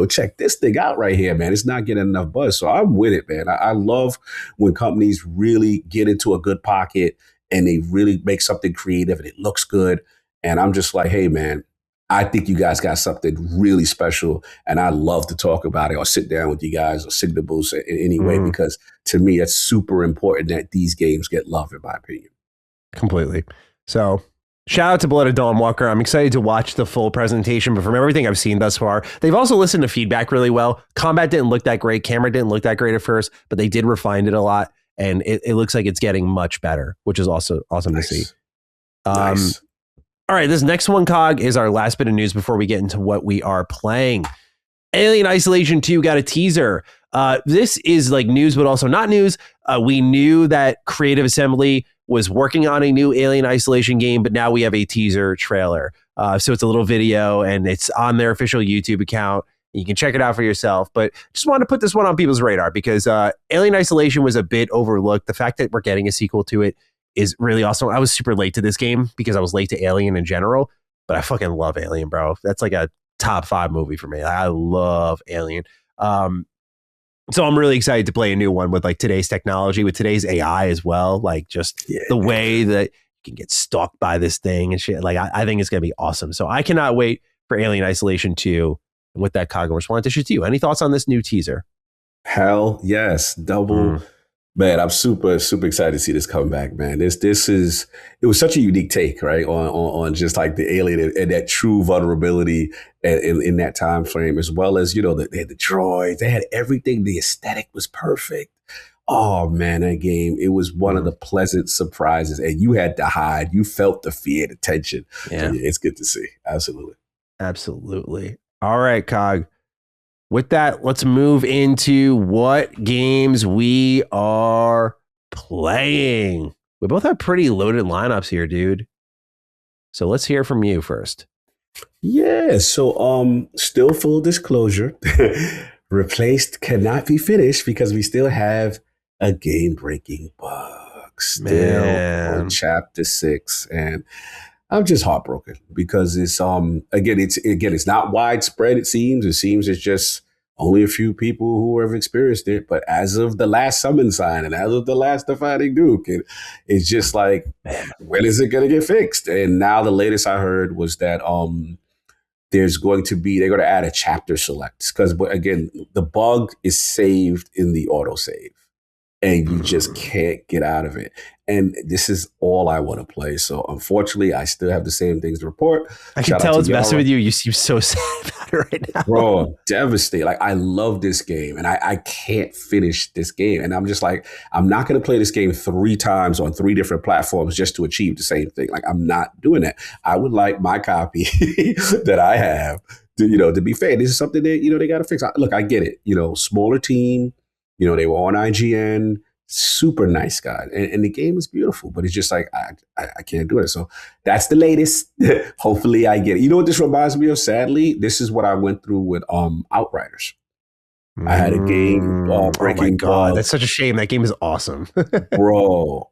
check this thing out right here, man. It's not getting enough buzz. So I'm with it, man. I love when companies really get into a good pocket and they really make something creative and it looks good. And I'm just like, hey, man, I think you guys got something really special. And I love to talk about it or sit down with you guys or signal boost in any way, because to me, it's super important that these games get love, in my opinion. Completely. So shout out to Blood of Dawnwalker. I'm excited to watch the full presentation, but from everything I've seen thus far, they've also listened to feedback really well. Combat didn't look that great. Camera didn't look that great at first, but they did refine it a lot. And it looks like it's getting much better, which is also awesome to see. Nice. All right, this next one, Cog, is our last bit of news before we get into what we are playing. Alien Isolation 2 got a teaser. This is like news, but also not news. We knew that Creative Assembly was working on a new Alien Isolation game, but now we have a teaser trailer. So it's a little video and it's on their official YouTube account. You can check it out for yourself, but just wanted to put this one on people's radar because Alien Isolation was a bit overlooked. The fact that we're getting a sequel to it is really awesome. I was super late to this game because I was late to Alien in general, but I fucking love Alien, bro. That's like a top 5 movie for me. I love Alien. So I'm really excited to play a new one with like today's technology, with today's AI as well. Like just the way that you can get stalked by this thing and shit. Like I think it's going to be awesome. So I cannot wait for Alien Isolation 2. And with that, Cog, I just wanted to shoot to you. Any thoughts on this new teaser? Hell yes. Double. Man, I'm super, super excited to see this come back, man. It was such a unique take, right? On just like the alien and that true vulnerability in that time frame, as well as, they had the droids, they had everything. The aesthetic was perfect. Oh man, that game, it was one of the pleasant surprises, and you had to hide. You felt the fear, the tension. Yeah. So, it's good to see. Absolutely. All right, Cog. With that, let's move into what games we are playing. We both have pretty loaded lineups here, dude. So let's hear from you first. Yeah, so still full disclosure. Replaced cannot be finished because we still have a game-breaking bug still on chapter 6, and I'm just heartbroken because it's it's not widespread. It seems it's just only a few people who have experienced it. But as of the last summon sign and as of the last defining Duke, it's just like, man, when is it going to get fixed? And now the latest I heard was that they're going to add a chapter select because again, the bug is saved in the autosave. and you just can't get out of it. And this is all I want to play. So unfortunately, I still have the same things to report. I can tell it's messing with you. You seem so sad about it right now. Bro, I'm devastated. Like, I love this game and I can't finish this game. And I'm just like, I'm not going to play this game 3 times on 3 different platforms just to achieve the same thing. Like, I'm not doing that. I would like my copy that I have to be fair. This is something that, they got to fix. Look, I get it. Smaller team, they were on IGN. Super nice guy, and the game is beautiful, but it's just like I can't do it. So that's the latest. Hopefully, I get it. You know what this reminds me of? Sadly, this is what I went through with Outriders. I had a game breaking. Oh my God, that's such a shame. That game is awesome, bro.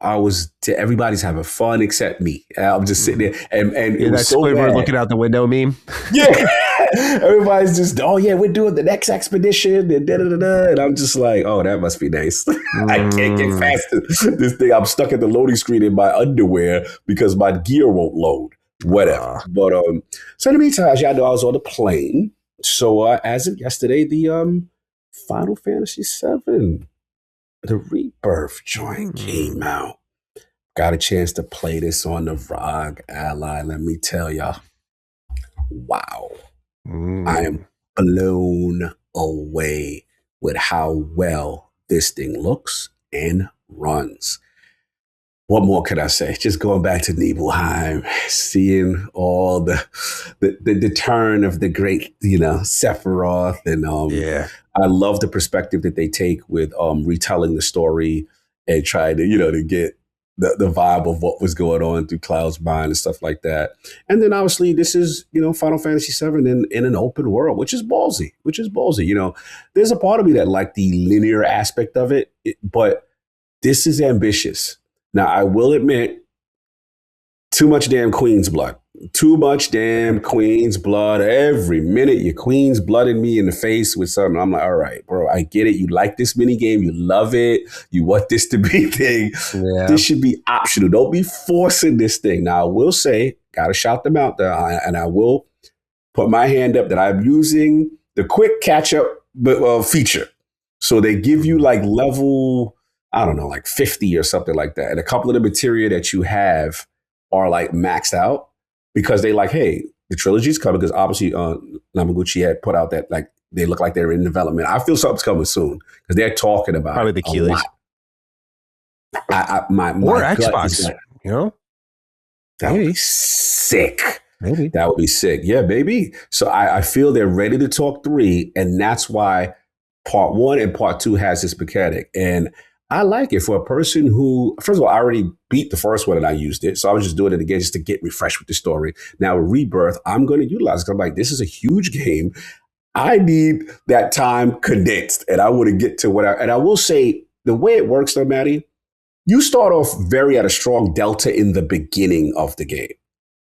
Everybody's having fun except me. I'm just sitting there, and it was so Squidward looking out the window meme. Yeah. Everybody's just, oh yeah, we're doing the next expedition and and I'm just like, oh, that must be nice. I can't get past this thing. I'm stuck at the loading screen in my underwear because my gear won't load. Whatever. But so in the meantime, as y'all know, I was on the plane. So as of yesterday, the Final Fantasy VII, the Rebirth joint came out. Got a chance to play this on the ROG Ally. Let me tell y'all, wow. I am blown away with how well this thing looks and runs. What more could I say? Just going back to Nibelheim, seeing all the turn of the great, Sephiroth, and I love the perspective that they take with retelling the story and trying to get the vibe of what was going on through Cloud's mind and stuff like that. And then obviously this is, Final Fantasy VII in an open world, which is ballsy. There's a part of me that liked the linear aspect of it, but this is ambitious. Now, I will admit, too much damn Queen's blood. Too much damn Queen's blood. Every minute, your Queen's blooding me in the face with something. I'm like, all right, bro, I get it. You like this mini game. You love it. You want this to be a thing. Yeah. This should be optional. Don't be forcing this thing. Now, I will say, got to shout them out there, and I will put my hand up that I'm using the quick catch-up feature. So they give you like level, I don't know, like 50 or something like that. And a couple of the material that you have are like maxed out. Because they like, hey, the trilogy's coming, because obviously Namaguchi had put out that like they look like they're in development. I feel something's coming soon because they're talking about probably the Keelys. My or Xbox, like, that would be sick. Maybe that would be sick. Yeah, baby. So I feel they're ready to talk 3, and that's why part 1 and part 2 has this mechanic. And I like it for a person who, first of all, I already beat the first one and I used it. So I was just doing it again just to get refreshed with the story. Now, with Rebirth, I'm going to utilize it because I'm like, this is a huge game. I need that time condensed, and I want to get to and I will say, the way it works though, Maddie, you start off at a strong delta in the beginning of the game.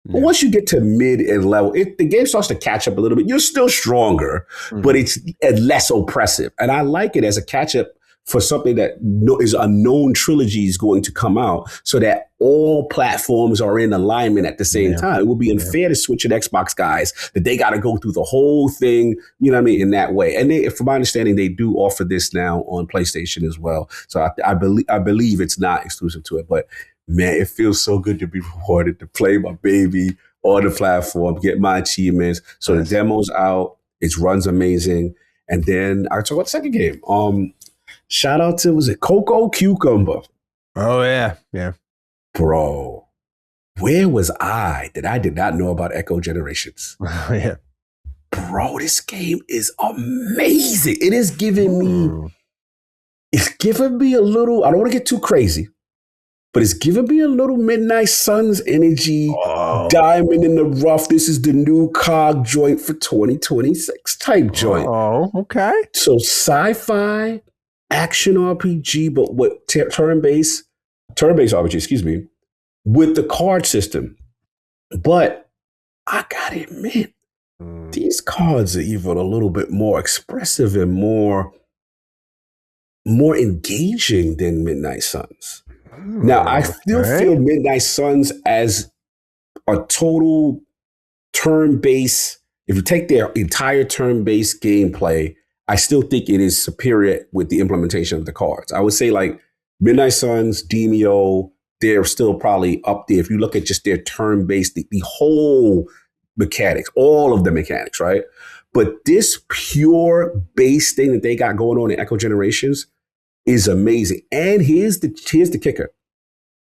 Yeah. But once you get to mid and level, the game starts to catch up a little bit. You're still stronger, but it's less oppressive. And I like it as a catch up for something that is a known trilogy is going to come out, so that all platforms are in alignment at the same time. It would be unfair to switch at Xbox guys that they got to go through the whole thing, in that way. And from my understanding, they do offer this now on PlayStation as well. So I believe it's not exclusive to it, but man, it feels so good to be rewarded, to play my baby on the platform, get my achievements. So the demo's out, it runs amazing. And then I talk about the second game. Shout out to, was it Coco Cucumber? Oh, yeah. Yeah. Bro, where was I that I did not know about Echo Generations? Oh, yeah. Bro, this game is amazing. It is giving me a little, I don't want to get too crazy, but it's giving me a little Midnight Suns energy, diamond in the rough. This is the new COG joint for 2026 type joint. Oh, okay. So sci-fi, action RPG, but with turn-based RPG, with the card system. But I gotta admit, these cards are even a little bit more expressive and more engaging than Midnight Suns. Now, I still feel Midnight Suns as a total turn-based, if you take their entire turn-based gameplay, I still think it is superior with the implementation of the cards. I would say like Midnight Suns, Demio, they're still probably up there. If you look at just their turn-based, the whole mechanics, all of the mechanics, right? But this pure base thing that they got going on in Echo Generations is amazing. And here's the kicker.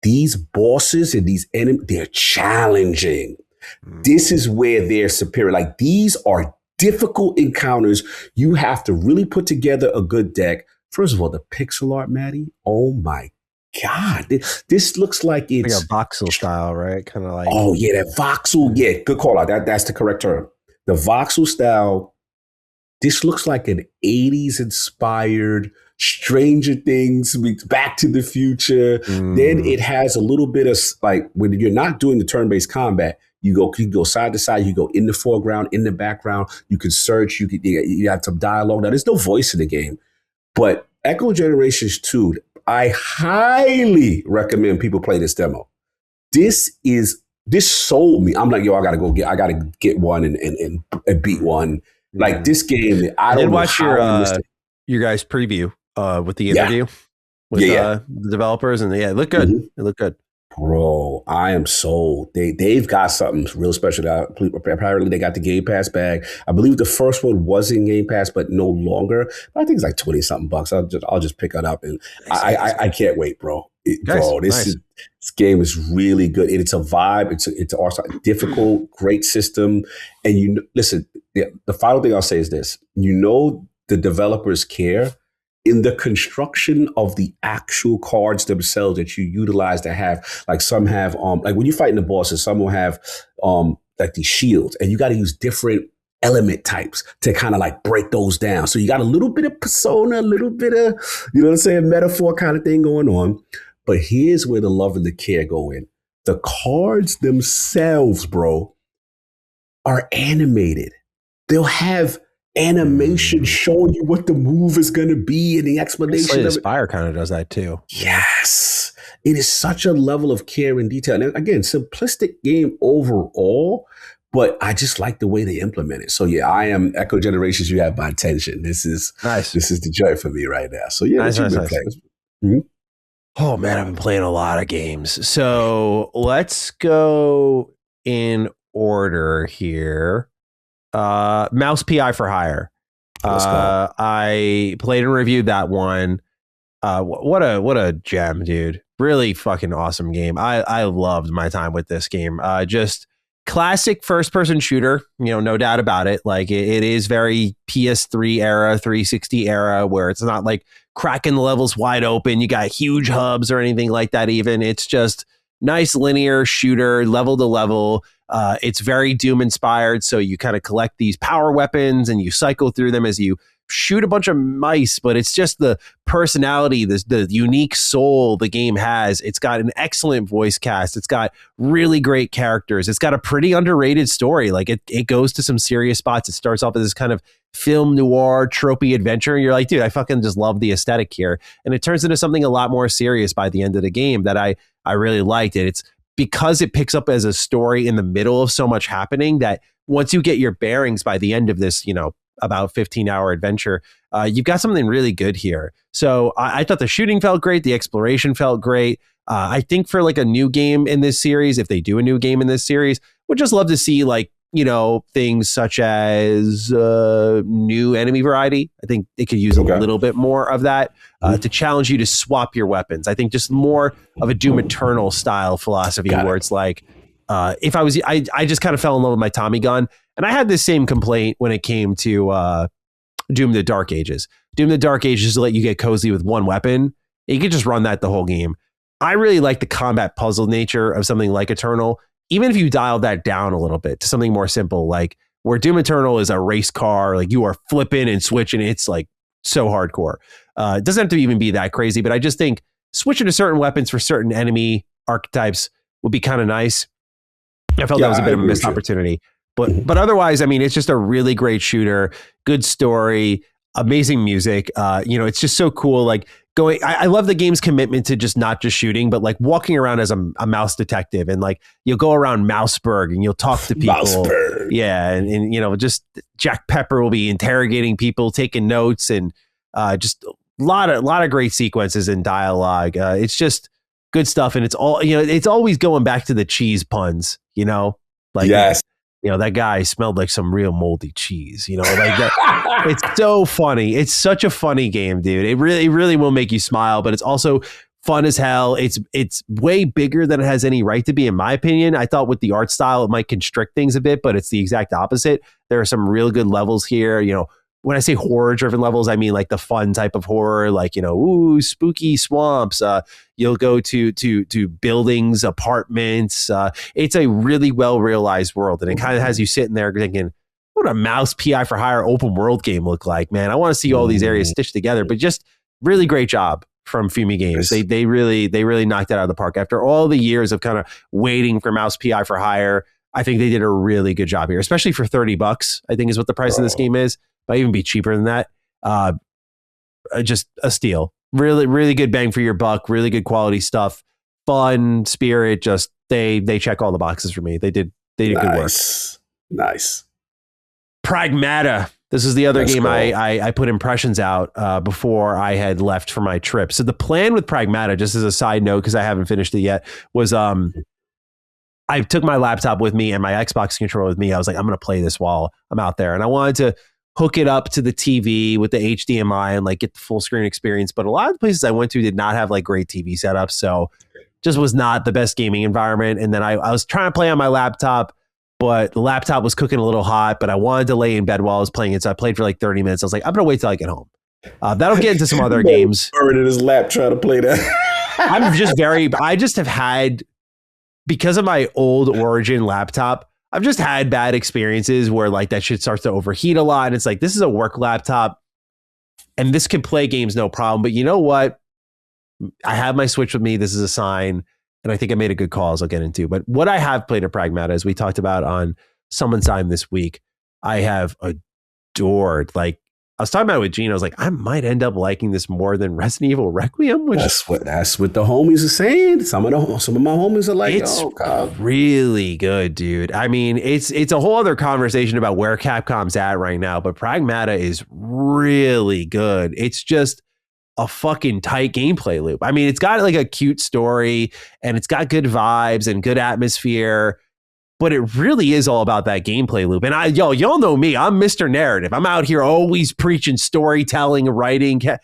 These bosses and these enemies, they're challenging. This is where they're superior. Like, these are difficult encounters. You have to really put together a good deck. First of all, the pixel art, Maddie. Oh my God. This looks like it's like a voxel style, right? Kind of like. Oh yeah, that voxel. Yeah, good call out. That's the correct term. The voxel style. This looks like an 80s inspired Stranger Things meets Back to the Future. Then it has a little bit of, like, when you're not doing the turn-based combat, you go side to side, you go in the foreground, in the background, you can search, you have some dialogue. Now, there's no voice in the game, but Echo Generations 2, I highly recommend people play this demo. This sold me. I'm like, yo, I gotta get one and beat one. Like, this game, I did watch your guys' preview with the interview with the developers, and it looked good. It looked good. Bro, I am sold. They've got something real special. Apparently, they got the Game Pass bag. I believe the first one was in Game Pass, but no longer. But I think it's like $20-something bucks. I'll just pick it up, and I can't wait, bro. This game is really good. It's a vibe. It's also difficult, great system. And listen, the final thing I'll say is this: the developers care in the construction of the actual cards themselves that you utilize to have, like, some have, like when you're fighting the bosses, some will have, like, these shields, and you got to use different element types to kind of like break those down. So you got a little bit of persona, a little bit of, you know what I'm saying, metaphor kind of thing going on. But here's where the love and the care go in. The cards themselves, bro, are animated. They'll have animation showing you what the move is going to be and the explanation of it. Spire kind of does that too. Yes. It is such a level of care and detail. And again, simplistic game overall, but I just like the way they implement it. So yeah, I am Echo Generations. You have my attention. This is nice. This is the joy for me right now. So yeah, nice. Mm-hmm. Oh man, I've been playing a lot of games. So let's go in order here. Mouse PI for Hire. I played and reviewed that one. What a gem, dude. Really fucking awesome game. I loved my time with this game. Just classic first person shooter, no doubt about it. Like it is very PS3 era, 360 era, where it's not like cracking the levels wide open. You got huge hubs or anything like that even. It's just nice linear shooter, level to level. It's very Doom inspired. So you kind of collect these power weapons and you cycle through them as you shoot a bunch of mice, but it's just the personality, the unique soul the game has. It's got an excellent voice cast. It's got really great characters. It's got a pretty underrated story. Like it goes to some serious spots. It starts off as this kind of film noir tropey adventure. And you're like, dude, I fucking just love the aesthetic here. And it turns into something a lot more serious by the end of the game that I really liked it. It's because it picks up as a story in the middle of so much happening that once you get your bearings by the end of this, about 15-hour adventure, you've got something really good here. So I thought the shooting felt great. The exploration felt great. I think for like a new game in this series, if they do a new game in this series, would just love to see like, things such as new enemy variety. I think it could use a little bit more of that to challenge you to swap your weapons. I think just more of a Doom Eternal style philosophy where it's like, if I just kind of fell in love with my Tommy gun. And I had this same complaint when it came to Doom the Dark Ages. Doom the Dark Ages to let you get cozy with one weapon. You could just run that the whole game. I really like the combat puzzle nature of something like Eternal, even if you dial that down a little bit to something more simple, like where Doom Eternal is a race car, like you are flipping and switching. It's like so hardcore. It doesn't have to even be that crazy, but I just think switching to certain weapons for certain enemy archetypes would be kind of nice. I felt that was a bit of a missed opportunity. But otherwise, I mean, it's just a really great shooter, good story, amazing music. It's just so cool. Like I love the game's commitment to just not just shooting, but like walking around as a mouse detective, and like you'll go around Mouseburg and you'll talk to people. Mouseburg. Yeah, and just Jack Pepper will be interrogating people, taking notes, and just lot of great sequences and dialogue. It's just good stuff, and it's all, you know, it's always going back to the cheese puns, you know, like, yes, you know, that guy smelled like some real moldy cheese, you know, like that. It's so funny. It's such a funny game, dude. It really will make you smile, but it's also fun as hell. It's way bigger than it has any right to be, in my opinion. I thought with the art style, it might constrict things a bit, but it's the exact opposite. There are some real good levels here. You know, when I say horror-driven levels, I mean like the fun type of horror, like, you know, ooh, spooky swamps. You'll go to buildings, apartments. It's a really well-realized world, and it kind of has you sitting there thinking, what a mouse PI for hire open world game look like, man. I want to see all these areas stitched together, but just really great job from Fumi Games. They really knocked it out of the park. After all the years of kind of waiting for mouse PI for hire, I think they did a really good job here, especially for $30, I think is what the price of this game is. Might even be cheaper than that. Just a steal. Really good bang for your buck. Really good quality stuff. Fun, spirit. Just they check all the boxes for me. They did good work. Nice. Pragmata. This is the other game cool. I put impressions out before I had left for my trip. So the plan with Pragmata, just as a side note, because I haven't finished it yet, was I took my laptop with me and my Xbox controller with me. I was like, I'm going to play this while I'm out there. And I wanted to hook it up to the TV with the HDMI and like get the full screen experience. But a lot of the places I went to did not have like great TV setups. So just was not the best gaming environment. And then I was trying to play on my laptop, but the laptop was cooking a little hot, but I wanted to lay in bed while I was playing it. So I played for like 30 minutes. I was like, I'm going to wait till I get home. That'll get into some other games. Burning his lap trying to play that. I just have had, because of my old Origin laptop, I've just had bad experiences where like that shit starts to overheat a lot. And it's like, this is a work laptop and this can play games no problem. But you know what? I have my Switch with me. This is a sign. And I think I made a good call, as I'll get into. But what I have played at Pragmata, as we talked about on Summon Time this week, I have adored. Like, I was talking about it with Gene. I was like, I might end up liking this more than Resident Evil Requiem. Which that's what the homies are saying. Some of my homies are like, it's really good, dude. I mean, it's a whole other conversation about where Capcom's at right now. But Pragmata is really good. It's just a fucking tight gameplay loop. I mean, it's got like a cute story and it's got good vibes and good atmosphere. But it really is all about that gameplay loop. And y'all know me. I'm Mr. Narrative. I'm out here always preaching storytelling, writing. And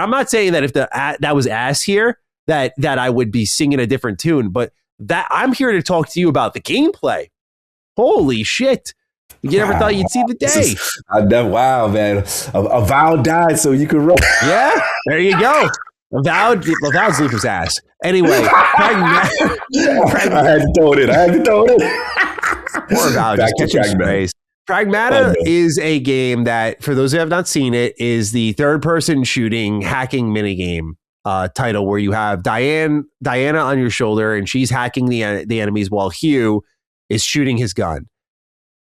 I'm not saying that if that was ass here, that I would be singing a different tune. But that I'm here to talk to you about the gameplay. Holy shit. You never thought you'd see the day. Wow, man. A vow died so you could run. Yeah, there you go. Avowed's Lucas ass. Anyway, I had to throw it. Poor Avowed, just catching strays. Pragmata is a game that, for those who have not seen it, is the third-person shooting hacking minigame title where you have Diana on your shoulder and she's hacking the enemies while Hugh is shooting his gun.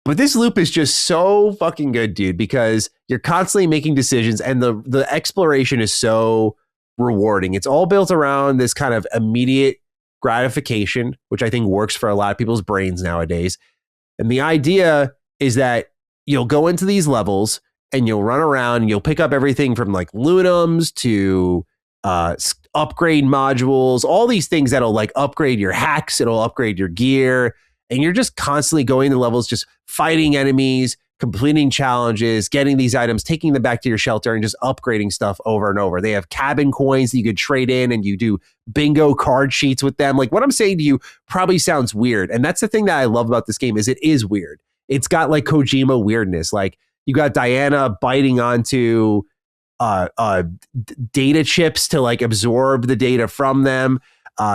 But this loop is just so fucking good, dude, because you're constantly making decisions and the exploration is so rewarding. It's all built around this kind of immediate gratification, which I think works for a lot of people's brains nowadays. And the idea is that you'll go into these levels and you'll run around and you'll pick up everything from like lootums to upgrade modules, all these things that'll like upgrade your hacks, it'll upgrade your gear. And you're just constantly going to levels, just fighting enemies, completing challenges, getting these items, taking them back to your shelter, and just upgrading stuff over and over. They have cabin coins that you could trade in, and you do bingo card sheets with them. Like, what I'm saying to you probably sounds weird. And that's the thing that I love about this game is it is weird. It's got like Kojima weirdness. Like, you got Diana biting onto data chips to like absorb the data from them.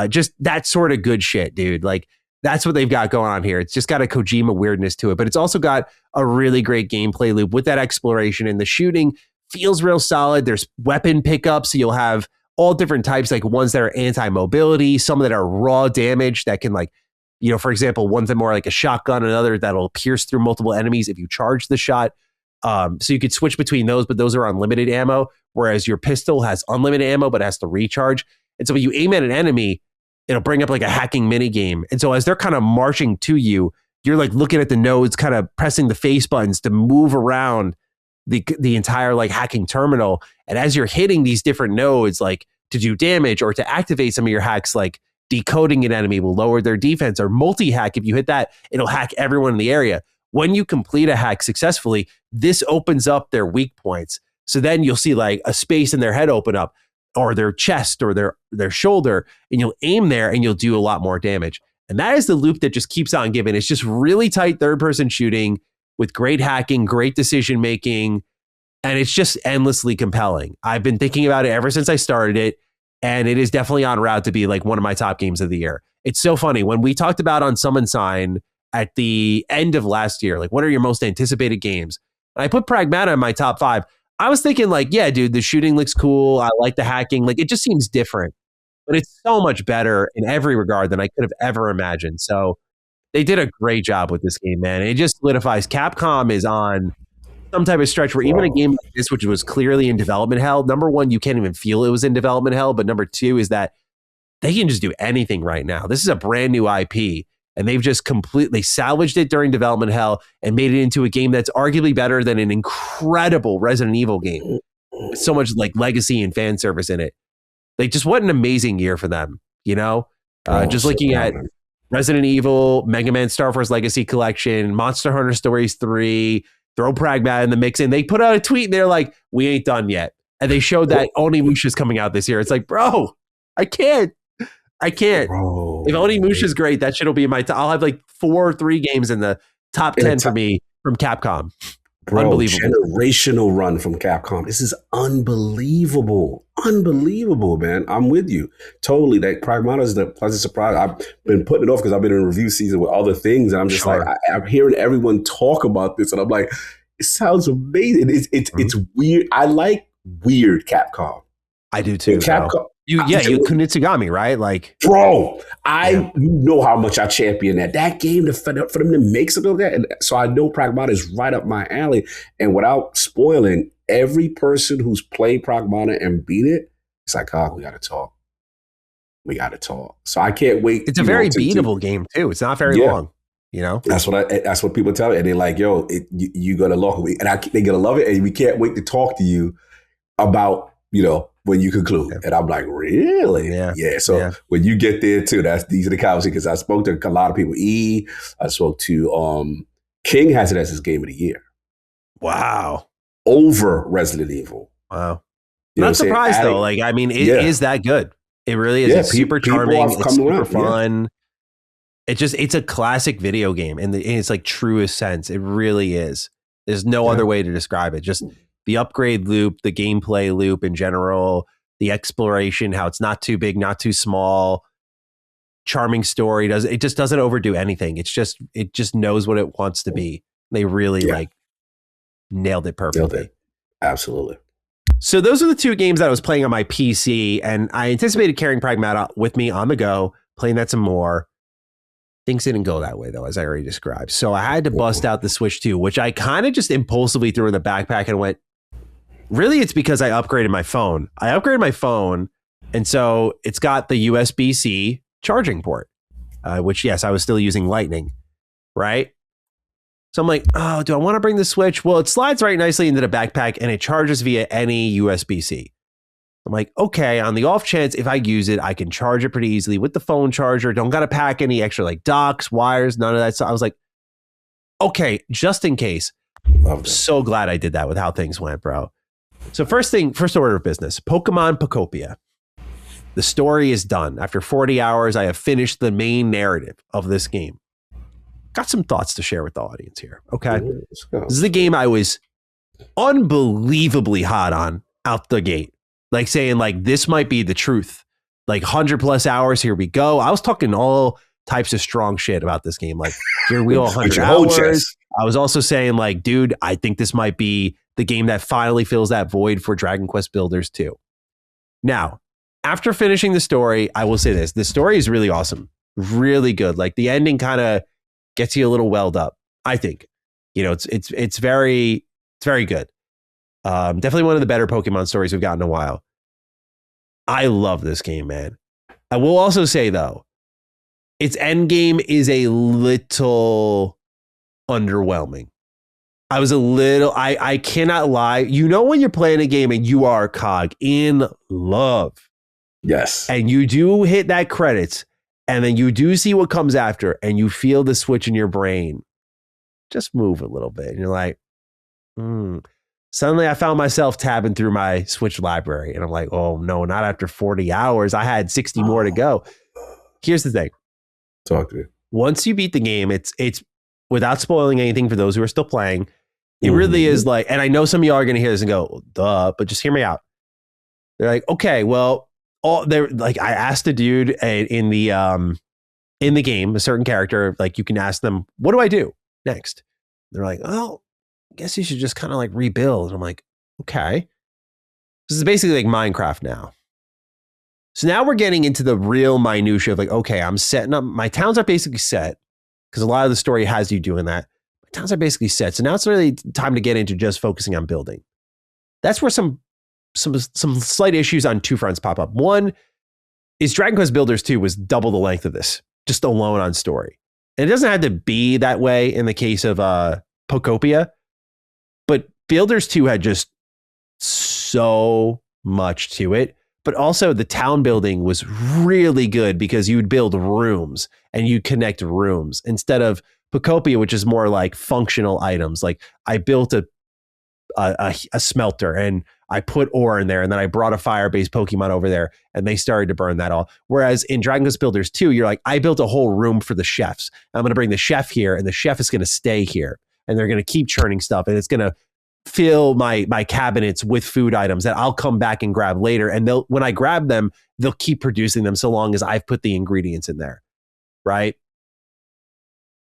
Just that sort of good shit, dude. Like, that's what they've got going on here. It's just got a Kojima weirdness to it, but it's also got a really great gameplay loop with that exploration, and the shooting feels real solid. There's weapon pickups, so you'll have all different types, like ones that are anti-mobility, some that are raw damage that can, like, you know, for example, ones that are more like a shotgun, another that'll pierce through multiple enemies if you charge the shot. So you could switch between those, but those are unlimited ammo, whereas your pistol has unlimited ammo, but has to recharge. And so when you aim at an enemy, it'll bring up like a hacking mini game. And so as they're kind of marching to you, you're like looking at the nodes, kind of pressing the face buttons to move around the entire like hacking terminal. And as you're hitting these different nodes, like to do damage or to activate some of your hacks, like decoding an enemy will lower their defense, or multi-hack, if you hit that, it'll hack everyone in the area. When you complete a hack successfully, this opens up their weak points. So then you'll see like a space in their head open up, or their chest or their shoulder, and you'll aim there and you'll do a lot more damage. And that is the loop that just keeps on giving. It's just really tight third-person shooting with great hacking, great decision-making, and it's just endlessly compelling. I've been thinking about it ever since I started it, and it is definitely on route to be like one of my top games of the year. It's so funny. When we talked about on Summon Sign at the end of last year, like, what are your most anticipated games? And I put Pragmata in my top 5. I was thinking like, yeah, dude, the shooting looks cool. I like the hacking. Like, it just seems different, but it's so much better in every regard than I could have ever imagined. So they did a great job with this game, man. It just solidifies Capcom is on some type of stretch where even a game like this, which was clearly in development hell, number one, you can't even feel it was in development hell. But number two is that they can just do anything right now. This is a brand new IP, and they've just completely salvaged it during development hell and made it into a game that's arguably better than an incredible Resident Evil game with so much like legacy and fan service in it. Like, just what an amazing year for them, you know? Just looking at Resident Evil, Mega Man Star Force Legacy Collection, Monster Hunter Stories 3, throw Pragma in the mix, and they put out a tweet and they're like, we ain't done yet. And they showed that Onimusha's coming out this year. It's like, bro, I can't. Bro, if Onimusha's great, that shit will be in my top. I'll have like 4 or 3 games in the top 10 for me from Capcom. Bro, unbelievable. Generational run from Capcom. This is unbelievable. Unbelievable, man. I'm with you. Totally. That Pragmata is the pleasant surprise. I've been putting it off because I've been in review season with other things. And I'm just like, I'm hearing everyone talk about this. And I'm like, it sounds amazing. It's weird. I like weird Capcom. I do too. Capcom. You Kunitsugami, right? Like, bro, you know how much I champion that game for them to make something like that. And so I know Pragmata is right up my alley. And without spoiling, every person who's played Pragmata and beat it, it's like, oh, we got to talk. We got to talk. So I can't wait. It's a very beatable game too. It's not very long. You know, that's what people tell me, and they're like, "Yo, you gonna love it," and they're gonna love it, and we can't wait to talk to you about when you conclude. Yeah. And I'm like, really? Yeah. So when you get there too, these are the conversations, because I spoke to a lot of people. I spoke to King has it as his game of the year. Wow. Over Resident Evil. Wow. Not surprised though. Like, I mean, it is that good. It really is. Yeah, it's super charming. It's super fun. Yeah. It's a classic video game in its like truest sense. It really is. There's no other way to describe it. Just the upgrade loop, the gameplay loop in general, the exploration, how it's not too big, not too small, charming story. It just doesn't overdo anything. It just knows what it wants to be. They really nailed it perfectly. Nailed it. Absolutely. So those are the 2 games that I was playing on my PC, and I anticipated carrying Pragmata with me on the go, playing that some more. Things didn't go that way, though, as I already described. So I had to bust out the Switch 2, which I kind of just impulsively threw in the backpack and went, really, it's because I upgraded my phone. And so it's got the USB-C charging port, which, yes, I was still using Lightning, right? So I'm like, oh, do I want to bring the Switch? Well, it slides right nicely into the backpack, and it charges via any USB-C. I'm like, okay, on the off chance, if I use it, I can charge it pretty easily with the phone charger. Don't got to pack any extra like docks, wires, none of that stuff. I was like, okay, just in case. I'm so glad I did that with how things went, bro. So first order of business, Pokemon Pocopia. The story is done. After 40 hours, I have finished the main narrative of this game. Got some thoughts to share with the audience here, okay? This is a game I was unbelievably hot on out the gate. Like saying like, this might be the truth. Like 100+ hours, here we go. I was talking all types of strong shit about this game. Like, here we go, 100 hours. I was also saying like, dude, I think this might be the game that finally fills that void for Dragon Quest Builders 2. Now, after finishing the story, I will say this. The story is really awesome. Really good. Like, the ending kind of gets you a little welled up, I think. It's very good. Definitely one of the better Pokemon stories we've gotten in a while. I love this game, man. I will also say, though, its end game is a little underwhelming. I was a little, I cannot lie. You know, when you're playing a game and you are cog in love. Yes. And you do hit that credits and then you do see what comes after and you feel the switch in your brain. Just move a little bit. And you're like, Suddenly I found myself tabbing through my Switch library and I'm like, oh no, not after 40 hours. I had 60 more to go. Here's the thing. Talk to me. Once you beat the game, it's without spoiling anything for those who are still playing. It really is like, and I know some of y'all are going to hear this and go, duh, but just hear me out. They're like, okay, well, they're like, I asked a dude in the game, a certain character, like you can ask them, what do I do next? They're like, oh, I guess you should just kind of like rebuild. And I'm like, okay. This is basically like Minecraft now. So now we're getting into the real minutia of like, okay, I'm setting up, my towns are basically set because a lot of the story has you doing that. My towns are basically set. So now it's really time to get into just focusing on building. That's where some slight issues on two fronts pop up. One is Dragon Quest Builders 2 was double the length of this, just alone on story. And it doesn't have to be that way in the case of Pocopia, but Builders 2 had just so much to it. But also the town building was really good because you would build rooms and you connect rooms instead of Pocopia, which is more like functional items. Like I built a smelter and I put ore in there and then I brought a fire-based Pokemon over there and they started to burn that all. Whereas in Dragon Quest Builders 2, you're like, I built a whole room for the chefs. I'm going to bring the chef here and the chef is going to stay here and they're going to keep churning stuff and it's going to fill my cabinets with food items that I'll come back and grab later. And when I grab them, they'll keep producing them so long as I've put the ingredients in there, right?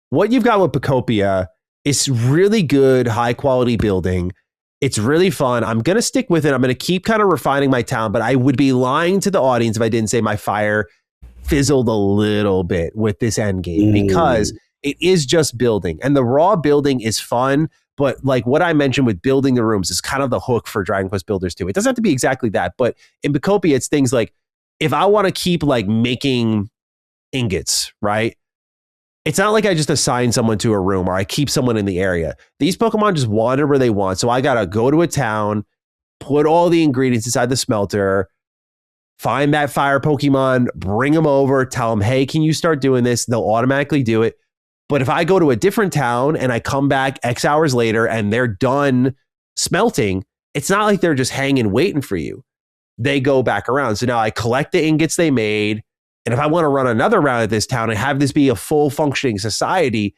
What you've got with Pocopia is really good, high quality building. It's really fun. I'm going to stick with it. I'm going to keep kind of refining my town, but I would be lying to the audience if I didn't say my fire fizzled a little bit with this end game because it is just building and the raw building is fun. But like what I mentioned with building the rooms is kind of the hook for Dragon Quest Builders 2. It doesn't have to be exactly that, but in Pocopia, it's things like if I want to keep like making ingots, right? It's not like I just assign someone to a room or I keep someone in the area. These Pokemon just wander where they want. So I got to go to a town, put all the ingredients inside the smelter, find that fire Pokemon, bring them over, tell them, hey, can you start doing this? They'll automatically do it. But if I go to a different town and I come back X hours later and they're done smelting, it's not like they're just hanging waiting for you. They go back around. So now I collect the ingots they made. And if I want to run another round at this town and have this be a full functioning society,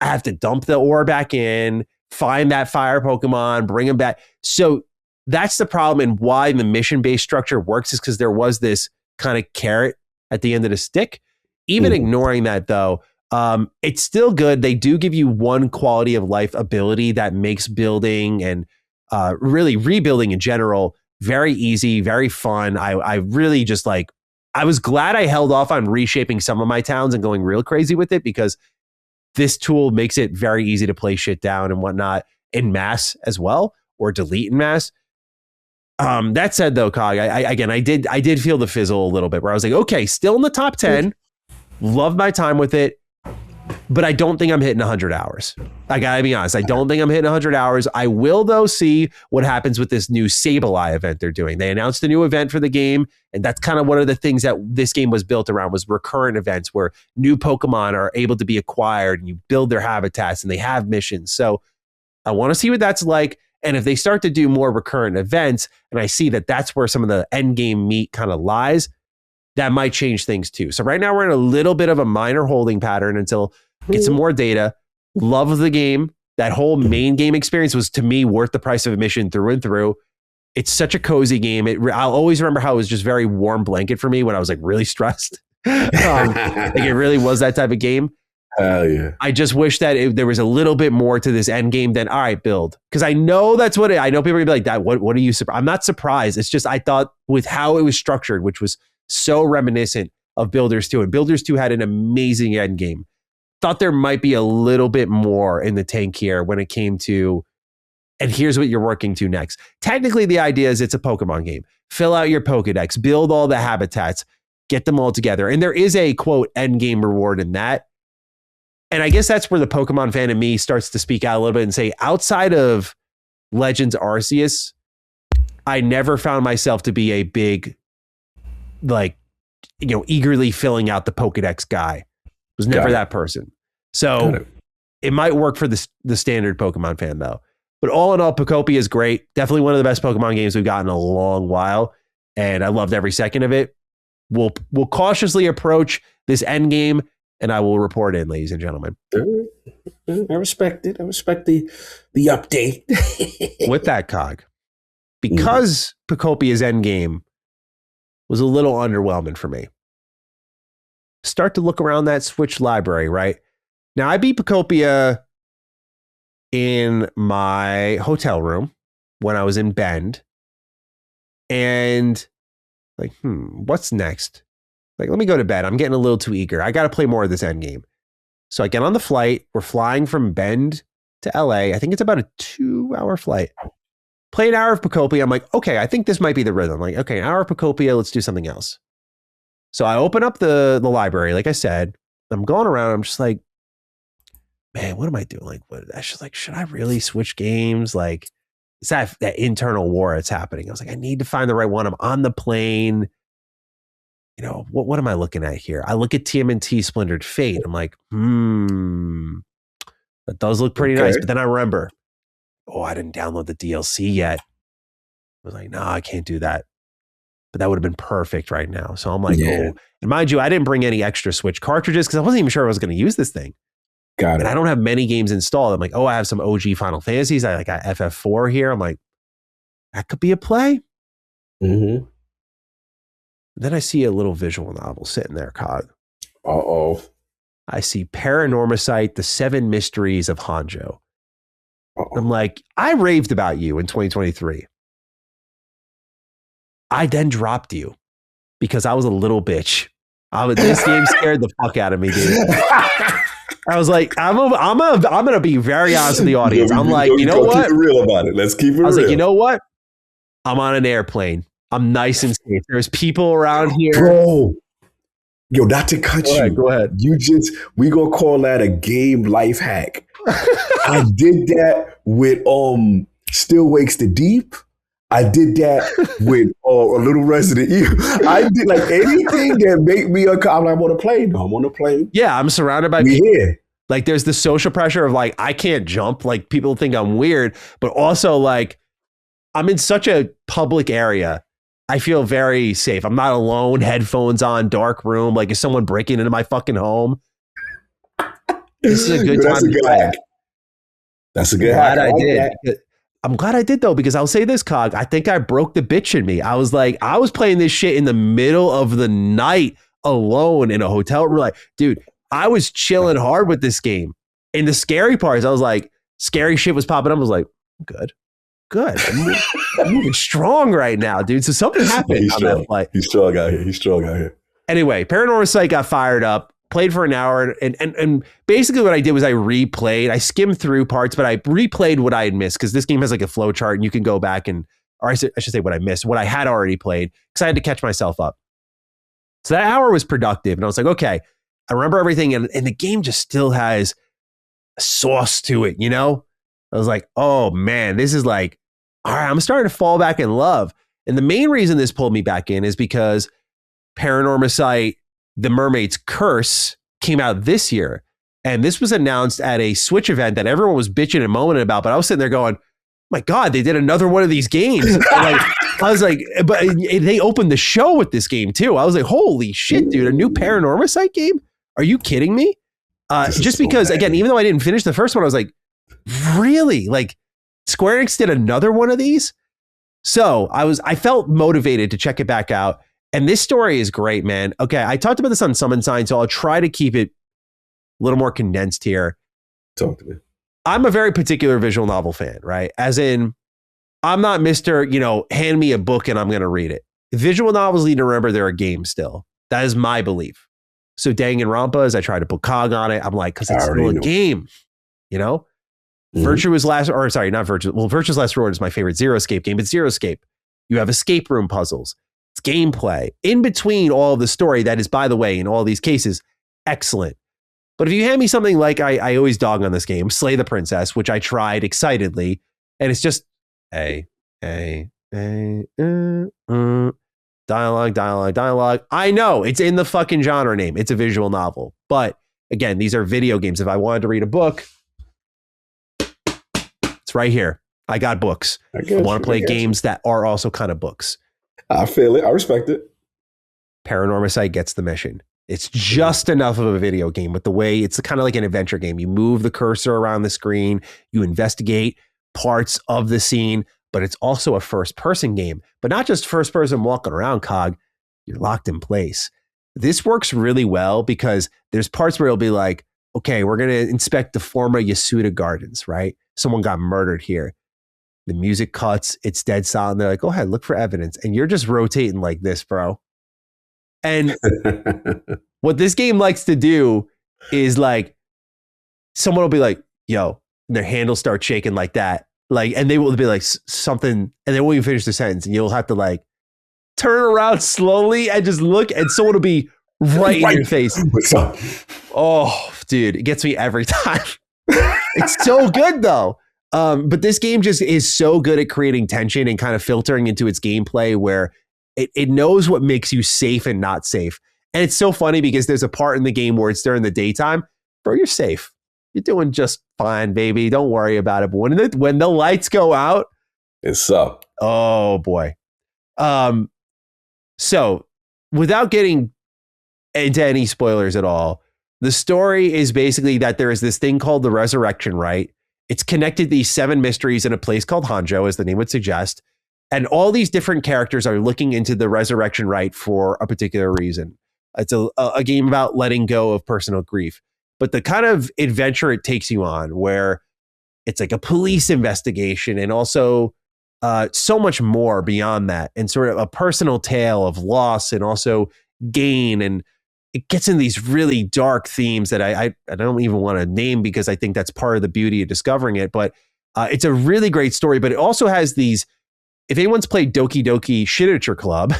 I have to dump the ore back in, find that fire Pokemon, bring them back. So that's the problem and why the mission-based structure works is because there was this kind of carrot at the end of the stick. Even ignoring that though, it's still good. They do give you one quality of life ability that makes building and really rebuilding in general very easy, very fun. I really just like, I was glad I held off on reshaping some of my towns and going real crazy with it because this tool makes it very easy to play shit down and whatnot in mass as well, or delete in mass. That said though, Cog, I did feel the fizzle a little bit where I was like, okay, still in the top 10, love my time with it. But I don't think I'm hitting 100 hours. I gotta be honest. I don't think I'm hitting 100 hours. I will, though, see what happens with this new Sableye event they're doing. They announced a new event for the game, and that's kind of one of the things that this game was built around was recurrent events where new Pokemon are able to be acquired and you build their habitats and they have missions. So I want to see what that's like. And if they start to do more recurrent events, and I see that that's where some of the end game meat kind of lies, that might change things too. So right now we're in a little bit of a minor holding pattern until get some more data. Love the game. That whole main game experience was to me worth the price of admission through and through. It's such a cozy game. I'll always remember how it was just very warm blanket for me when I was like really stressed. Like it really was that type of game. Hell yeah. I just wish that there was a little bit more to this end game than, all right, build. Because I know that's what I know people are gonna be like that. What are you surprised? I'm not surprised. It's just I thought with how it was structured, which was so reminiscent of Builders 2. And Builders 2 had an amazing end game. Thought there might be a little bit more in the tank here when it came to, and here's what you're working to next. Technically, the idea is it's a Pokemon game. Fill out your Pokedex, build all the habitats, get them all together. And there is a, quote, end game reward in that. And I guess that's where the Pokemon fan in me starts to speak out a little bit and say, outside of Legends Arceus, I never found myself to be a big, like, eagerly filling out the Pokedex guy. Was never that person. So it might work for the standard Pokemon fan though. But all in all, Pokopia is great. Definitely one of the best Pokemon games we've gotten in a long while. And I loved every second of it. We'll cautiously approach this end game, and I will report in, ladies and gentlemen. I respect it. I respect the update. With that, Cog, because Pocopia's end game was a little underwhelming for me. Start to look around that Switch library, right? Now, I beat Pokopia in my hotel room when I was in Bend. And like, what's next? Like, let me go to bed. I'm getting a little too eager. I got to play more of this end game. So I get on the flight. We're flying from Bend to LA. I think it's about a 2-hour flight. Play an hour of Pokopia. I'm like, okay, I think this might be the rhythm. Like, okay, an hour of Pokopia. Let's do something else. So I open up the library. Like I said, I'm going around. I'm just like, man, what am I doing? Like, should I really switch games? Like, it's that internal war that's happening. I was like, I need to find the right one. I'm on the plane. What am I looking at here? I look at TMNT Splintered Fate. I'm like, that does look pretty nice. But then I remember, I didn't download the DLC yet. I was like, no, I can't do that. But that would have been perfect right now. So I'm like, And mind you, I didn't bring any extra Switch cartridges because I wasn't even sure I was going to use this thing. Got it. And I don't have many games installed. I'm like, I have some OG Final Fantasies. I got FF4 here. I'm like, that could be a play. Mm-hmm. Then I see a little visual novel sitting there, Cog. Uh-oh. I see Paranormosite, The 7 Mysteries of Hanjo. I'm like, I raved about you in 2023. I then dropped you because I was a little bitch. This game scared the fuck out of me, dude. I was like, I'm going to be very honest with the audience. I'm like, you know what? Keep it real about it. Let's keep it real. I was like, you know what? I'm on an airplane. I'm nice and safe. There's people around here. Bro. Yo, not to cut you. Go ahead. We gonna call that a game life hack. I did that with Still Wakes the Deep. I did that with a little Resident Evil. I did like anything that make me uncomfortable. I want to play. No, I want to play. Yeah, I'm surrounded by people. Here. Like, there's the social pressure of like, I can't jump. Like, people think I'm weird, but also like, I'm in such a public area. I feel very safe. I'm not alone, headphones on, dark room. Like, is someone breaking into my fucking home? This is a good time to play. That's a good hack. I'm glad I did though, because I'll say this, Cog. I think I broke the bitch in me. I was like, I was playing this shit in the middle of the night alone in a hotel room. Like, dude, I was chilling hard with this game. And the scary parts, I was like, scary shit was popping up. I was like, good. I'm moving strong right now, dude. So something happened on that flight. He's strong out here. Anyway, Paranormosite got fired up, played for an hour, and basically what I did was I replayed. I skimmed through parts, but I replayed what I had missed because this game has like a flow chart and you can go back or I should say what I missed, what I had already played, because I had to catch myself up. So that hour was productive, and I was like, okay, I remember everything, and the game just still has a sauce to it, you know? I was like, oh man, this is like, all right, I'm starting to fall back in love. And the main reason this pulled me back in is because Paranormosite, The Mermaid's Curse came out this year. And this was announced at a Switch event that everyone was bitching and moaning about. But I was sitting there going, my God, they did another one of these games. I was like, but they opened the show with this game too. I was like, holy shit, dude, a new Paranormosite game? Are you kidding me? Just because, again, even though I didn't finish the first one, I was like, really? Like, Square Enix did another one of these? So I felt motivated to check it back out. And this story is great, man. Okay, I talked about this on Summon Sign, so I'll try to keep it a little more condensed here. Talk to me. I'm a very particular visual novel fan, right? As in, I'm not Mr., hand me a book and I'm going to read it. Visual novels need to remember they're a game still. That is my belief. So Danganronpa, as I try to put Cog on it, I'm like, because it's still a game, Mm-hmm. Virtuous Last Reward is my favorite Zero Escape game, but Zero Escape, you have escape room puzzles. It's gameplay. In between all of the story that is, by the way, in all these cases, excellent. But if you hand me something like I always dog on this game, Slay the Princess, which I tried excitedly, and it's just dialogue. I know it's in the fucking genre name. It's a visual novel. But again, these are video games. If I wanted to read a book, it's right here. I got books. I want to play games that are also kind of books. I feel it. I respect it. Paranormal Sight gets the mission. It's just enough of a video game with the way it's kind of like an adventure game. You move the cursor around the screen, you investigate parts of the scene, but it's also a first person game, but not just first person walking around, Cog. You're locked in place. This works really well because there's parts where it'll be like, okay, we're going to inspect the former Yasuda Gardens, right? Someone got murdered here. The music cuts, it's dead silent. They're like, go ahead, look for evidence. And you're just rotating like this, bro. And what this game likes to do is like, someone will be like, yo, and their hand will start shaking like that. Like, and they will be like something, and they won't even finish the sentence. And you'll have to like turn around slowly and just look, and someone will be right in your face. What's up? Oh, dude, it gets me every time. It's so good though. But this game just is so good at creating tension and kind of filtering into its gameplay where it knows what makes you safe and not safe. And it's so funny because there's a part in the game where it's during the daytime. Bro, you're safe. You're doing just fine, baby. Don't worry about it. But when the lights go out, it's up. Oh boy. So without getting into any spoilers at all, the story is basically that there is this thing called the Resurrection Rite. It's connected these 7 mysteries in a place called Hanjo, as the name would suggest. And all these different characters are looking into the Resurrection Rite for a particular reason. It's a game about letting go of personal grief. But the kind of adventure it takes you on, where it's like a police investigation and also so much more beyond that, and sort of a personal tale of loss and also gain. And it gets in these really dark themes that I don't even want to name because I think that's part of the beauty of discovering it. But it's a really great story. But it also has these, if anyone's played Doki Doki Shinichiro Club,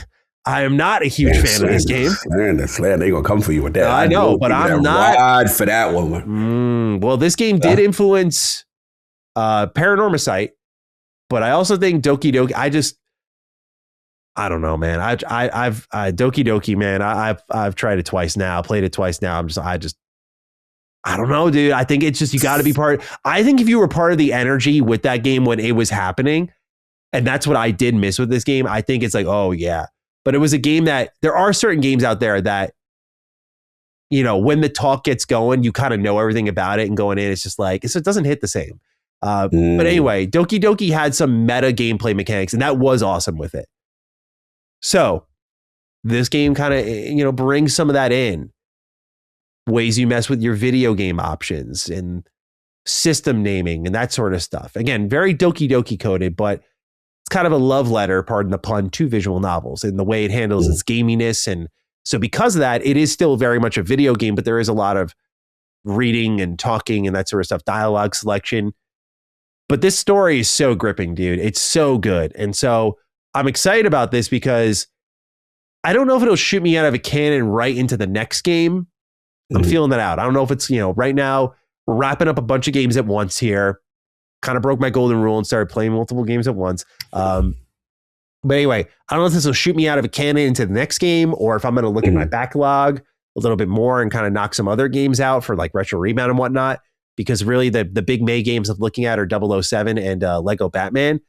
I am not a huge fan of this game. Man, that's they're going to come for you with that. I know, but I'm not ride for that one. Well, this game did influence Paranormal Sight, but I also think Doki Doki. I don't know, man. I've Doki Doki, man. I've tried it twice now. Played it twice now. I don't know, dude. I think it's just you got to be part. I think if you were part of the energy with that game when it was happening, and that's what I did miss with this game. I think it's like, oh yeah. But it was a game that there are certain games out there that, you know, when the talk gets going, you kind of know everything about it, and going in, it's just like, it doesn't hit the same. But anyway, Doki Doki had some meta gameplay mechanics, and that was awesome with it. So this game kind of, you know, brings some of that in. Ways you mess with your video game options and system naming and that sort of stuff. Again, very Doki Doki coded, but it's kind of a love letter, pardon the pun, to visual novels and the way it handles its gaminess. And so because of that, it is still very much a video game, but there is a lot of reading and talking and that sort of stuff, dialogue selection. But this story is so gripping, dude. It's so good. And so I'm excited about this because I don't know if it'll shoot me out of a cannon right into the next game. I'm feeling that out. I don't know if it's, you know, right now we're wrapping up a bunch of games at once here. Kind of broke my golden rule and started playing multiple games at once. But anyway, I don't know if this will shoot me out of a cannon into the next game or if I'm going to look at my backlog a little bit more and kind of knock some other games out for like Retro Rebound and whatnot. Because really the big May games I'm looking at are 007 and Lego Batman.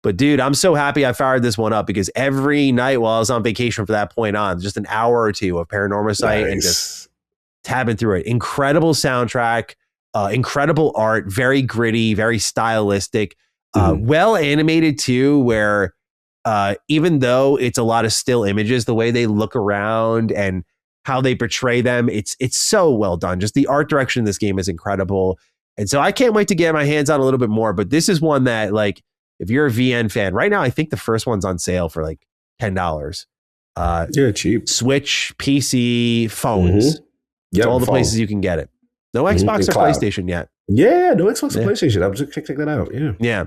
But dude, I'm so happy I fired this one up because every night while I was on vacation from that point on, just an hour or two of Paranormal Sight and just tabbing through it. Incredible soundtrack, incredible art, very gritty, very stylistic, well animated too, where even though it's a lot of still images, the way they look around and how they portray them, it's so well done. Just the art direction in this game is incredible. And so I can't wait to get my hands on a little bit more, but this is one that, like, if you're a VN fan, right now I think the first one's on sale for like $10. Yeah, cheap. Switch, PC, phones. It's all the places you can get it. No Xbox or PlayStation yet. Yeah, no Xbox or PlayStation. I'll just check that out. Yeah.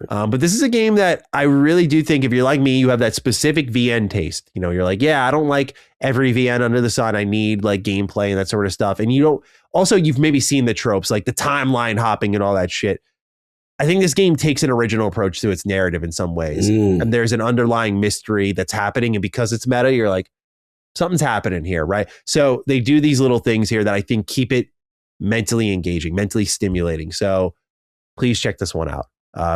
But this is a game that I really do think if you're like me, you have that specific VN taste. You know, you're like, yeah, I don't like every VN under the sun. I need like gameplay and that sort of stuff. And you don't Also, you've maybe seen the tropes, like the timeline hopping and all that shit. I think this game takes an original approach to its narrative in some ways. And there's an underlying mystery that's happening. And because it's meta, you're like, something's happening here, right? So they do these little things here that I think keep it mentally engaging, mentally stimulating. So please check this one out.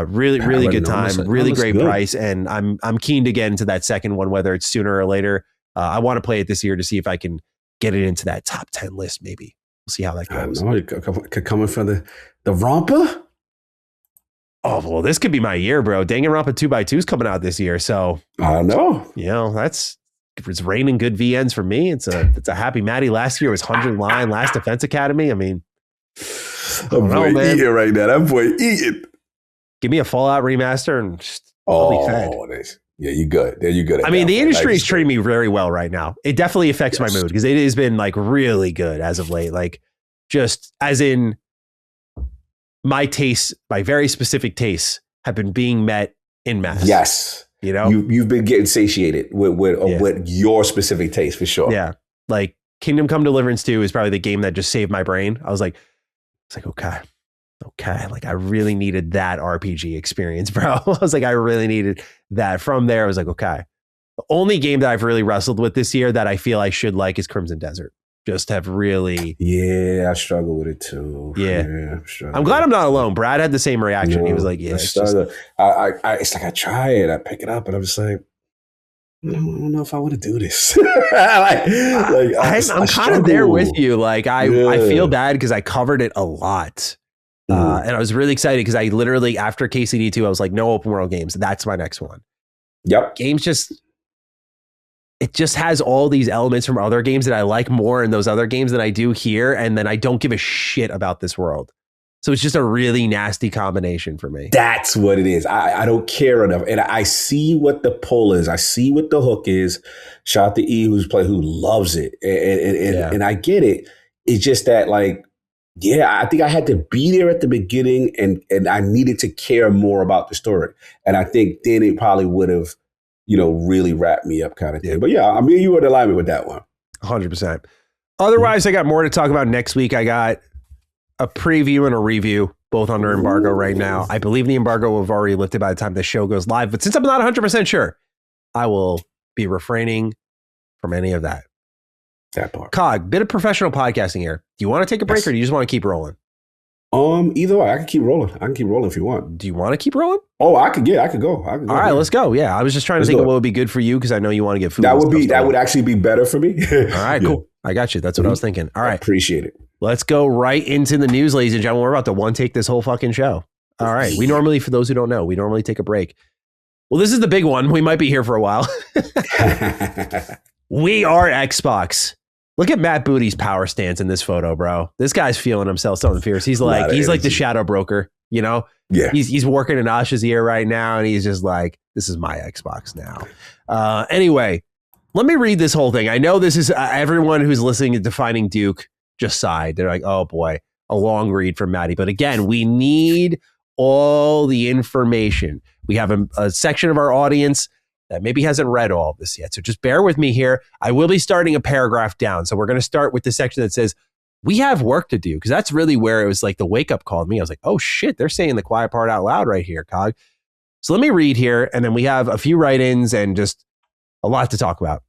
Really good time, really great price. And I'm keen to get into that second one, whether it's sooner or later. I want to play it this year to see if I can get it into that top 10 list, maybe. We'll see how that goes. I know, coming from the romper. Oh, well, this could be my year, bro. Danganronpa 2x2 is coming out this year. So I know. You know, it's raining good VNs for me. It's a happy Maddie. Last year was 100 Line, Last Defense Academy. I mean, eating right now. That boy eating. Give me a Fallout remaster and just I'll be fed. Yeah, you good. There you good. I mean, the industry is treating me very well right now. It definitely affects my mood because it has been like really good as of late. Like just as in my tastes, my very specific tastes have been being met in mass. Yes. You know, you've been getting satiated with your specific taste for sure. Yeah. Like Kingdom Come Deliverance 2 is probably the game that just saved my brain. I was like, okay. Like I really needed that RPG experience, bro. I was like, I really needed that. From there, I was like, okay. The only game that I've really wrestled with this year that I feel I should like is Crimson Desert. Just have really. Yeah, I struggle with it too. Yeah. I'm glad I'm not alone. Brad had the same reaction. Yeah, he was like, yeah. It's like I try it, I pick it up, and I'm just like, I don't know if I want to do this. I'm kind of there with you. Like I feel bad because I covered it a lot. And I was really excited because I literally, after KCD2, I was like, no open world games. That's my next one. Yep. It just has all these elements from other games that I like more in those other games than I do here. And then I don't give a shit about this world. So it's just a really nasty combination for me. That's what it is. I don't care enough. And I see what the pull is. I see what the hook is. Shout out to E who loves it. And I get it. It's just that like, yeah, I think I had to be there at the beginning and I needed to care more about the story. And I think then it probably would have, really wrapped me up kind of thing. But yeah, I mean, you were in alignment with that one. 100%. Otherwise, I got more to talk about next week. I got a preview and a review, both under embargo right now. I believe the embargo will have already lifted by the time the show goes live. But since I'm not 100% sure, I will be refraining from any of that. That part. Cog, bit of professional podcasting here. Do you want to take a break or do you just want to keep rolling? Either way, I can keep rolling. I can keep rolling if you want. Do you want to keep rolling? Oh, I could go. All right, let's go. Yeah, I was just trying to think of what would be good for you because I know you want to get food. That would actually be better for me. All right, cool. I got you. That's what I was thinking. All right. I appreciate it. Let's go right into the news, ladies and gentlemen. We're about to one take this whole fucking show. All right. We normally, for those who don't know, we normally take a break. Well, this is the big one. We might be here for a while. We are Xbox. Look at Matt Booty's power stance in this photo, bro. This guy's feeling himself something fierce. He's like the shadow broker, Yeah. He's working in Asha's ear right now, and he's just like, this is my Xbox now. Anyway, let me read this whole thing. I know this is everyone who's listening to Defining Duke just sighed. They're like, oh boy, a long read from Maddie. But again, we need all the information. We have a section of our audience that maybe hasn't read all of this yet. So just bear with me here. I will be starting a paragraph down. So we're going to start with the section that says, we have work to do. Because that's really where it was like the wake up call to me. I was like, oh shit, they're saying the quiet part out loud right here, Cog. So let me read here. And then we have a few write-ins and just a lot to talk about.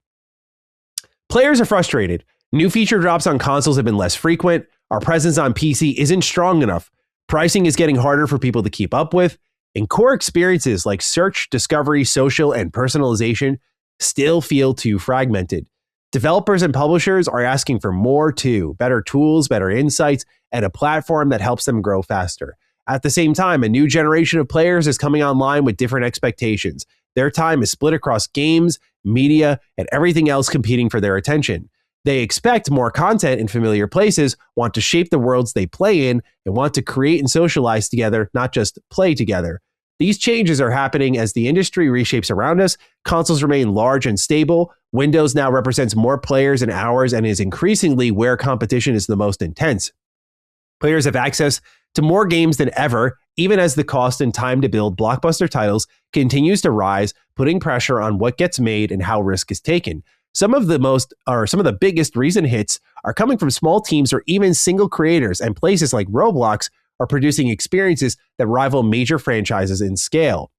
Players are frustrated. New feature drops on consoles have been less frequent. Our presence on PC isn't strong enough. Pricing is getting harder for people to keep up with. And core experiences like search, discovery, social, and personalization still feel too fragmented. Developers and publishers are asking for more too, better tools, better insights, and a platform that helps them grow faster. At the same time, a new generation of players is coming online with different expectations. Their time is split across games, media, and everything else competing for their attention. They expect more content in familiar places, want to shape the worlds they play in, and want to create and socialize together, not just play together. These changes are happening as the industry reshapes around us. Consoles remain large and stable. Windows now represents more players and hours and is increasingly where competition is the most intense. Players have access to more games than ever, even as the cost and time to build blockbuster titles continues to rise, putting pressure on what gets made and how risk is taken. Some of the biggest recent hits are coming from small teams or even single creators, and places like Roblox are producing experiences that rival major franchises in scale.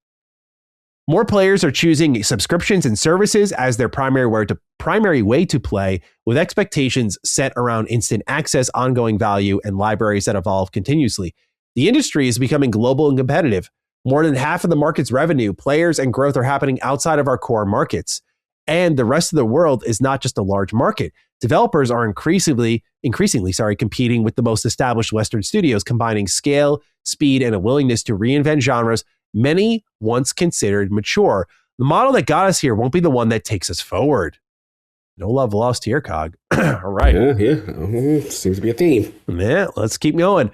More players are choosing subscriptions and services as their primary way to play, with expectations set around instant access, ongoing value, and libraries that evolve continuously. The industry is becoming global and competitive. More than half of the market's revenue, players, and growth are happening outside of our core markets. And the rest of the world is not just a large market. Developers are increasingly competing with the most established Western studios, combining scale, speed, and a willingness to reinvent genres many once considered mature. The model that got us here won't be the one that takes us forward. No love lost here, Cog. All right. Yeah. Seems to be a theme. Yeah, let's keep going.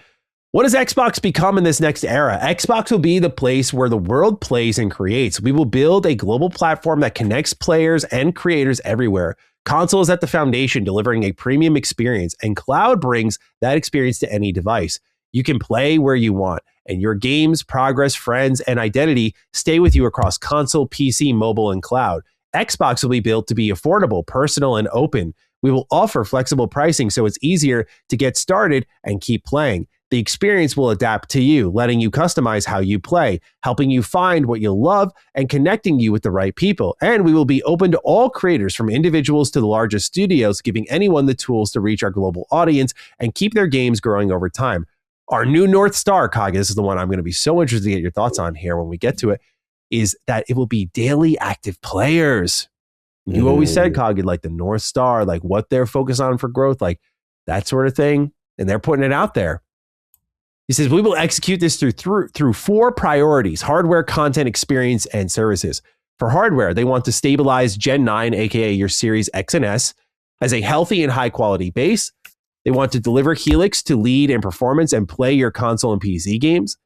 What does Xbox become in this next era? Xbox will be the place where the world plays and creates. We will build a global platform that connects players and creators everywhere. Console is at the foundation, delivering a premium experience, and cloud brings that experience to any device. You can play where you want, and your games, progress, friends, and identity stay with you across console, PC, mobile, and cloud. Xbox will be built to be affordable, personal, and open. We will offer flexible pricing so it's easier to get started and keep playing. The experience will adapt to you, letting you customize how you play, helping you find what you love, and connecting you with the right people. And we will be open to all creators, from individuals to the largest studios, giving anyone the tools to reach our global audience and keep their games growing over time. Our new North Star, Kage, this is the one I'm going to be so interested to get your thoughts on here when we get to it, is that it will be daily active players. You always said, Kage, like the North Star, like what they're focused on for growth, like that sort of thing. And they're putting it out there. He says, we will execute this through 4 priorities: hardware, content, experience, and services. For hardware, they want to stabilize Gen 9, aka your Series X and S, as a healthy and high quality base. They want to deliver Helix to lead in performance and play your console and PC games.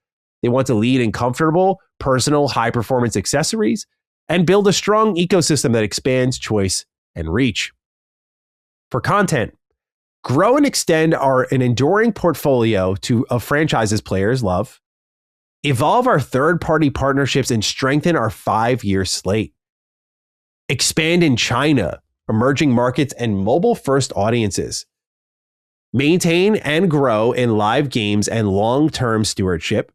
They want to lead in comfortable, personal, high performance accessories, and build a strong ecosystem that expands choice and reach. For content, grow and extend an enduring portfolio of franchises players love, evolve our third-party partnerships, and strengthen our 5-year slate. Expand in China, emerging markets, and mobile-first audiences. Maintain and grow in live games and long-term stewardship.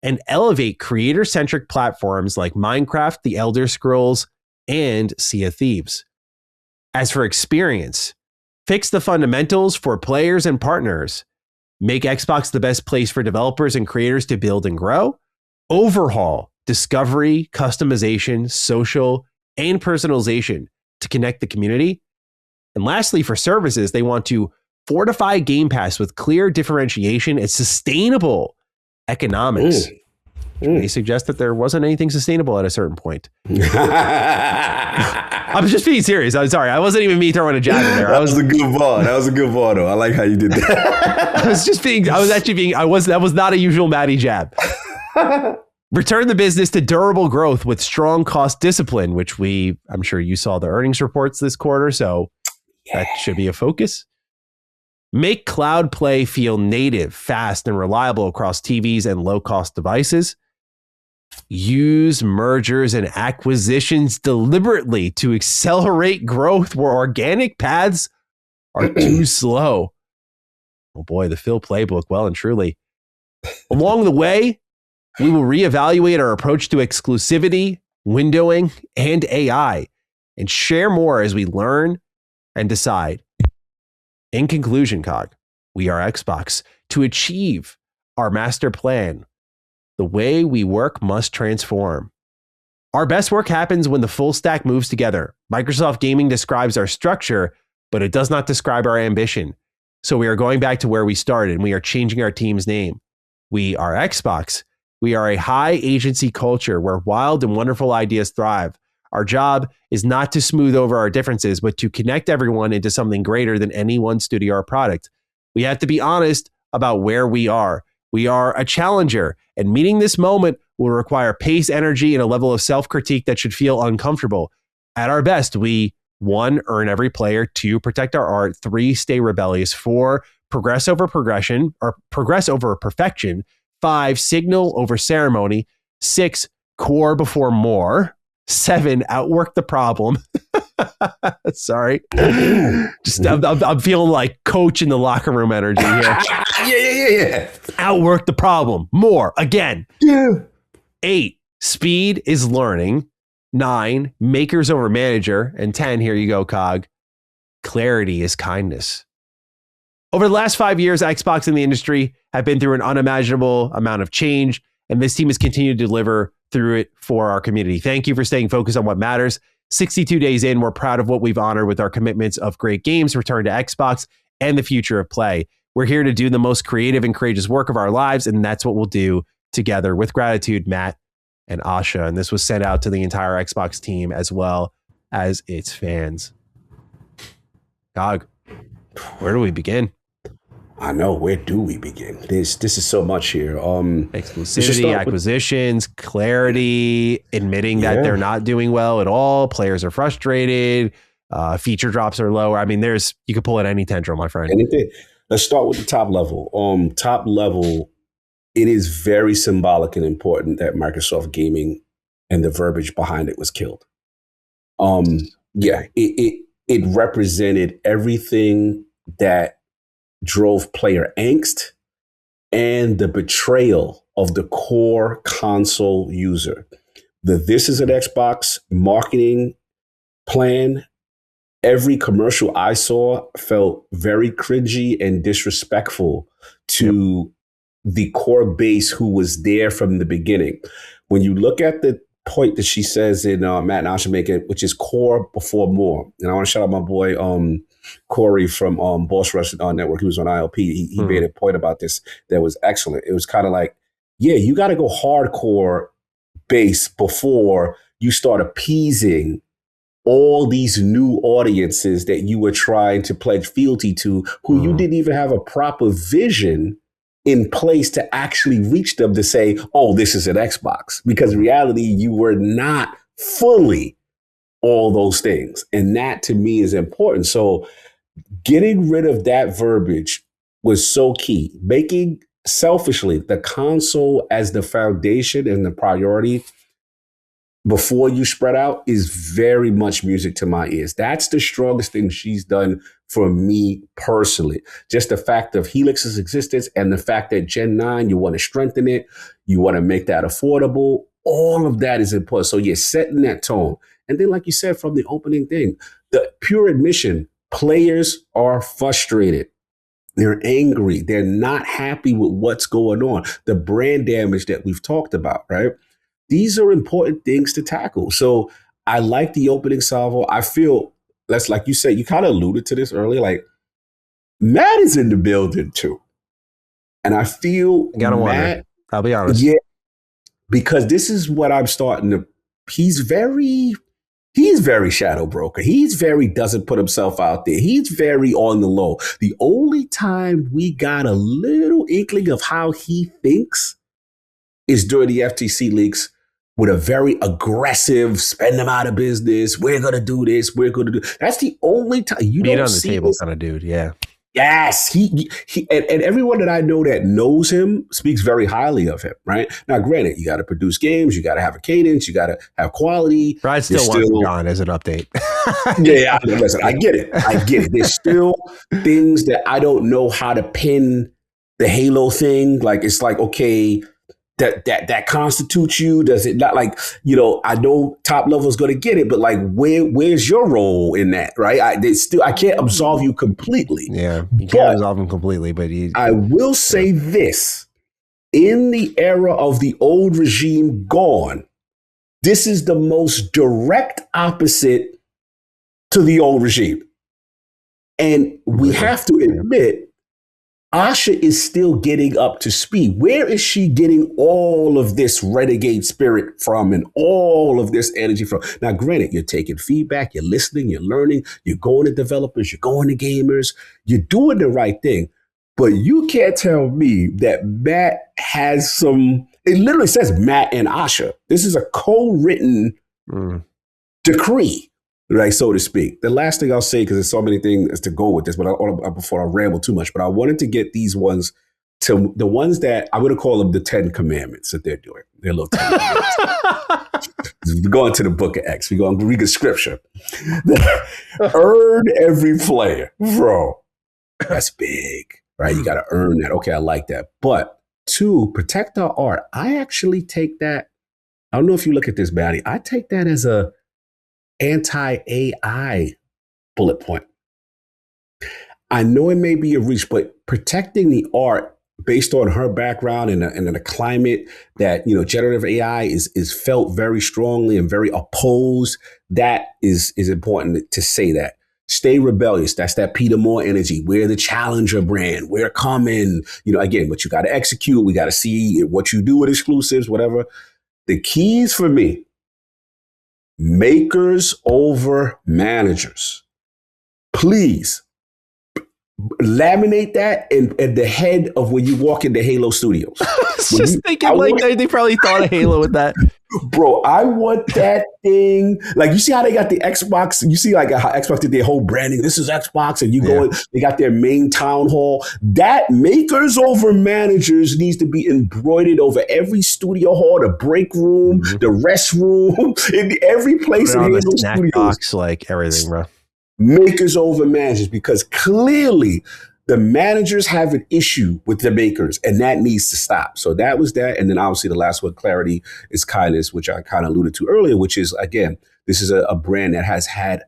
And elevate creator-centric platforms like Minecraft, The Elder Scrolls, and Sea of Thieves. As for experience, fix the fundamentals for players and partners. Make Xbox the best place for developers and creators to build and grow. Overhaul discovery, customization, social, and personalization to connect the community. And lastly, for services, they want to fortify Game Pass with clear differentiation and sustainable economics. They suggest that there wasn't anything sustainable at a certain point. I'm just being serious. I'm sorry. I wasn't even me throwing a jab in there. That was a good ball. That was a good ball, though. I like how you did that. That was not a usual Maddie jab. Return the business to durable growth with strong cost discipline, which I'm sure you saw the earnings reports this quarter, so that should be a focus. Make cloud play feel native, fast, and reliable across TVs and low-cost devices. Use mergers and acquisitions deliberately to accelerate growth where organic paths are too slow. Oh boy, the Phil playbook, well and truly. Along the way, we will reevaluate our approach to exclusivity, windowing, and AI, and share more as we learn and decide. In conclusion, Cog, we are Xbox. To achieve our master plan, the way we work must transform. Our best work happens when the full stack moves together. Microsoft Gaming describes our structure, but it does not describe our ambition. So we are going back to where we started, and we are changing our team's name. We are Xbox. We are a high agency culture where wild and wonderful ideas thrive. Our job is not to smooth over our differences, but to connect everyone into something greater than any one studio or product. We have to be honest about where we are. We are a challenger, and meeting this moment will require pace, energy, and a level of self-critique that should feel uncomfortable. At our best, we 1, earn every player, 2, protect our art, 3, stay rebellious, 4, progress over progression, or progress over perfection, 5, signal over ceremony, 6, core before more, 7, outwork the problem. Sorry. Just I'm feeling like coach in the locker room energy here. Yeah. Outwork the problem. More. Again. Yeah. 8, speed is learning. 9, makers over manager. And 10, here you go, Cog. Clarity is kindness. Over the last 5 years, Xbox and the industry have been through an unimaginable amount of change, and this team has continued to deliver through it for our community. Thank you for staying focused on what matters. 62 days in, we're proud of what we've honored with our commitments of great games, return to Xbox, and the future of play. We're here to do the most creative and courageous work of our lives, and that's what we'll do together. With gratitude, Matt and Asha. And this was sent out to the entire Xbox team as well as its fans. Cog, where do we begin? I know. Where do we begin? This is so much here. Exclusivity, acquisitions, clarity, admitting that they're not doing well at all. Players are frustrated. Feature drops are lower. I mean, you could pull at any tendril, my friend. Anything. Let's start with the top level. Top level, it is very symbolic and important that Microsoft Gaming and the verbiage behind it was killed. It represented everything that drove player angst and the betrayal of the core console user. This is an Xbox marketing plan. Every commercial I saw felt very cringy and disrespectful to the core base who was there from the beginning. When you look at the point that she says in Matt and Asha make it, which is core before more. And I want to shout out my boy Corey from Boss Rush Network. He was on ILP. He made a point about this that was excellent. It was kind of like, you got to go hardcore base before you start appeasing all these new audiences that you were trying to pledge fealty to, who you didn't even have a proper vision in place to actually reach them to say, oh, this is an Xbox. Because in reality, you were not fully all those things. And that to me is important. So getting rid of that verbiage was so key. Making selfishly the console as the foundation and the priority before you spread out is very much music to my ears. That's the strongest thing she's done for me personally. Just the fact of Helix's existence and the fact that Gen 9, you want to strengthen it, you want to make that affordable. All of that is important. So you're setting that tone. And then, like you said, from the opening thing, the pure admission, players are frustrated. They're angry. They're not happy with what's going on. The brand damage that we've talked about, right? These are important things to tackle. So I like the opening salvo. I feel, that's like you said, you kind of alluded to this earlier, like Matt is in the building too. And I feel Matt, I'll be honest. Yeah, because this is what I'm starting to, he's very shadow broker. He's very doesn't put himself out there. He's very on the low. The only time we got a little inkling of how he thinks is during the FTC leaks with a very aggressive, spend them out of business. We're going to do this. We're going to do. That's the only time you don't see on the table this kind of dude. Yeah. Yes, he and everyone that I know that knows him speaks very highly of him, right? Now, granted, you got to produce games, you got to have a cadence, you got to have quality. Brad still wants John as an update. Listen, I get it. There's still things that I don't know how to pin the Halo thing. Like, it's like, okay, that constitutes you? Does it not? Like, I know top level is going to get it, but like, where's your role in that? Right? I can't absolve you completely. Yeah, you can't absolve him completely, but I will say this: in the era of the old regime gone, this is the most direct opposite to the old regime, and we have to admit, Asha is still getting up to speed. Where is she getting all of this renegade spirit from and all of this energy from? Now, granted, you're taking feedback, you're listening, you're learning, you're going to developers, you're going to gamers, you're doing the right thing. But you can't tell me that Matt has it literally says Matt and Asha. This is a co-written decree, right, so to speak. The last thing I'll say, because there's so many things to go with this, but before I ramble too much, but I wanted to get these ones to the ones that I'm going to call them the 10 commandments that they're doing. They're little 10 commandments. We're going to the book of X. We're going to read the scripture. Earn every player. Bro, that's big, right? You got to earn that. Okay, I like that. But 2, protect our art. I actually take that. I don't know if you look at this, Bounty. I take that as a anti-AI bullet point. I know it may be a reach, but protecting the art based on her background and the climate that, generative AI is felt very strongly and very opposed. That is important to say that. Stay rebellious. That's that Peter Moore energy. We're the challenger brand. We're coming, again, but you got to execute. We got to see what you do with exclusives, whatever. The keys for me, makers over managers. Please laminate that at the head of when you walk into Halo Studios. I was just thinking they probably thought of Halo with that. Bro, I want that thing. Like, you see how they got the Xbox? You see like how Xbox did their whole branding. This is Xbox, and they got their main town hall. That makers over managers needs to be embroidered over every studio hall, the break room, the restroom, in every place in Halo Studios. Box, like everything, bro. Makers over managers, because clearly the managers have an issue with the makers, and that needs to stop. So that was that. And then obviously the last one, clarity is kindness, which I kind of alluded to earlier, which is, again, this is a brand that has had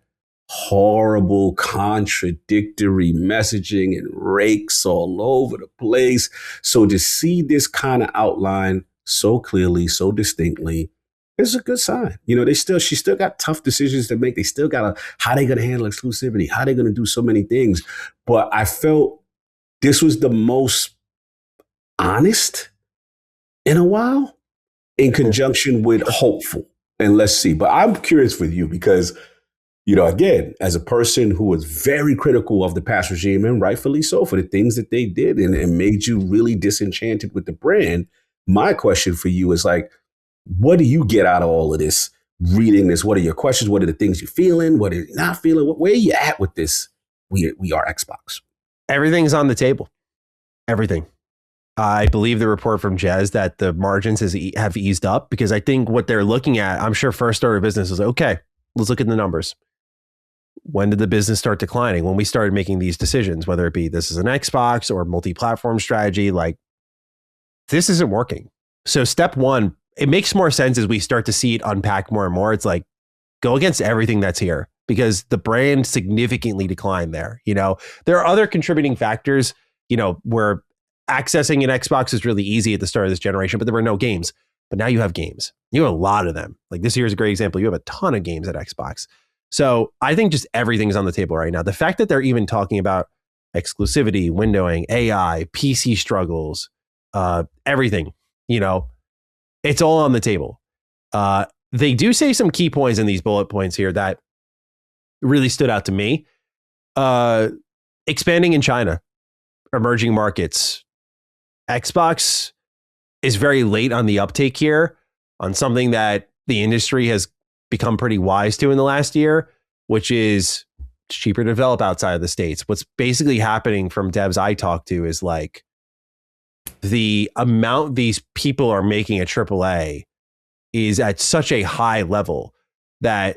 horrible, contradictory messaging and rakes all over the place. So to see this kind of outline so clearly, so distinctly, it's a good sign. She still got tough decisions to make. They still got how they going to handle exclusivity, how they going to do so many things. But I felt this was the most honest in a while, in conjunction with hopeful. And let's see. But I'm curious with you because, again, as a person who was very critical of the past regime, and rightfully so, for the things that they did and made you really disenchanted with the brand, my question for you is like, what do you get out of all of this, reading this? What are your questions? What are the things you're feeling? What are you not feeling? Where are you at with this? We are Xbox. Everything's on the table. Everything. I believe the report from Jez that the margins have eased up, because I think what they're looking at, I'm sure first order of business is, okay, let's look at the numbers. When did the business start declining? When we started making these decisions, whether it be this is an Xbox or multi-platform strategy, like this isn't working. So step one, it makes more sense as we start to see it unpack more and more. It's like, go against everything that's here, because the brand significantly declined there. There are other contributing factors, where accessing an Xbox is really easy at the start of this generation, but there were no games. But now you have games. You have a lot of them. Like this year is a great example. You have a ton of games at Xbox. So I think just everything's on the table right now. The fact that they're even talking about exclusivity, windowing, AI, PC struggles, everything, it's all on the table. They do say some key points in these bullet points here that really stood out to me. Expanding in China, emerging markets. Xbox is very late on the uptake here on something that the industry has become pretty wise to in the last year, which is it's cheaper to develop outside of the States. What's basically happening from devs I talk to is like, the amount these people are making at AAA is at such a high level that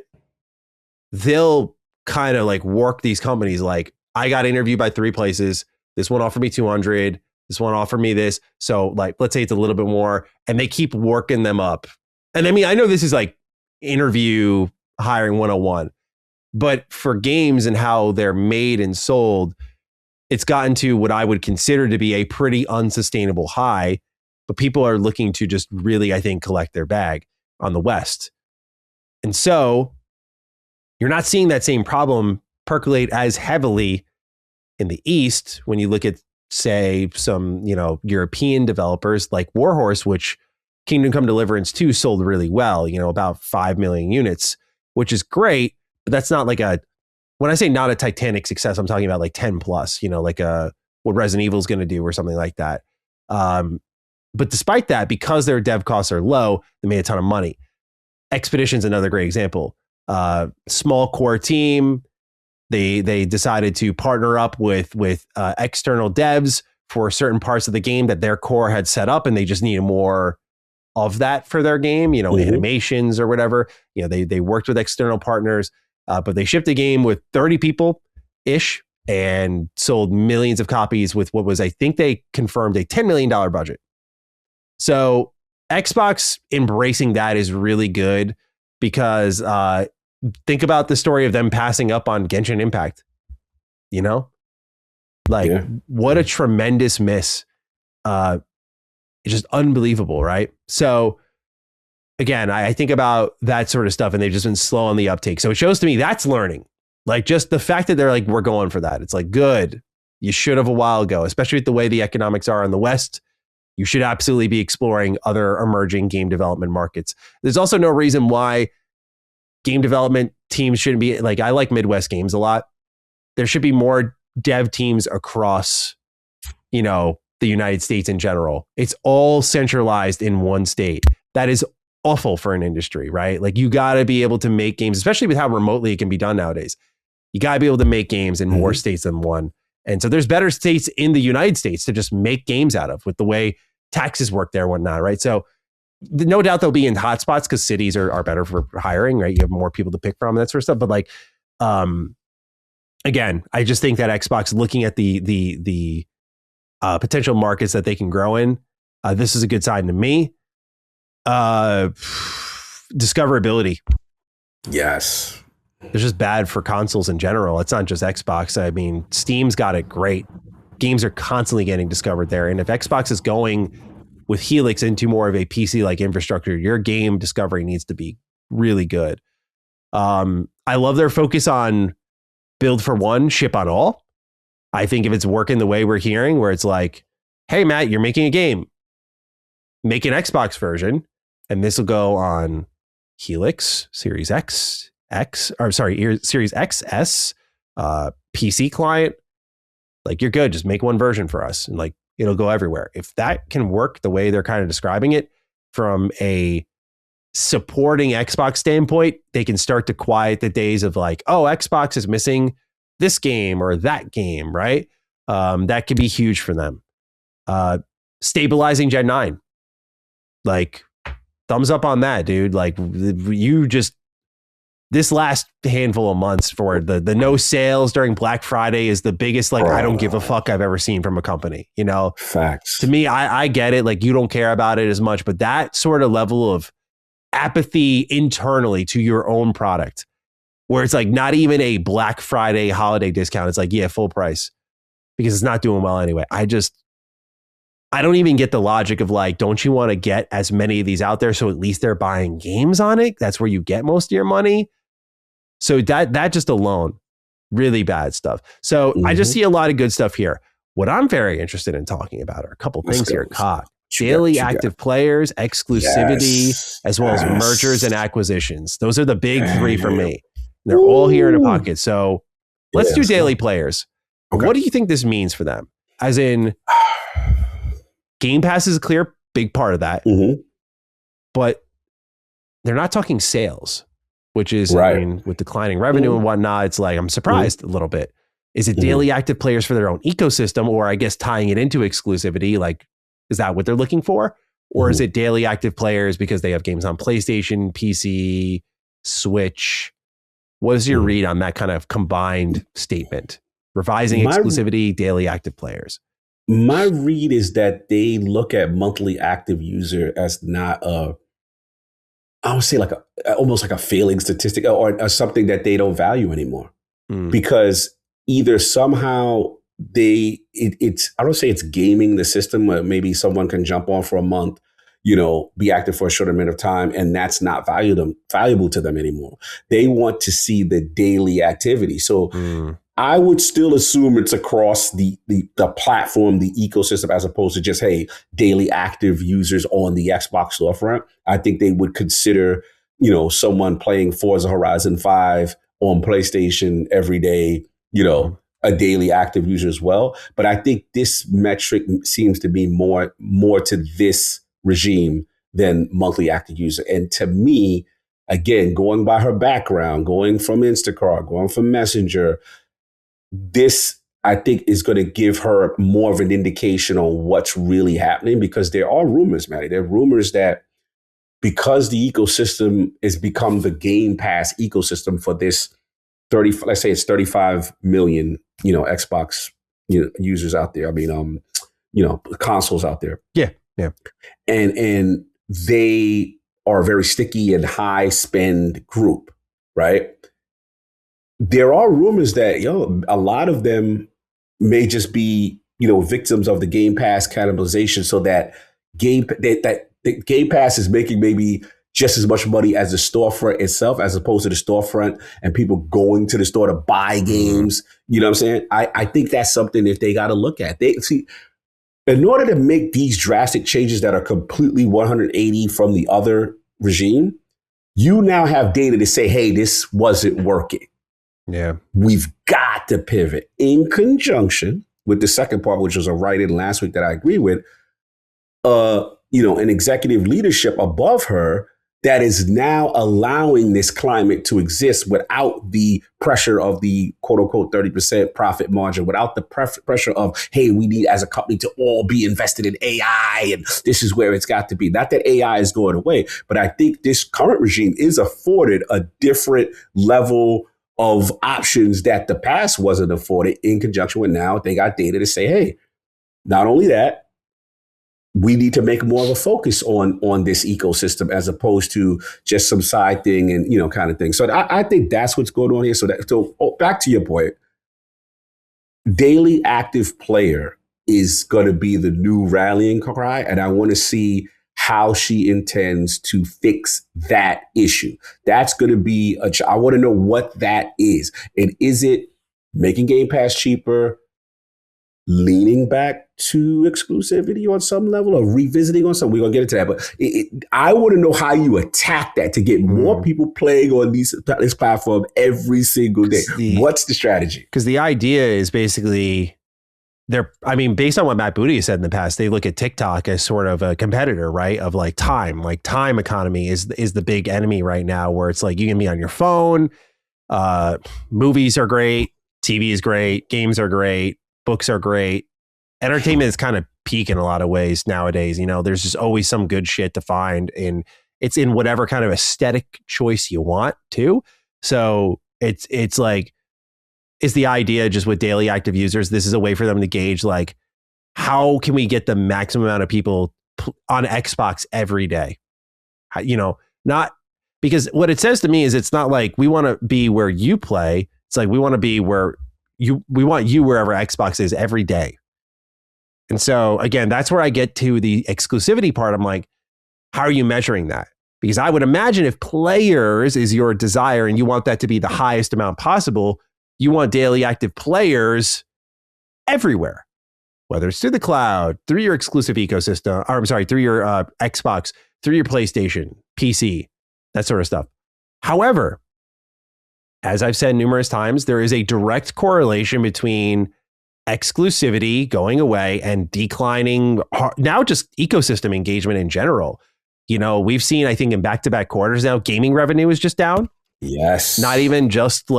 they'll kind of like work these companies. Like, I got interviewed by 3 places. This one offered me 200. This one offered me this. So like, let's say it's a little bit more, and they keep working them up. And I mean, I know this is like interview hiring 101, but for games and how they're made and sold, it's gotten to what I would consider to be a pretty unsustainable high, but people are looking to just really, I think, collect their bag on the West. And so you're not seeing that same problem percolate as heavily in the East when you look at, say, some, European developers like Warhorse, which Kingdom Come Deliverance 2 sold really well, about 5 million units, which is great, but that's not like when I say not a Titanic success, I'm talking about like 10 plus, like what Resident Evil is going to do or something like that. But despite that, because their dev costs are low, they made a ton of money. Expedition's another great example. Small core team. They decided to partner up with external devs for certain parts of the game that their core had set up, and they just needed more of that for their game, animations or whatever. They worked with external partners, but they shipped a game with 30 people ish and sold millions of copies with what was, I think they confirmed, a $10 million budget. So Xbox embracing that is really good, because think about the story of them passing up on Genshin Impact. What a tremendous miss. It's just unbelievable, right? So again, I think about that sort of stuff, and they've just been slow on the uptake. So it shows to me that's learning. Like, just the fact that they're like, we're going for that. It's like, good. You should have a while ago, especially with the way the economics are in the West. You should absolutely be exploring other emerging game development markets. There's also no reason why game development teams shouldn't be like, I like Midwest games a lot. There should be more dev teams across, the United States in general. It's all centralized in one state. That is awful for an industry, right? Like, you got to be able to make games, especially with how remotely it can be done nowadays. You got to be able to make games in more states than one. And so there's better states in the United States to just make games out of, with the way taxes work there and whatnot, right? So no doubt they'll be in hotspots because cities are better for hiring, right? You have more people to pick from, that sort of stuff. But again, I just think that Xbox, looking at the potential markets that they can grow in, this is a good sign to me. Discoverability. Yes. It's just bad for consoles in general. It's not just Xbox. I mean, Steam's got it great. Games are constantly getting discovered there. And if Xbox is going with Helix into more of a PC-like infrastructure, your game discovery needs to be really good. I love their focus on build for one, ship on all. I think if it's working the way we're hearing, where it's like, hey, Matt, you're making a game, make an Xbox version, and this will go on Helix, Series X, Series XS, PC client. Like, you're good. Just make one version for us, and like, it'll go everywhere. If that can work the way they're kind of describing it from a supporting Xbox standpoint, they can start to quiet the days of like, oh, Xbox is missing this game or that game, right? That could be huge for them. Stabilizing Gen 9. Like, thumbs up on that, dude. Like, you just, this last handful of months for the no sales during Black Friday is the biggest, like, I don't give a fuck I've ever seen from a company, Facts. To me, I get it. Like, you don't care about it as much, but that sort of level of apathy internally to your own product, where it's like not even a Black Friday holiday discount. It's like, yeah, full price, because it's not doing well anyway. I don't even get the logic of like, don't you want to get as many of these out there so at least they're buying games on it? That's where you get most of your money. So that just alone, really bad stuff. So I just see a lot of good stuff here. What I'm very interested in talking about are a couple things here. Daily active players, exclusivity, as well as mergers and acquisitions. Those are the big three for me. They're all here in a pocket. So let's do daily players. Okay. What do you think this means for them? As in, Game Pass is a clear big part of that. But they're not talking sales, which is, right. I mean, with declining revenue and whatnot, it's like, I'm surprised a little bit. Is it daily active players for their own ecosystem, or I guess tying it into exclusivity? Like, is that what they're looking for? Or is it daily active players because they have games on PlayStation, PC, Switch? What is your read on that kind of combined statement? Revising exclusivity, daily active players. My read is that they look at monthly active user as not I would say like almost like a failing statistic, or something that they don't value anymore. Because either somehow it's I don't say it's gaming the system, or maybe someone can jump on for a month, be active for a short amount of time, and that's not valuable to them anymore. They want to see the daily activity. So I would still assume it's across the platform, the ecosystem, as opposed to just, hey, daily active users on the Xbox storefront. I think they would consider, someone playing Forza Horizon 5 on PlayStation every day, a daily active user as well. But I think this metric seems to be more to this regime than monthly active user. And to me, again, going by her background, going from Instacart, going from Messenger, this I think is going to give her more of an indication on what's really happening, because there are rumors, Maddie. There are rumors that because the ecosystem has become the Game Pass ecosystem for this 30, let's say it's 35 million, Xbox, users out there. I mean, consoles out there. Yeah. Yeah. And they are a very sticky and high spend group, right? There are rumors that, a lot of them may just be, victims of the Game Pass cannibalization, so that the Game Pass is making maybe just as much money as the storefront itself, as opposed to the storefront and people going to the store to buy games. You know what I'm saying? I think that's something that they got to look at. In order to make these drastic changes that are completely 180 from the other regime, you now have data to say, hey, this wasn't working. Yeah. We've got to pivot, in conjunction with the second part, which was a write-in last week that I agree with, an executive leadership above her that is now allowing this climate to exist without the pressure of the quote unquote 30% profit margin, without the pressure of, hey, we need as a company to all be invested in AI and this is where it's got to be. Not that AI is going away, but I think this current regime is afforded a different level of options that the past wasn't afforded, in conjunction with now they got data to say, hey, not only that, we need to make more of a focus on this ecosystem as opposed to just some side thing and, kind of thing. So I think that's what's going on here. So back to your point, daily active player is going to be the new rallying cry. And I want to see how she intends to fix that issue. That's going to be I want to know what that is. And is it making Game Pass cheaper, leaning back to exclusivity on some level, or revisiting on some? We're going to get into that. But I want to know how you attack that to get more people playing on this platform every single day. What's the strategy? Because the idea is basically based on what Matt Booty has said in the past, they look at TikTok as sort of a competitor, right? Of time economy is the big enemy right now, where it's like you can be on your phone. Movies are great. TV is great. Games are great. Books are great. Entertainment is kind of peak in a lot of ways nowadays. There's just always some good shit to find, and it's in whatever kind of aesthetic choice you want too. So it's the idea just with daily active users. This is a way for them to gauge how can we get the maximum amount of people on Xbox every day? Not because what it says to me is it's not like we want to be where you play. It's like we want to be where we want you wherever Xbox is every day. And so again, that's where I get to the exclusivity part. I'm like, how are you measuring that? Because I would imagine if players is your desire and you want that to be the highest amount possible, you want daily active players everywhere, whether it's through the cloud, through your exclusive ecosystem, or I'm sorry, through your Xbox, through your PlayStation, PC, that sort of stuff. However, as I've said numerous times, there is a direct correlation between exclusivity going away and declining, now just ecosystem engagement in general. We've seen, I think in back-to-back quarters now, gaming revenue is just down. Yes. Not even just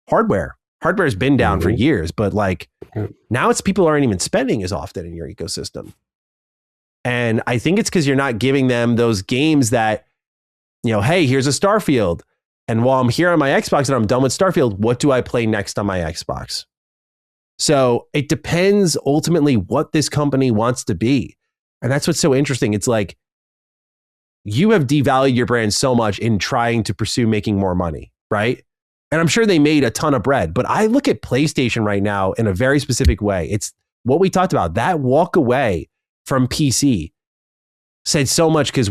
hardware. Hardware's been down for years, but now it's people aren't even spending as often in your ecosystem. And I think it's because you're not giving them those games that, hey, here's a Starfield. And while I'm here on my Xbox and I'm done with Starfield, what do I play next on my Xbox? So it depends ultimately what this company wants to be. And that's what's so interesting. It's like you have devalued your brand so much in trying to pursue making more money, right? And I'm sure they made a ton of bread, but I look at PlayStation right now in a very specific way. It's what we talked about, that walk away from PC said so much, because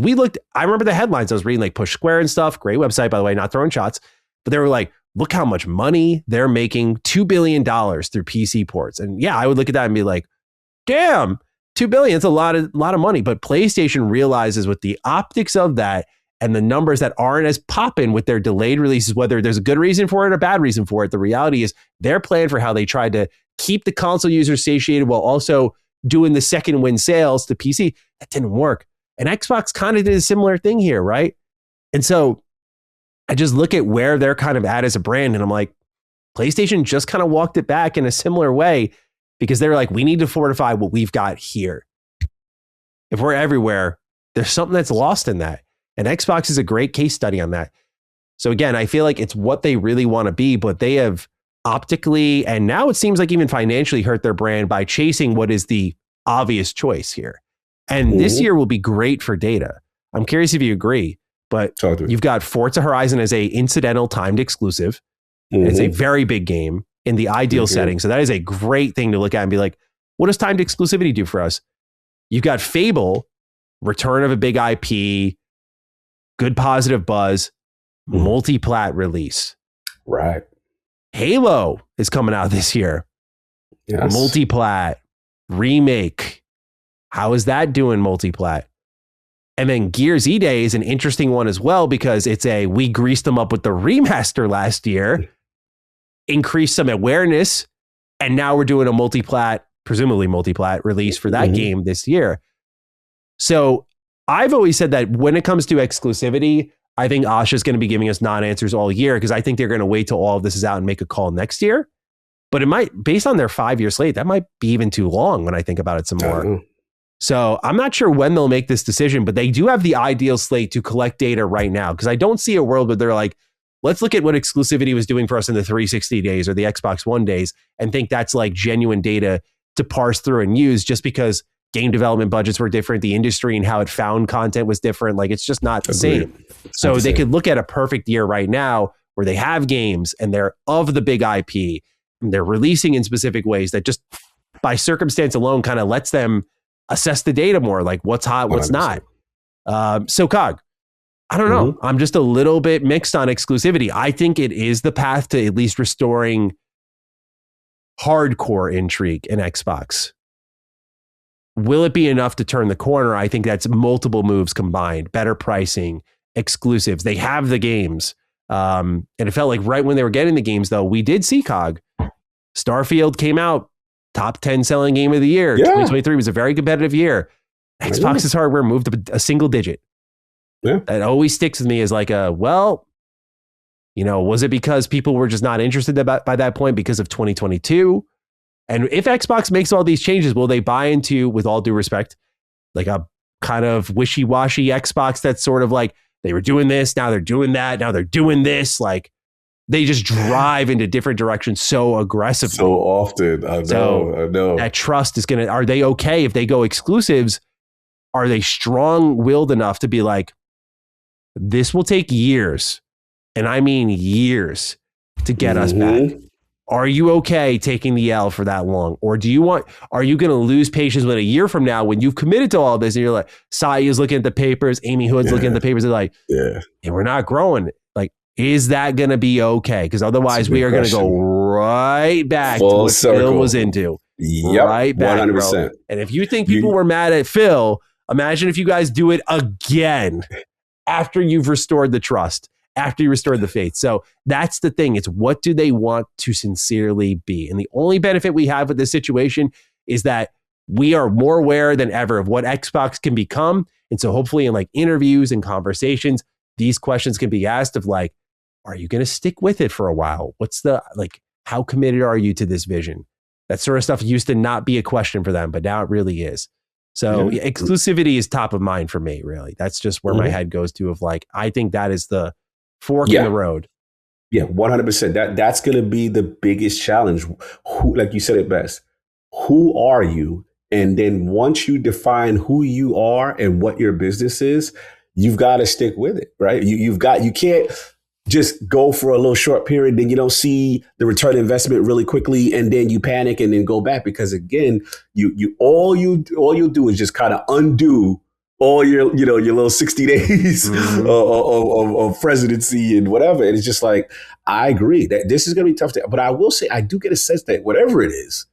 I remember the headlines I was reading, Push Square and stuff. Great website, by the way, not throwing shots. But they were like, look how much money they're making, $2 billion through PC ports. And yeah, I would look at that and be like, damn, $2 billion, it's a lot of money. But PlayStation realizes with the optics of that and the numbers that aren't as popping with their delayed releases, whether there's a good reason for it or a bad reason for it, the reality is their plan for how they tried to keep the console users satiated while also doing the second win sales to PC, that didn't work. And Xbox kind of did a similar thing here, right? And so I just look at where they're kind of at as a brand, and I'm like, PlayStation just kind of walked it back in a similar way because they're like, we need to fortify what we've got here. If we're everywhere, there's something that's lost in that. And Xbox is a great case study on that. So again, I feel like it's what they really want to be, but they have optically, and now it seems like even financially, hurt their brand by chasing what is the obvious choice here. And this year will be great for data. I'm curious if you agree, but you've got Forza Horizon as a incidental timed exclusive. It's a very big game in the ideal setting. So that is a great thing to look at and be like, what does timed exclusivity do for us? You've got Fable, return of a big IP, good positive buzz, multi-plat release. Right. Halo is coming out this year. Yes. Multi-plat, remake. How is that doing multi-plat? And then Gears E-Day is an interesting one as well because it's we greased them up with the remaster last year, increased some awareness, and now we're doing a multi-plat, presumably multi-plat release for that game this year. So I've always said that when it comes to exclusivity, I think Asha's going to be giving us non-answers all year because I think they're going to wait till all of this is out and make a call next year. But it might, based on their 5-year slate, that might be even too long when I think about it some more. So I'm not sure when they'll make this decision, but they do have the ideal slate to collect data right now because I don't see a world where they're like, let's look at what exclusivity was doing for us in the 360 days or the Xbox One days and think that's like genuine data to parse through and use just because game development budgets were different, the industry and how it found content was different. Like it's just not the same. So they could look at a perfect year right now where they have games and they're of the big IP and they're releasing in specific ways that just by circumstance alone kind of lets them assess the data more, like what's hot, what's 100%. Not. So Cog, I don't know. I'm just a little bit mixed on exclusivity. I think it is the path to at least restoring hardcore intrigue in Xbox. Will it be enough to turn the corner? I think that's multiple moves combined, better pricing, exclusives. They have the games. And it felt like right when they were getting the games, though, we did see Cog. Starfield came out, top 10 selling game of the year. 2023 was a very competitive year. Xbox's hardware moved up a single digit. That always sticks with me as like was it because people were just not interested by that point because of 2022? And if Xbox makes all these changes, will they buy into, with all due respect, like a kind of wishy-washy Xbox that's sort of like, they were doing this, now they're doing that, now they're doing this. Like they just drive into different directions so aggressively. So often. I know. That trust is are they okay if they go exclusives? Are they strong-willed enough to be like, this will take years, and I mean years, to get us back? Are you okay taking the L for that long? Or are you going to lose patience when a year from now, when you've committed to all this and you're like, Saya's looking at the papers, Amy Hood's looking at the papers, they're like, and we're not growing. Like, is that going to be okay? Because otherwise we are going to go right back Full to what circle. Phil was into. Yep, right back, 100%. bro. And if you think people were mad at Phil, imagine if you guys do it again after you've restored the trust. After you restore the faith. So that's the thing. It's what do they want to sincerely be? And the only benefit we have with this situation is that we are more aware than ever of what Xbox can become. And so hopefully in like interviews and conversations, these questions can be asked of like, are you going to stick with it for a while? What's how committed are you to this vision? That sort of stuff used to not be a question for them, but now it really is. So exclusivity is top of mind for me, really. That's just where my head goes to of like, I think that is the fork in the road. Yeah, 100%. That's going to be the biggest challenge. Who, like you said it best, who are you? And then once you define who you are and what your business is, you've got to stick with it, right? You can't just go for a little short period, then you don't see the return on investment really quickly, and then you panic and then go back because again, all you'll do is just kind of undo all your little 60 days of presidency and whatever. And it's just like, I agree that this is going to be tough but I will say, I do get a sense that whatever it is,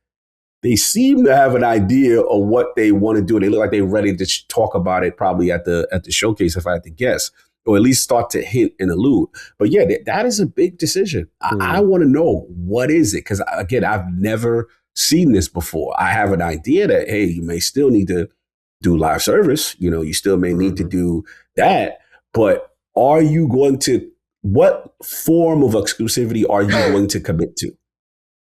they seem to have an idea of what they want to do. And they look like they're ready to talk about it probably at the showcase, if I had to guess, or at least start to hint and allude. But yeah, that is a big decision. I want to know, what is it? Because again, I've never seen this before. I have an idea that, hey, you may still need to do live service, you still may need to do that, but are you going to what form of exclusivity are you going to commit to?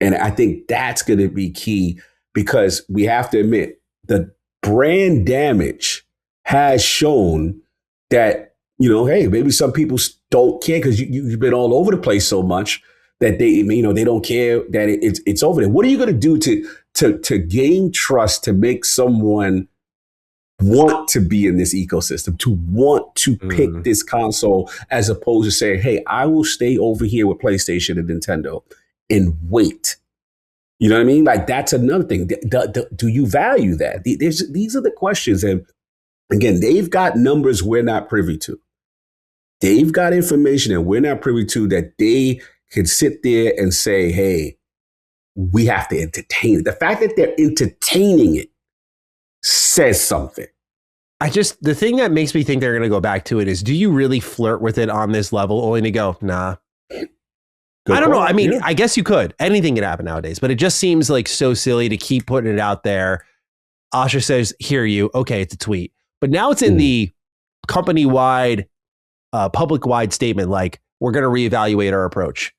And I think that's going to be key, because we have to admit the brand damage has shown that, hey, maybe some people don't care because you've been all over the place so much that they don't care that it's over there. What are you going to do to gain trust, to make someone want to be in this ecosystem, to want to pick this console, as opposed to saying, hey, I will stay over here with PlayStation and Nintendo and wait? You know what I mean? Like, that's another thing. Do you value that? These are the questions. And again, they've got numbers we're not privy to. They've got information that we're not privy to, that they can sit there and say, hey, we have to entertain it. The fact that they're entertaining it says something. The thing that makes me think they're going to go back to it is, do you really flirt with it on this level only to go, nah? I don't know. I mean, I guess you could. Anything can happen nowadays, but it just seems like so silly to keep putting it out there. Asha says, hear you. Okay, it's a tweet. But now it's in the company-wide, public-wide statement, like, we're going to reevaluate our approach.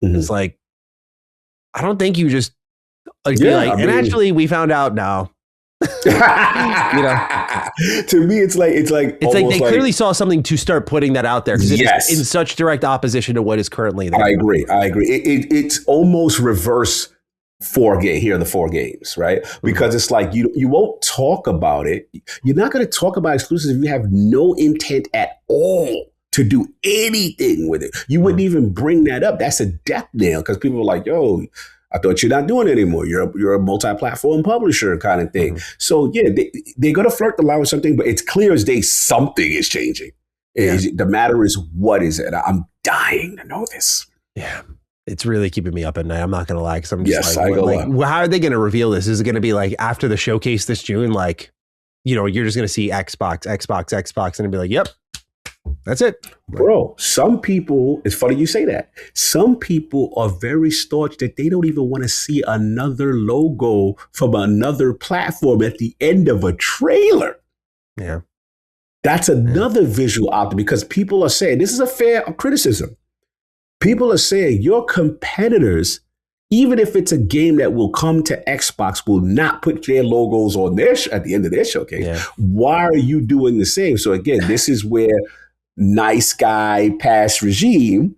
It's like, I don't think you just and actually we found out now. To me, it's like they clearly saw something to start putting that out there, because it's in such direct opposition to what is currently there. I agree. It's almost reverse here are the 4 games, right? Because it's like you won't talk about it. You're not going to talk about exclusives if you have no intent at all to do anything with it. You wouldn't even bring that up. That's a death nail, because people are like, yo, I thought you're not doing it anymore. You're a multi-platform publisher kind of thing. So yeah, they're going to flirt the line with something, but it's clear as day something is changing. The matter is, what is it? I'm dying to know this. Yeah. It's really keeping me up at night. I'm not going to lie, because I'm just how are they going to reveal this? Is it going to be like after the showcase this June? Like, you're just going to see Xbox, and it'll be like, yep, that's it. Bro, some people, it's funny you say that. Some people are very staunch that they don't even want to see another logo from another platform at the end of a trailer. Yeah. That's another visual out there, because people are saying, this is a fair criticism. People are saying your competitors, even if it's a game that will come to Xbox, will not put their logos on their at the end of their showcase. Yeah. Why are you doing the same? So again, this is where nice guy past regime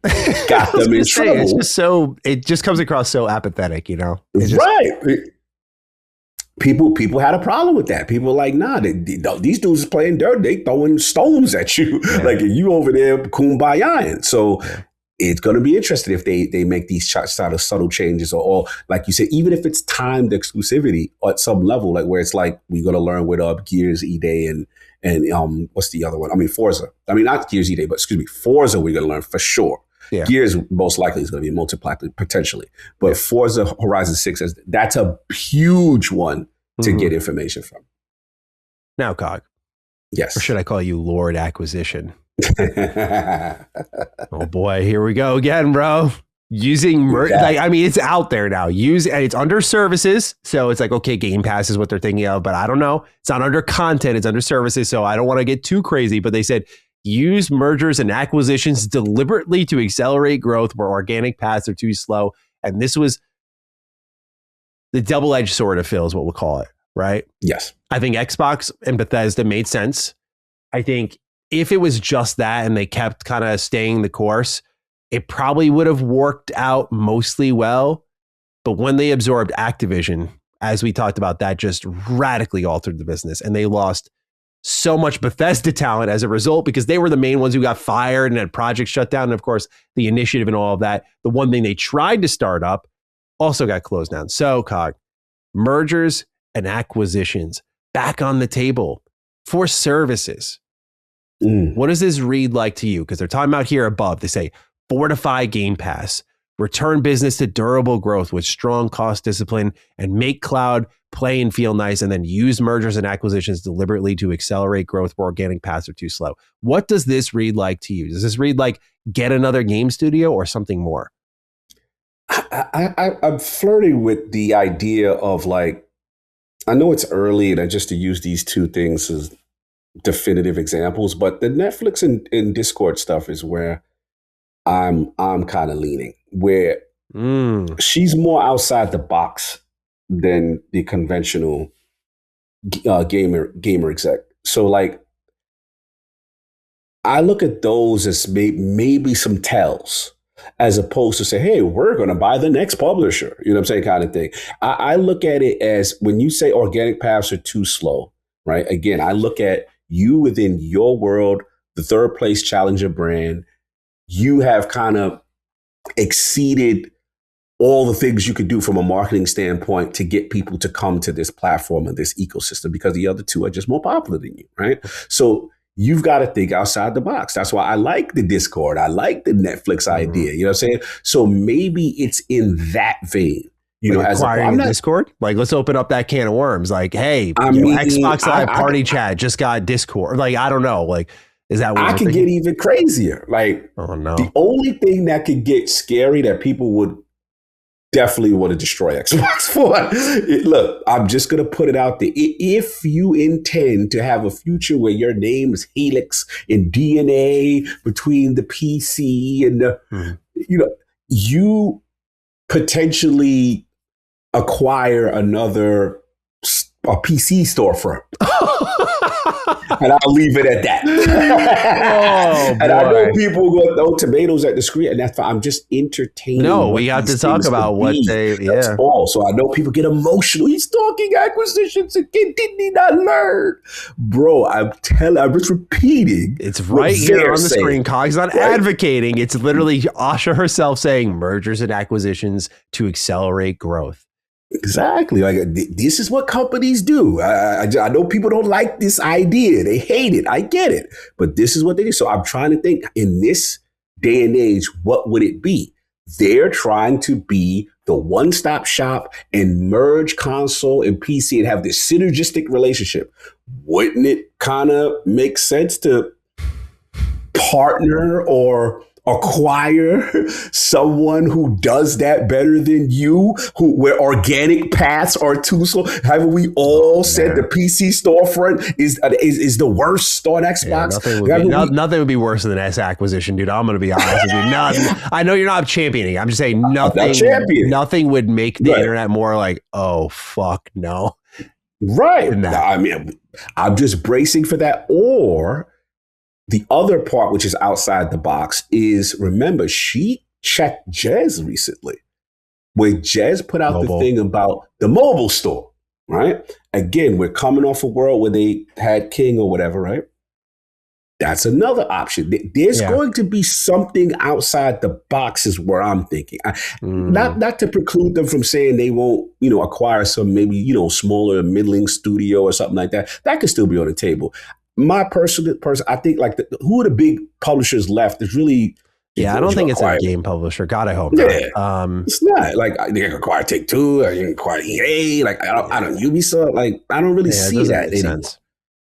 got them in trouble. It's just it just comes across so apathetic, Right. People had a problem with that. People were like, nah, these dudes is playing dirt. They throwing stones at you. Yeah. Like, you over there kumbayaing. So it's going to be interesting if they make these sort of subtle changes, or like you said, even if it's timed exclusivity at some level, like where it's like, we're going to learn with Gears E-Day and what's the other one? I mean, Forza. I mean, not Gears E-Day, but excuse me, Forza we're going to learn for sure. Yeah. Gears most likely is going to be multi-platform potentially, but Forza Horizon 6, that's a huge one to get information from. Now, Cog. Yes. Or should I call you Lord Acquisition? Oh boy, here we go again, bro. Using it's out there now. It's under services, so it's like, okay, Game Pass is what they're thinking of, but I don't know. It's not under content; it's under services. So I don't want to get too crazy, but they said use mergers and acquisitions deliberately to accelerate growth where organic paths are too slow. And this was the double-edged sword of Phil, is what we'll call it, right? Yes. I think Xbox and Bethesda made sense. I think if it was just that and they kept kind of staying the course, it probably would have worked out mostly well. But when they absorbed Activision, as we talked about, that just radically altered the business. And they lost so much Bethesda talent as a result, because they were the main ones who got fired and had projects shut down. And of course, the initiative and all of that, the one thing they tried to start up also got closed down. So, Cog, mergers and acquisitions back on the table for services. What does this read like to you? Because they're talking about here above, they say, fortify Game Pass, return business to durable growth with strong cost discipline, and make cloud play and feel nice, and then use mergers and acquisitions deliberately to accelerate growth where organic paths are too slow. What does this read like to you? Does this read like get another game studio or something more? I'm flirting with the idea of, like, I know it's early and I just to use these two things as definitive examples, but the Netflix and Discord stuff is where I'm kind of leaning where she's more outside the box than the conventional gamer exec. So like, I look at those as maybe some tells, as opposed to say, hey, we're going to buy the next publisher. You know what I'm saying? Kind of thing. I look at it as when you say organic paths are too slow, right? Again, I look at you within your world, the third place challenger brand. You have kind of exceeded all the things you could do from a marketing standpoint to get people to come to this platform and this ecosystem, because the other two are just more popular than you, right? So you've got to think outside the box. That's why I like the Discord. I like the Netflix idea. You know what I'm saying? So maybe it's in that vein. You know, as acquiring Discord, like let's open up that can of worms. Like, hey, Xbox Live Party Chat just got Discord. Like, I don't know. Like, is that what I could get even crazier? Like, oh no, the only thing that could get scary that people would definitely want to destroy Xbox for. Look, I'm just going to put it out there. If you intend to have a future where your name is Helix and DNA between the PC and the, you potentially acquire another PC storefront. And I'll leave it at that. And I know people are going to throw tomatoes at the screen, and that's fine. I'm just entertaining. No, we have to talk about what they. That's all. So I know people get emotional. He's talking acquisitions again. Didn't he not learn, bro? I'm just repeating. It's right here on the screen. Cog's not advocating. It's literally Asha herself saying mergers and acquisitions to accelerate growth. Exactly. Like, this is what companies do. I know people don't like this idea. They hate it. I get it. But this is what they do. So I'm trying to think, in this day and age, what would it be? They're trying to be the one-stop shop and merge console and PC and have this synergistic relationship. Wouldn't it kind of make sense to partner or acquire someone who does that better than you, where organic paths are too slow? Haven't we all said the PC storefront is the worst on Xbox? Yeah, nothing would be worse than an S acquisition, dude. I'm going to be honest with you. I know you're not championing. I'm just saying nothing would make the internet more like, oh, fuck, no. Right. I mean, I'm just bracing for that. Or the other part, which is outside the box, is, remember, she checked Jez recently, where Jez put out the thing about the mobile store, right? Again, we're coming off a world where they had King or whatever, right? That's another option. There's going to be something outside the box is where I'm thinking. Not to preclude them from saying they won't, acquire some maybe, smaller middling studio or something like that. That could still be on the table. My person, I think, like, who are the big publishers left? Is really, I don't think it's a game publisher. God, I hope not. It's not like they can acquire Take-Two, or you can acquire EA. Like, I don't Ubisoft. Like, I don't really see that anymore.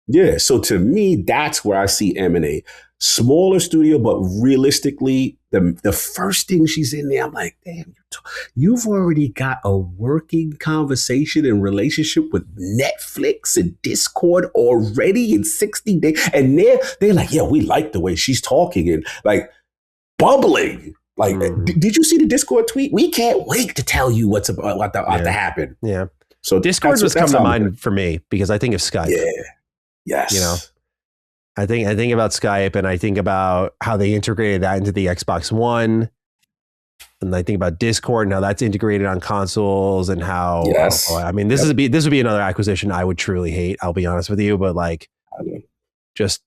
Yeah, so to me, that's where I see M&A. Smaller studio, but realistically, the first thing she's in there, I'm like, damn, you've already got a working conversation and relationship with Netflix and Discord already in 60 days. And they're like, yeah, we like the way she's talking and like bubbling. Like, did you see the Discord tweet? We can't wait to tell you what's about to happen. Yeah. So Discord just come to mind for me because I think of Skype. Yeah. Yes. I think about Skype, and I think about how they integrated that into the Xbox One, and I think about Discord and how that's integrated on consoles, and how I mean, this would be another acquisition I would truly hate. I'll be honest with you, but like, just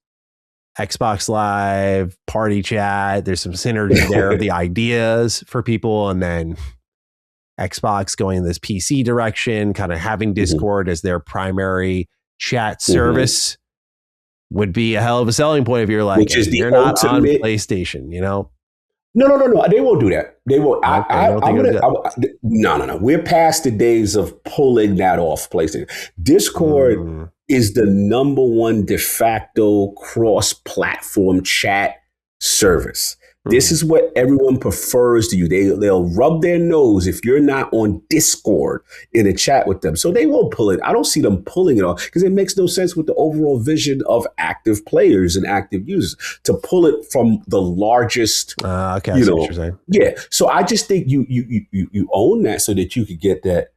Xbox Live, Party Chat. There's some synergy there of the ideas for people, and then Xbox going in this PC direction, kind of having Discord as their primary chat service. Would be a hell of a selling point if you're like, which is you're not on PlayStation, No. They won't do that. They won't. No. We're past the days of pulling that off PlayStation. Discord is the number one de facto cross-platform chat service. This is what everyone prefers to you. They'll rub their nose if you're not on Discord in a chat with them. So they won't pull it. I don't see them pulling it off because it makes no sense with the overall vision of active players and active users to pull it from the largest. Okay, I see what you're saying. Yeah. So I just think you own that so that you could get that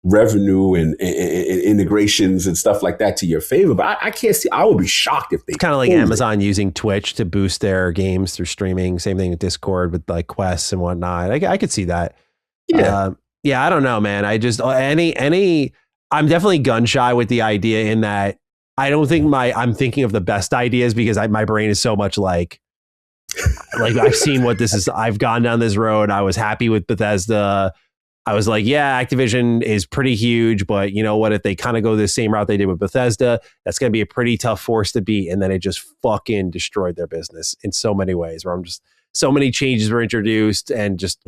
revenue and integrations and stuff like that to your favor. But I can't see, I would be shocked if they It's kind of like Amazon using Twitch to boost their games through streaming. Same thing with Discord with like quests and whatnot. I could see that. Yeah. I don't know, man. I just, I'm definitely gun shy with the idea in that I don't think I'm thinking of the best ideas because my brain is so much like I've seen what this is. I've gone down this road. I was happy with Bethesda. I was like, yeah, Activision is pretty huge, but you know what? If they kind of go the same route they did with Bethesda, that's going to be a pretty tough force to beat. And then it just fucking destroyed their business in so many ways where so many changes were introduced and just,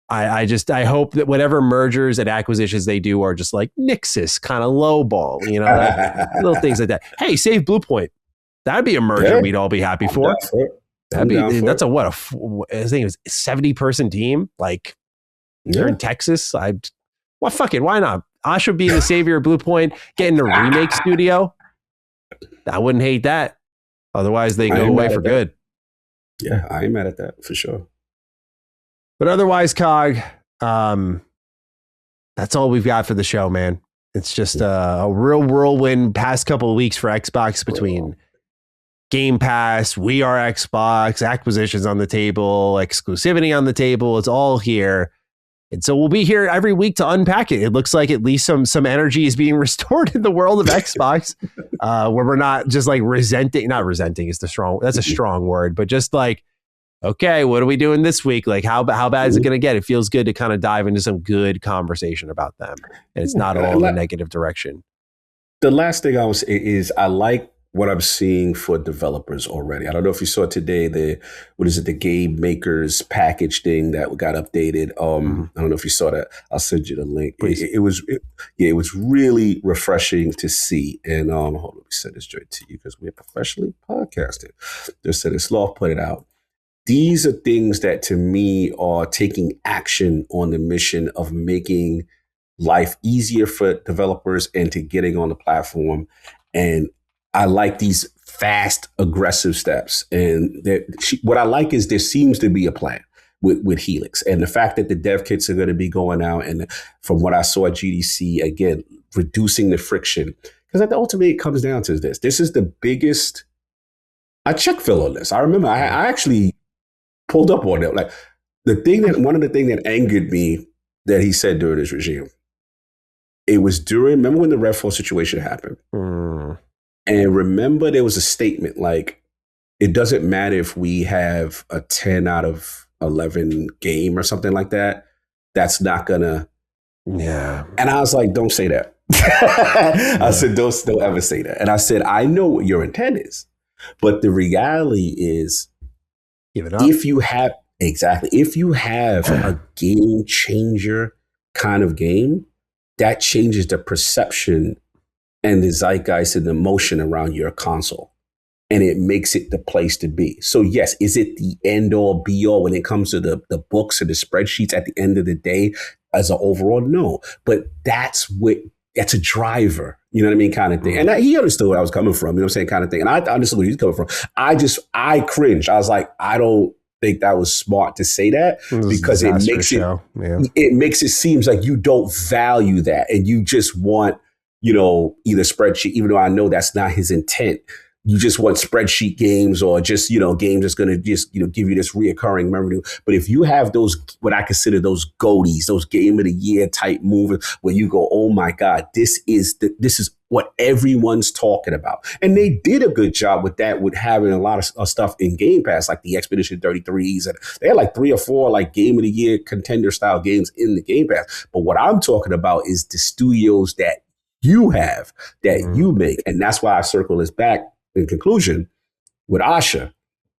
I hope that whatever mergers and acquisitions they do are just like Nixus, kind of lowball, you know, little things like that. Hey, save Bluepoint. That'd be a merger we'd all be happy for. That's a I think it was a 70-person team. Like, they're in Texas. Fuck it. Why not? Asha being the savior of Bluepoint, getting a remake studio. I wouldn't hate that. Otherwise, they go away for good. Yeah, I ain't mad at that for sure. But otherwise, Cog, that's all we've got for the show, man. It's just a real whirlwind past couple of weeks for Xbox between Game Pass, We Are Xbox, acquisitions on the table, exclusivity on the table. It's all here. And so we'll be here every week to unpack it. It looks like at least some energy is being restored in the world of Xbox, where we're not just like not resenting is that's a strong word, but just like, okay, what are we doing this week? Like how bad is it going to get? It feels good to kind of dive into some good conversation about them. And it's not all in the negative direction. The last thing I like what I'm seeing for developers already. I don't know if you saw today the game makers package thing that got updated. I don't know if you saw that. I'll send you the link. It was really refreshing to see. And hold on, let me send this straight to you because we're professionally podcasting. Just said it's Sloth put it out. These are things that to me are taking action on the mission of making life easier for developers and to getting on the platform. And I like these fast, aggressive steps. And what I like is there seems to be a plan with Helix. And the fact that the dev kits are going to be going out. And from what I saw at GDC, again, reducing the friction. Because at the ultimate, it comes down to this. This is the biggest. I checked Phil on this. I remember I actually pulled up on it. Like one of the things that angered me that he said during his regime, it was remember when the Redfall situation happened? And remember, there was a statement like, it doesn't matter if we have a 10 out of 11 game or something like that. That's not gonna. Yeah. And I was like, don't say that. I said, don't ever say that. And I said, I know what your intent is, but the reality is, give it up. If you have a game changer kind of game, that changes the perception and the zeitgeist and the emotion around your console. And it makes it the place to be. So yes, is it the end all be all when it comes to the books and the spreadsheets at the end of the day as an overall? No, but that's a driver, you know what I mean? Kind of thing. And he understood where I was coming from, you know what I'm saying? Kind of thing. And I understood where he's coming from. I cringed. I was like, I don't think that was smart to say that because it makes it seems like you don't value that and you just want, either spreadsheet, even though I know that's not his intent. You just want spreadsheet games or just, games that's going to just, give you this reoccurring revenue. But if you have those, what I consider those goaties, those game of the year type movies where you go, oh my God, this is what everyone's talking about. And they did a good job with that, with having a lot of stuff in Game Pass, like the Expedition 33s. And they had like 3 or 4 like game of the year contender style games in the Game Pass. But what I'm talking about is the studios that you have, that you make. And that's why I circle this back. In conclusion, with Asha,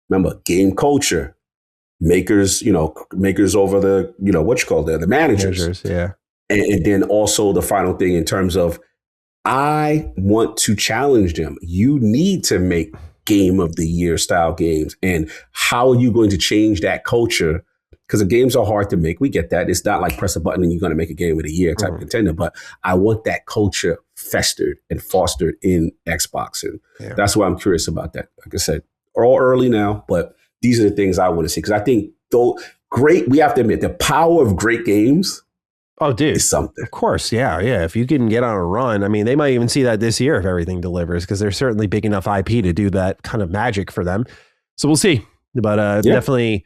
remember game culture, makers over the, the managers. Yeah. And then also the final thing in terms of, I want to challenge them. You need to make game of the year style games. And how are you going to change that culture? Because the games are hard to make. We get that. It's not like press a button and you're going to make a game of the year type of contender. But I want that culture festered and fostered in Xbox. And that's why I'm curious about that. Like I said, we're all early now, but these are the things I want to see. Because I think, though, we have to admit, the power of great games is something. Of course, yeah. If you can get on a run, I mean, they might even see that this year if everything delivers, because they're certainly big enough IP to do that kind of magic for them. So we'll see. But definitely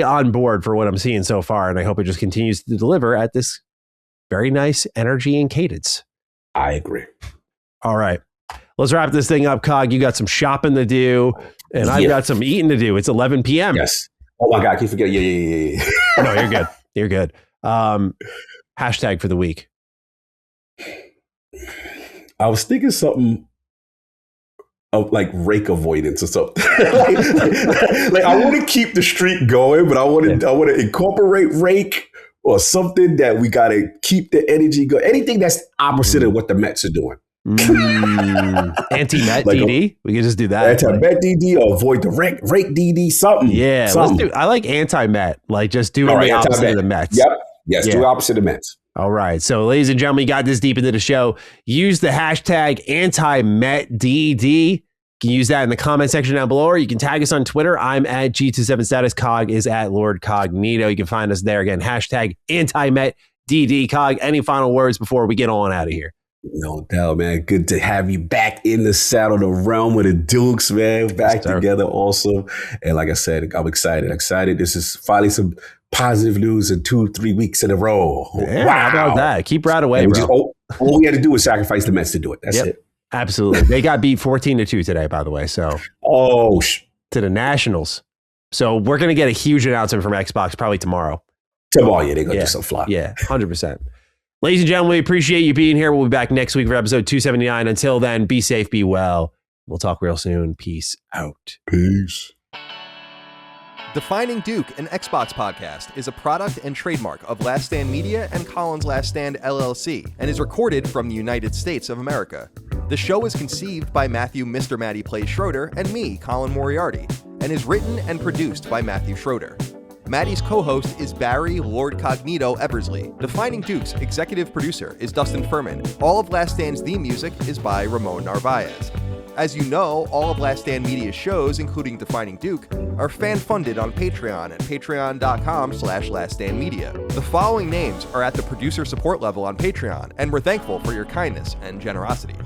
on board for what I'm seeing so far, and I hope it just continues to deliver at this very nice energy and cadence. I agree. All right. Let's wrap this thing up, Cog. You got some shopping to do, and I've got some eating to do. It's 11 p.m. Yes. Oh, my God. I keep forgetting. Yeah. No, you're good. You're good. Hashtag for the week. I was thinking something of like rake avoidance or something. like I want to keep the streak going, but I want to incorporate rake or something that we got to keep the energy going. Anything that's opposite of what the Mets are doing. Anti-Met like DD? We can just do that. Anti-Met DD or avoid the rake DD, something. Yeah, something. Let's do. I like anti-Met, like just doing the opposite of the Mets. Yep. Yes, do opposite of the Mets. All right. So, ladies and gentlemen, you got this deep into the show. Use the hashtag anti-METDD. You can use that in the comment section down below, or you can tag us on Twitter. I'm at G27status. Cog is at Lord Cognito. You can find us there again. Hashtag anti-METDD. Cog, any final words before we get on out of here? No doubt, man. Good to have you back in the saddle, the realm of the Dukes, man. Back together also. And like I said, I'm excited. This is finally some positive news in 2-3 weeks in a row. Yeah, wow. How about that? Keep right away, bro. All we had to do was sacrifice the Mets to do it. That's it. Absolutely. They got beat 14-2 today, by the way. So to the Nationals. So we're going to get a huge announcement from Xbox probably tomorrow. They're going to do some fly. Yeah, 100%. Ladies and gentlemen, we appreciate you being here. We'll be back next week for episode 279. Until then, be safe, be well. We'll talk real soon. Peace out. Peace. Defining Duke, an Xbox podcast, is a product and trademark of Last Stand Media and Collins Last Stand LLC, and is recorded from the United States of America. The show is conceived by Matthew Mr. Matty Plays Schroeder and me, Colin Moriarty, and is written and produced by Matthew Schroeder. Matty's co-host is Barry Lord Cognito Eversley. Defining Duke's executive producer is Dustin Furman. All of Last Stand's theme music is by Ramon Narvaez. As you know, all of Last Stand Media's shows, including Defining Duke, are fan-funded on Patreon at patreon.com/laststandmedia. The following names are at the producer support level on Patreon, and we're thankful for your kindness and generosity.